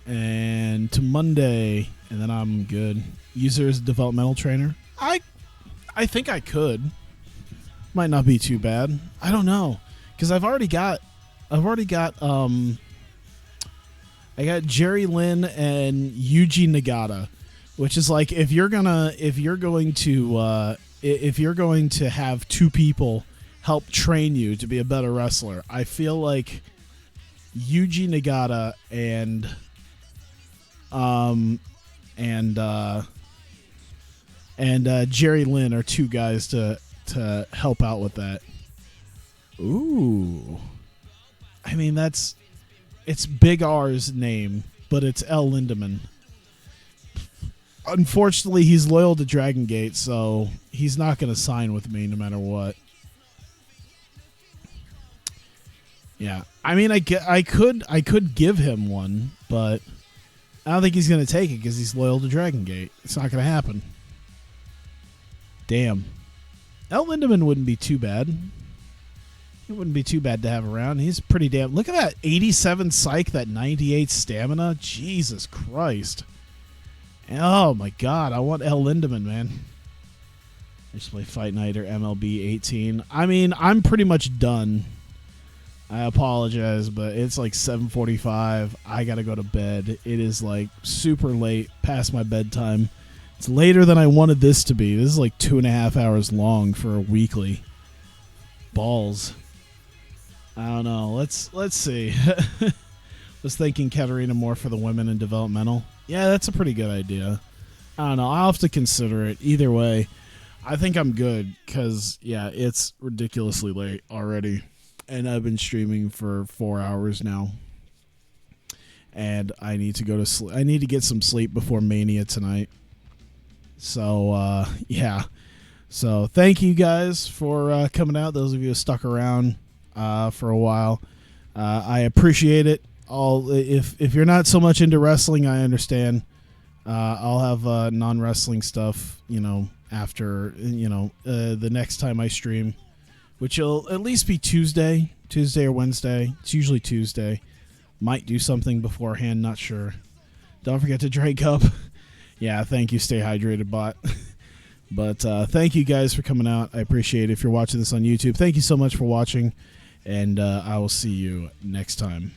And to Monday, and then I'm good. Users developmental trainer. I think I could. Might not be too bad. I don't know, because I got Jerry Lynn and Yuji Nagata, which is like, if you're going to have two people help train you to be a better wrestler, I feel like Yuji Nagata and Jerry Lynn are two guys to help out with that. Ooh, I mean, it's Big R's name, but it's L. Lindemann. Unfortunately, he's loyal to Dragon Gate, so he's not going to sign with me no matter what. Yeah, I mean, I could give him one, but I don't think he's going to take it because he's loyal to Dragon Gate. It's not going to happen. Damn. L. Lindemann wouldn't be too bad. It wouldn't be too bad to have around. He's pretty damn... Look at that 87 psych, that 98 stamina. Jesus Christ. Oh, my God. I want L. Lindemann, man. I just play Fight Night or MLB 18. I mean, I'm pretty much done. I apologize, but it's like 7:45. I got to go to bed. It is like super late, past my bedtime. It's later than I wanted this to be. This is like 2.5 hours long for a weekly. Balls. I don't know. Let's see. Was thinking Katarina more for the women in developmental. Yeah, that's a pretty good idea. I don't know. I'll have to consider it. Either way, I think I'm good because, yeah, it's ridiculously late already. And I've been streaming for 4 hours now. And I need to go to sleep. I need to get some sleep before Mania tonight. So, yeah. So, thank you guys for coming out. Those of you who stuck around for a while. I appreciate it. If you're not so much into wrestling, I understand. I'll have non-wrestling stuff, after, the next time I stream, which will at least be Tuesday or Wednesday. It's usually Tuesday. Might do something beforehand, not sure. Don't forget to drink up. Yeah, thank you. Stay hydrated, bot. But thank you guys for coming out. I appreciate it. If you're watching this on YouTube, thank you so much for watching, and I will see you next time.